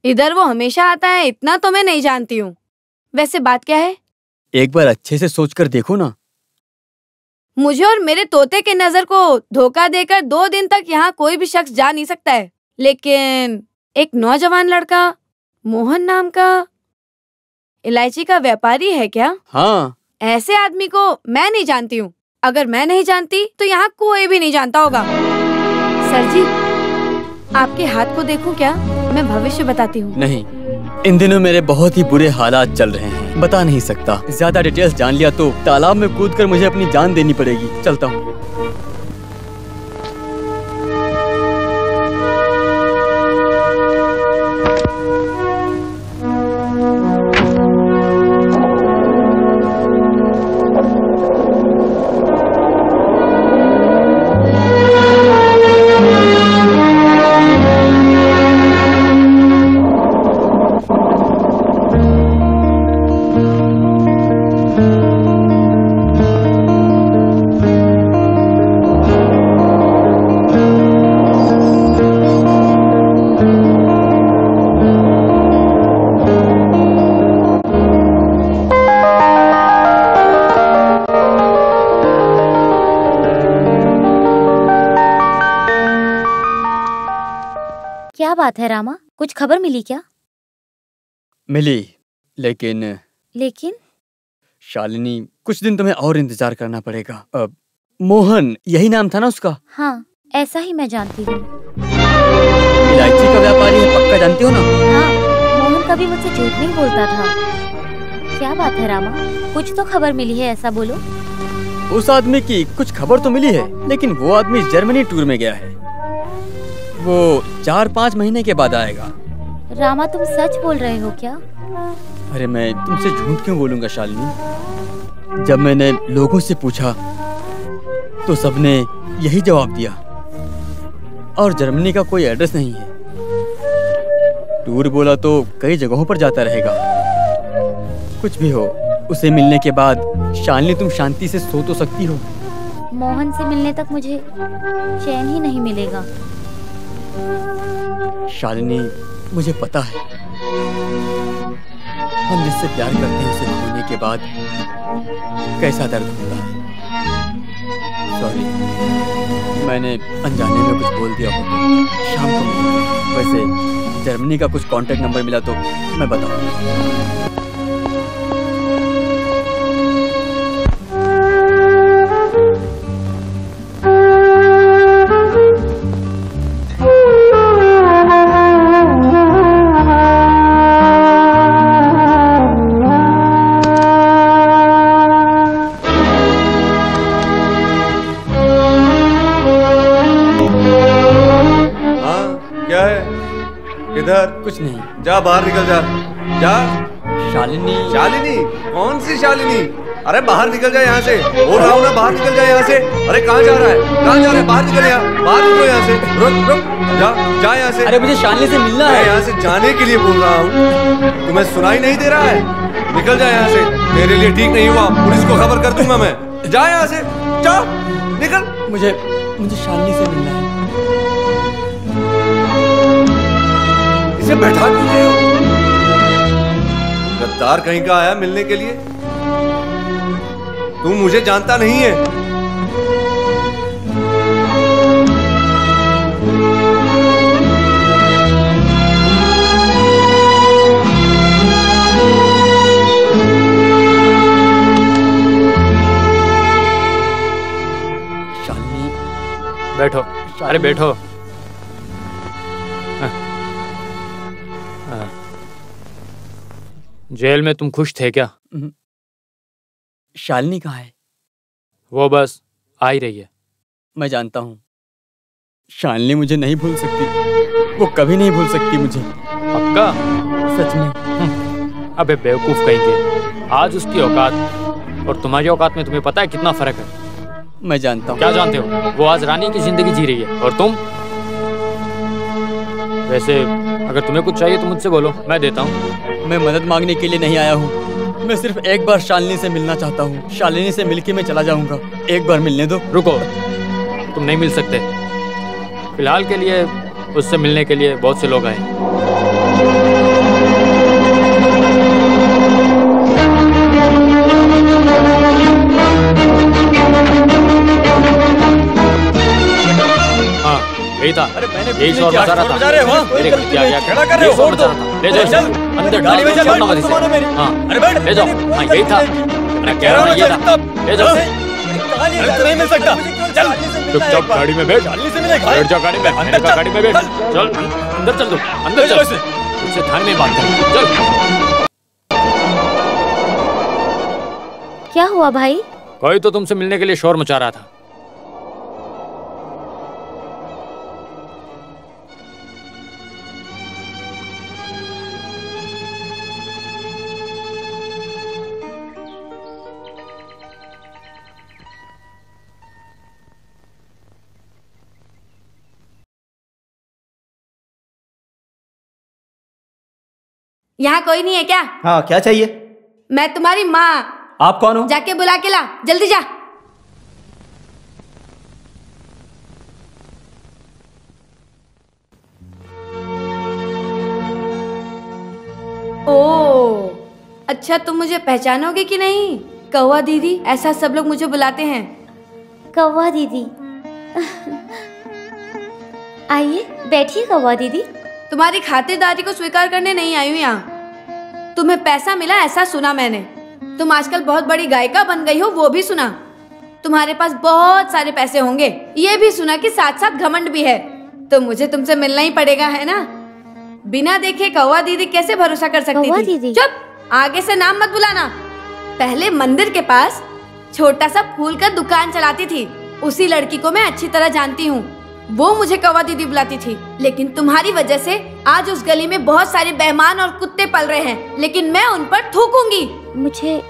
इधर वो हमेशा आता है, इतना तो मैं नहीं जानती हूँ। वैसे बात क्या है? एक बार अच्छे से सोचकर देखो ना। मुझे और मेरे तोते के नजर को धोखा देकर 2 दिन तक यहाँ कोई भी शख्स जा नहीं सकता है, लेकिन एक नौजवान लड़का मोहन नाम का इलायची का व्यापारी है क्या? हाँ। ऐसे आदमी को मैं नहीं जानती हूँ। अगर मैं नहीं जानती तो यहाँ कोई भी नहीं जानता होगा। सर जी, आपके हाथ को देखूं क्या? मैं भविष्य बताती हूँ। नहीं, इन दिनों मेरे बहुत ही बुरे हालात चल रहे हैं, बता नहीं सकता। ज्यादा डिटेल्स जान लिया तो तालाब में कूदकर मुझे अपनी जान देनी पड़ेगी। चलता हूँ। क्या बात है रामा, कुछ खबर मिली क्या? मिली, लेकिन शालिनी, कुछ दिन तुम्हें और इंतजार करना पड़ेगा। मोहन, यही नाम था ना उसका? हाँ, ऐसा ही मैं जानती हूँ। इलायची का व्यापारी है, पक्का जानती हो ना? हाँ, मोहन कभी मुझसे झूठ नहीं बोलता था। क्या बात है रामा, कुछ तो खबर मिली है, ऐसा बोलो। उस आदमी की कुछ खबर तो मिली है, लेकिन वो आदमी जर्मनी टूर में गया है। वो 4-5 महीने के बाद आएगा। रामा, तुम सच बोल रहे हो क्या? अरे मैं तुमसे झूठ क्यों बोलूंगा शालिनी? जब मैंने लोगों से पूछा तो सबने यही जवाब दिया, और जर्मनी का कोई एड्रेस नहीं है। टूर बोला तो कई जगहों पर जाता रहेगा। कुछ भी हो, उसे मिलने के बाद शालिनी तुम शांति से सो तो सकती हो। मोहन से मिलने तक मुझे चैन ही नहीं मिलेगा। शालिनी, मुझे पता है हम जिससे प्यार करते हैं उसे खोने के बाद कैसा दर्द होता है। सॉरी, मैंने अनजाने में कुछ बोल दिया हो तो शाम को मिलेंगे। वैसे जर्मनी का कुछ कांटेक्ट नंबर मिला तो मैं बताऊंगा। कुछ नहीं, जा बाहर निकल जा। जा। शालिनी। शालिनी? कौन सी शालिनी? अरे बाहर निकल जा यहाँ से, बोल रहा हूँ ना, बाहर निकल जा यहाँ से। अरे कहाँ जा रहा है, कहाँ जा रहा है? बाहर निकल, यहाँ बाहर निकलो यहाँ से। रुक रुक, जा जा यहाँ से। अरे मुझे शालिनी से मिलना है। मैं यहाँ से जाने के लिए बोल रहा हूँ, तुम्हें सुनाई नहीं दे रहा है? निकल जा यहाँ से, तेरे लिए ठीक नहीं हुआ, पुलिस को खबर कर दूंगा मैं। जा यहाँ से, जा, निकल। मुझे शालिनी से मिलना है। इसे बैठा क्यों रहे हो? गद्दार कहीं का आया मिलने के लिए? तू मुझे जानता नहीं है। शालिनी, बैठो। अरे बैठो। जेल में तुम खुश थे क्या? शालिनी कहाँ है? वो बस आ ही रही है। मैं जानता हूँ शालिनी मुझे नहीं भूल सकती, वो कभी नहीं भूल सकती मुझे। पक्का? सच में। अबे बेवकूफ कहेंगे, आज उसकी औकात और तुम्हारी औकात में तुम्हें पता है कितना फर्क है? मैं जानता हूँ। क्या जानते हो? वो आज रानी की जिंदगी जी रही है और तुम? वैसे अगर तुम्हें कुछ चाहिए तो मुझसे बोलो, मैं देता हूँ। मैं मदद मांगने के लिए नहीं आया हूँ, मैं सिर्फ एक बार शालिनी से मिलना चाहता हूँ। शालिनी से मिलके मैं चला जाऊंगा, एक बार मिलने दो। रुको, तुम नहीं मिल सकते। फिलहाल के लिए उससे मिलने के लिए बहुत से लोग आए। हाँ, यही था। अरे मैंने यही शोर मचा रहा था। मेरे घर क्या क्या खड़ा कर रहे हो? शोर मचा रहा था। ले जाओ अंदर, गाड़ी में जाओ मत इसे। हाँ, अरे बैठ। ले जाओ। हाँ, यही था, मैं कह रहा हूँ ये था। ले जाओ। नहीं मिल सकता। चल चुपचाप गाड़ी में बैठ। शालिनी से मिलेगा। बैठ जा गाड़ी में। मैंने कहा गाड़ी में बैठ। चल अंदर चल, दो अंदर चल। उससे थाने में बात कर। चल। क्या हुआ भाई? कोई तो तुमसे मिलने के लिए शोर मचा रहा था। यहाँ कोई नहीं है क्या? हाँ, क्या चाहिए? मैं तुम्हारी माँ। आप कौन हो? जाके बुला के ला, जल्दी जा। ओ, अच्छा तुम मुझे पहचानोगे कि नहीं? कौवा दीदी, ऐसा सब लोग मुझे बुलाते हैं। कौवा दीदी। आइए बैठिए कौवा दीदी। तुम्हारी खातिरदारी को स्वीकार करने नहीं आई हूँ यहाँ। तुम्हें पैसा मिला ऐसा सुना मैंने। तुम आजकल बहुत बड़ी गायिका बन गई हो, वो भी सुना। तुम्हारे पास बहुत सारे पैसे होंगे, ये भी सुना कि साथ साथ घमंड भी है। तो मुझे तुमसे मिलना ही पड़ेगा, है ना? बिना देखे कौवा दीदी कैसे भरोसा कर सकती थी? दीदी। चुप, आगे से नाम मत बुलाना। पहले मंदिर के पास छोटा सा फूल का दुकान चलाती थी, उसी लड़की को मैं अच्छी तरह जानती हूँ। वो मुझे कौवा दीदी बुलाती थी। लेकिन तुम्हारी वजह से आज उस गली में बहुत सारे बेईमान और कुत्ते पल रहे हैं, लेकिन मैं उन पर थूकूंगी। मुझे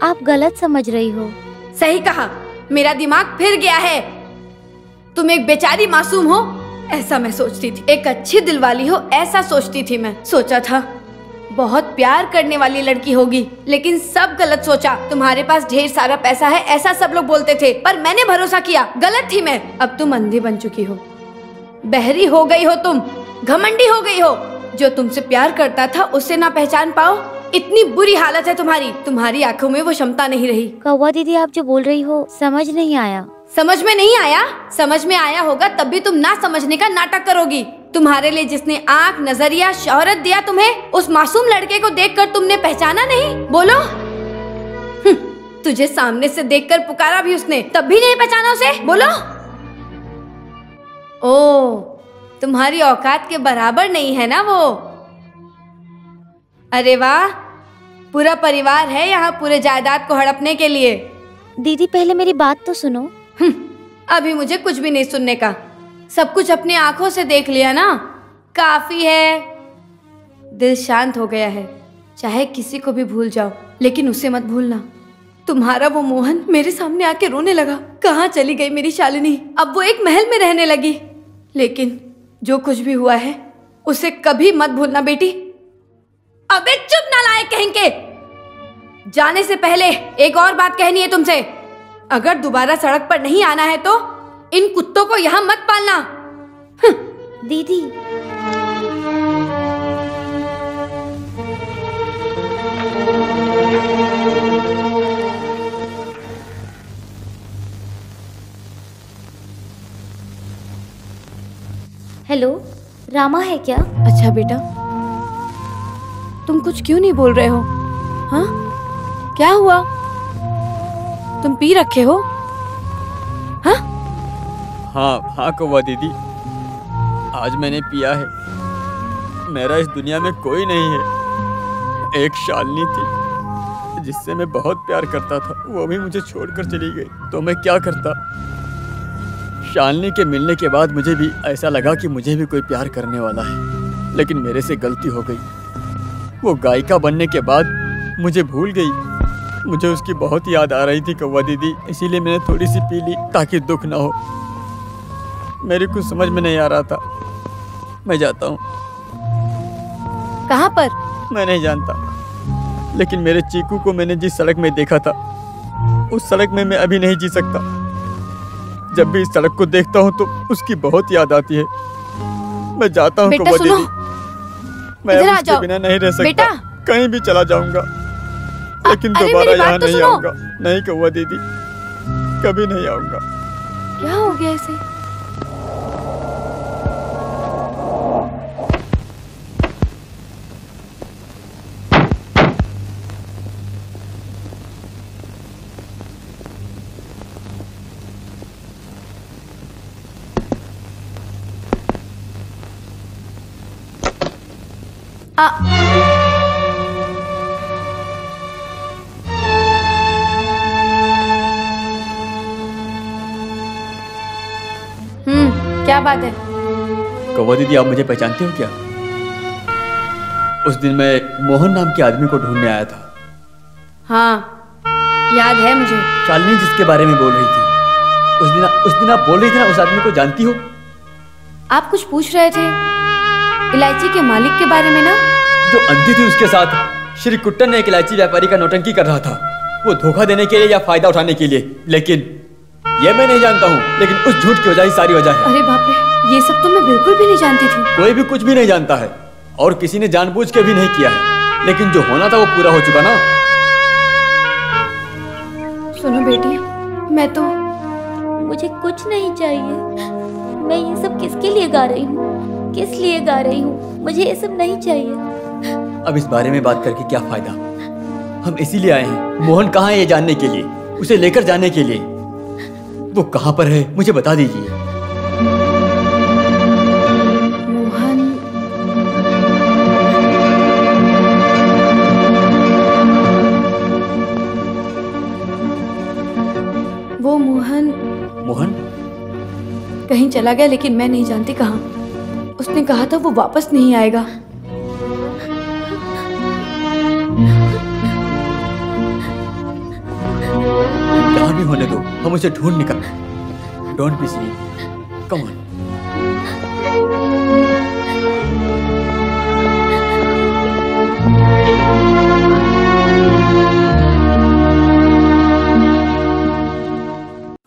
आप गलत समझ रही हो। सही कहा, मेरा दिमाग फिर गया है। तुम एक बेचारी मासूम हो ऐसा मैं सोचती थी, एक अच्छी दिलवाली हो ऐसा सोचती थी मैं। सोचा था बहुत प्यार करने वाली लड़की होगी, लेकिन सब गलत सोचा। तुम्हारे पास ढेर सारा पैसा है ऐसा सब लोग बोलते थे, पर मैंने भरोसा किया। गलत थी मैं। अब तुम अंधी बन चुकी हो, बहरी हो गई हो, तुम घमंडी हो गई हो। जो तुमसे प्यार करता था उसे ना पहचान पाओ, इतनी बुरी हालत है तुम्हारी। तुम्हारी आंखों में वो क्षमता नहीं रही। कौवा दीदी आप जो बोल रही हो समझ नहीं आया। समझ में नहीं आया? समझ में आया होगा तब भी तुम ना समझने का नाटक करोगी। तुम्हारे लिए जिसने आंख, नजरिया, शोहरत दिया तुम्हें, उस मासूम लड़के को देखकर तुमने पहचाना नहीं? बोलो। तुझे सामने से देखकर पुकारा भी उसने, तब भी नहीं पहचाना उसे? बोलो। ओ, तुम्हारी औकात के बराबर नहीं है ना वो। अरे वाह, पूरा परिवार है यहाँ पूरे जायदाद को हड़पने के लिए। दीदी पहले मेरी बात तो सुनो। अभी मुझे कुछ भी नहीं सुनने का। सब कुछ अपनी आंखों से देख लिया ना, काफी है। दिल शांत हो गया है। चाहे किसी को भी भूल जाओ, लेकिन उसे मत भूलना। तुम्हारा वो मोहन मेरे सामने आके रोने लगा। कहाँ चली गई मेरी शालिनी? अब वो एक महल में रहने लगी। लेकिन जो कुछ भी हुआ है उसे कभी मत भूलना बेटी। अबे चुप नालायक कहेंगे। जाने से पहले एक और बात कहनी है तुमसे। अगर दोबारा सड़क पर नहीं आना है तो इन कुत्तों को यहाँ मत पालना। दीदी हेलो, रामा है क्या? अच्छा बेटा, तुम कुछ क्यों नहीं बोल रहे हो? हाँ, क्या हुआ? तुम पी रखे हो? हाँ हाँ कौवा दीदी, आज मैंने पिया है। मेरा इस दुनिया में कोई नहीं है। एक शालिनी थी जिससे मैं बहुत प्यार करता था, वो भी मुझे छोड़कर चली गई। तो मैं क्या करता? शालिनी के मिलने के बाद मुझे भी ऐसा लगा कि मुझे भी कोई प्यार करने वाला है, लेकिन मेरे से गलती हो गई। वो गायिका बनने के बाद मुझे भूल गई। मुझे उसकी बहुत याद आ रही थी कौवा दीदी, इसीलिए मैंने थोड़ी सी पी ली ताकि दुख ना हो। मेरी कुछ समझ में नहीं आ रहा था। मैं जाता हूँ। कहाँ पर? मैं नहीं जानता, लेकिन मेरे चीकू को मैंने जिस सड़क में देखा था उस सड़क में मैं अभी नहीं जी सकता। जब भी इस सड़क को देखता हूँ तो उसकी बहुत याद आती है। मैं जाता हूँ कौवा दीदी। मैं उसके बिना नहीं रह सकता। कहीं भी चला जाऊंगा, लेकिन दोबारा यहाँ नहीं आऊंगा। नहीं कौवा दीदी, कभी नहीं आऊंगा। क्या हो गया इसे? क्या बात है? कौवा दीदी, आप मुझे पहचानते हो क्या? उस दिन मैं मोहन नाम के आदमी को ढूंढने आया था। हाँ, याद है मुझे। शालिनी जिसके बारे में बोल रही थी, उस दिन आप बोल रही थी ना, उस आदमी को जानती हो? आप कुछ पूछ रहे थे इलायची के मालिक के बारे में ना? जो अंधी थी उसके साथ श्री कुट्टन ने एक इलायची व्यापारी का नौटंकी कर रहा था, वो धोखा देने के लिए या फायदा उठाने के लिए। लेकिन ये मैं नहीं जानता हूँ, लेकिन उस झूठ की वजह ही सारी वजह है। अरे बाप रे, ये सब तो मैं बिल्कुल भी नहीं जानती थी। कोई भी कुछ भी नहीं जानता है, और किसी ने जानबूझ के भी नहीं किया है, लेकिन जो होना था वो पूरा हो चुका ना। सुनो बेटी, मैं तो मुझे कुछ नहीं चाहिए। मैं ये सब किसके लिए गा रही हूँ? किस लिए गा रही हूँ? मुझे ये सब नहीं चाहिए। अब इस बारे में बात करके क्या फायदा? हम इसीलिए आए हैं, मोहन कहाँ है ये जानने के लिए, उसे लेकर जाने के लिए। वो कहाँ पर है मुझे बता दीजिए। मोहन, वो मोहन कहीं चला गया, लेकिन मैं नहीं जानती कहाँ। उसने कहा था वो वापस नहीं आएगा। जहाँ भी होने दो, हम उसे ढूंढ निकल। Don't be silly, come on.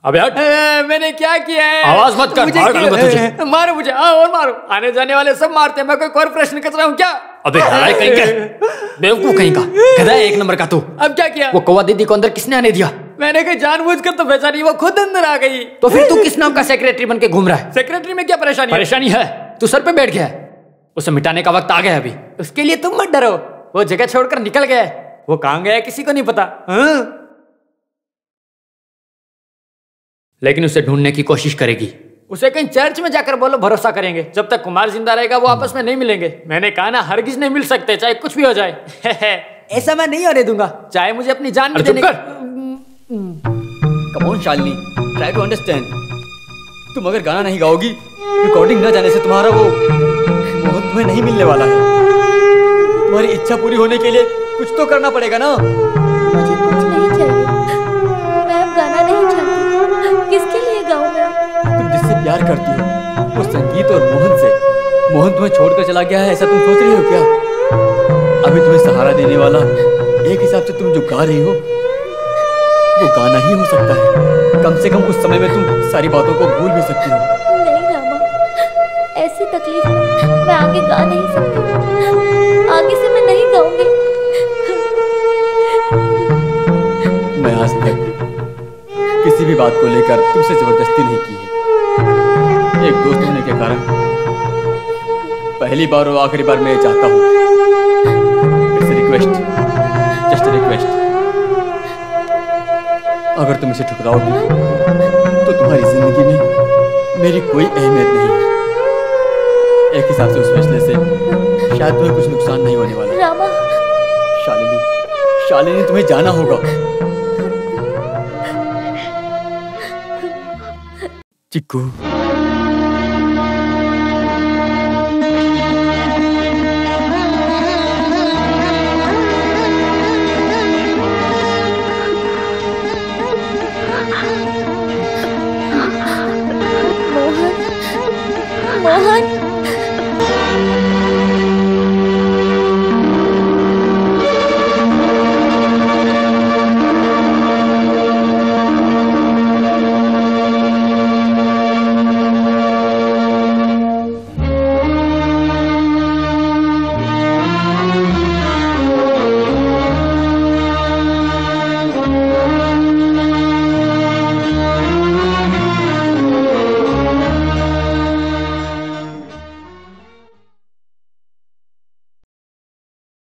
अबे हट! मैंने क्या किया है? आवाज मत कर, मार दूंगा तुझे। मारो मुझे, और मारो। आने जाने वाले सब मारते हैं, मैं कोई कॉर्पोरेशन कर रहा हूँ क्या? अबे नालायक कहीं का, बेवकूफ कहीं का, गधा है एक नंबर का तू। अब क्या किया? वो कौवा दीदी को अंदर किसने आने दिया? मैंने कहा जानबूझकर तो बेचारी वो खुद अंदर आ गई। तो फिर तू किस नाम का सेक्रेटरी बन के घूम रहा है? सेक्रेटरी में क्या परेशानी है? परेशानी है, तू सर पे बैठ गया है। उसे मिटाने का वक्त आ गया अभी। उसके लिए तुम मत डरो, वो जगह छोड़कर निकल गया है। वो कहाँ गया किसी को नहीं पता। हाँ? लेकिन उसे ढूंढने की कोशिश करेगी। उसे कहीं चर्च में जाकर बोलो, भरोसा करेंगे। जब तक कुमार जिंदा रहेगा वो आपस में नहीं मिलेंगे। मैंने कहा ना, हरगिज नहीं मिल सकते, चाहे कुछ भी हो जाए। ऐसा मैं नहीं होने दूंगा, चाहे मुझे अपनी जान भी देने। Come on Shalini, try to understand. तुम अगर गाना नहीं गाओगी, रिकॉर्डिंग न जाने से तुम्हारा वो मोहन तुम्हें नहीं मिलने वाला है। तुम्हारी इच्छा पूरी होने के लिए कुछ तो करना पड़ेगा ना। मुझे कुछ नहीं चाहिए, मैं अब गाना नहीं चाहती। किसके लिए गाऊं मैं? तुम जिससे प्यार करती हो, वो संगीत और मोहन से। मोहन तुम्हें छोड़कर चला गया है, ऐसा तुम सोच रही हो क्या? अभी तुम्हें सहारा देने वाला एक हिसाब से तुम जो गा रही हो वो गाना ही हो सकता है। कम से कम उस समय में तुम सारी बातों को भूल भी सकती हो। नहीं रामा, ऐसी तकलीफ में मैं आगे गा नहीं सकती। आगे से मैं नहीं गाऊंगी। मैं आज तक किसी भी बात को लेकर तुमसे जबरदस्ती नहीं की है। एक दोस्त होने के कारण पहली बार और आखिरी बार मैं चाहता हूँ, इट्स रिक्वेस्ट, जस्ट रिक्वेस्ट। अगर तुम इसे ठुकराओगी तो तुम्हारी जिंदगी में मेरी कोई अहमियत नहीं है। एक हिसाब से उस फैसले से शायद तुम्हें कुछ नुकसान नहीं होने वाला। रामा, शालिनी तुम्हें जाना होगा। चिक्कू।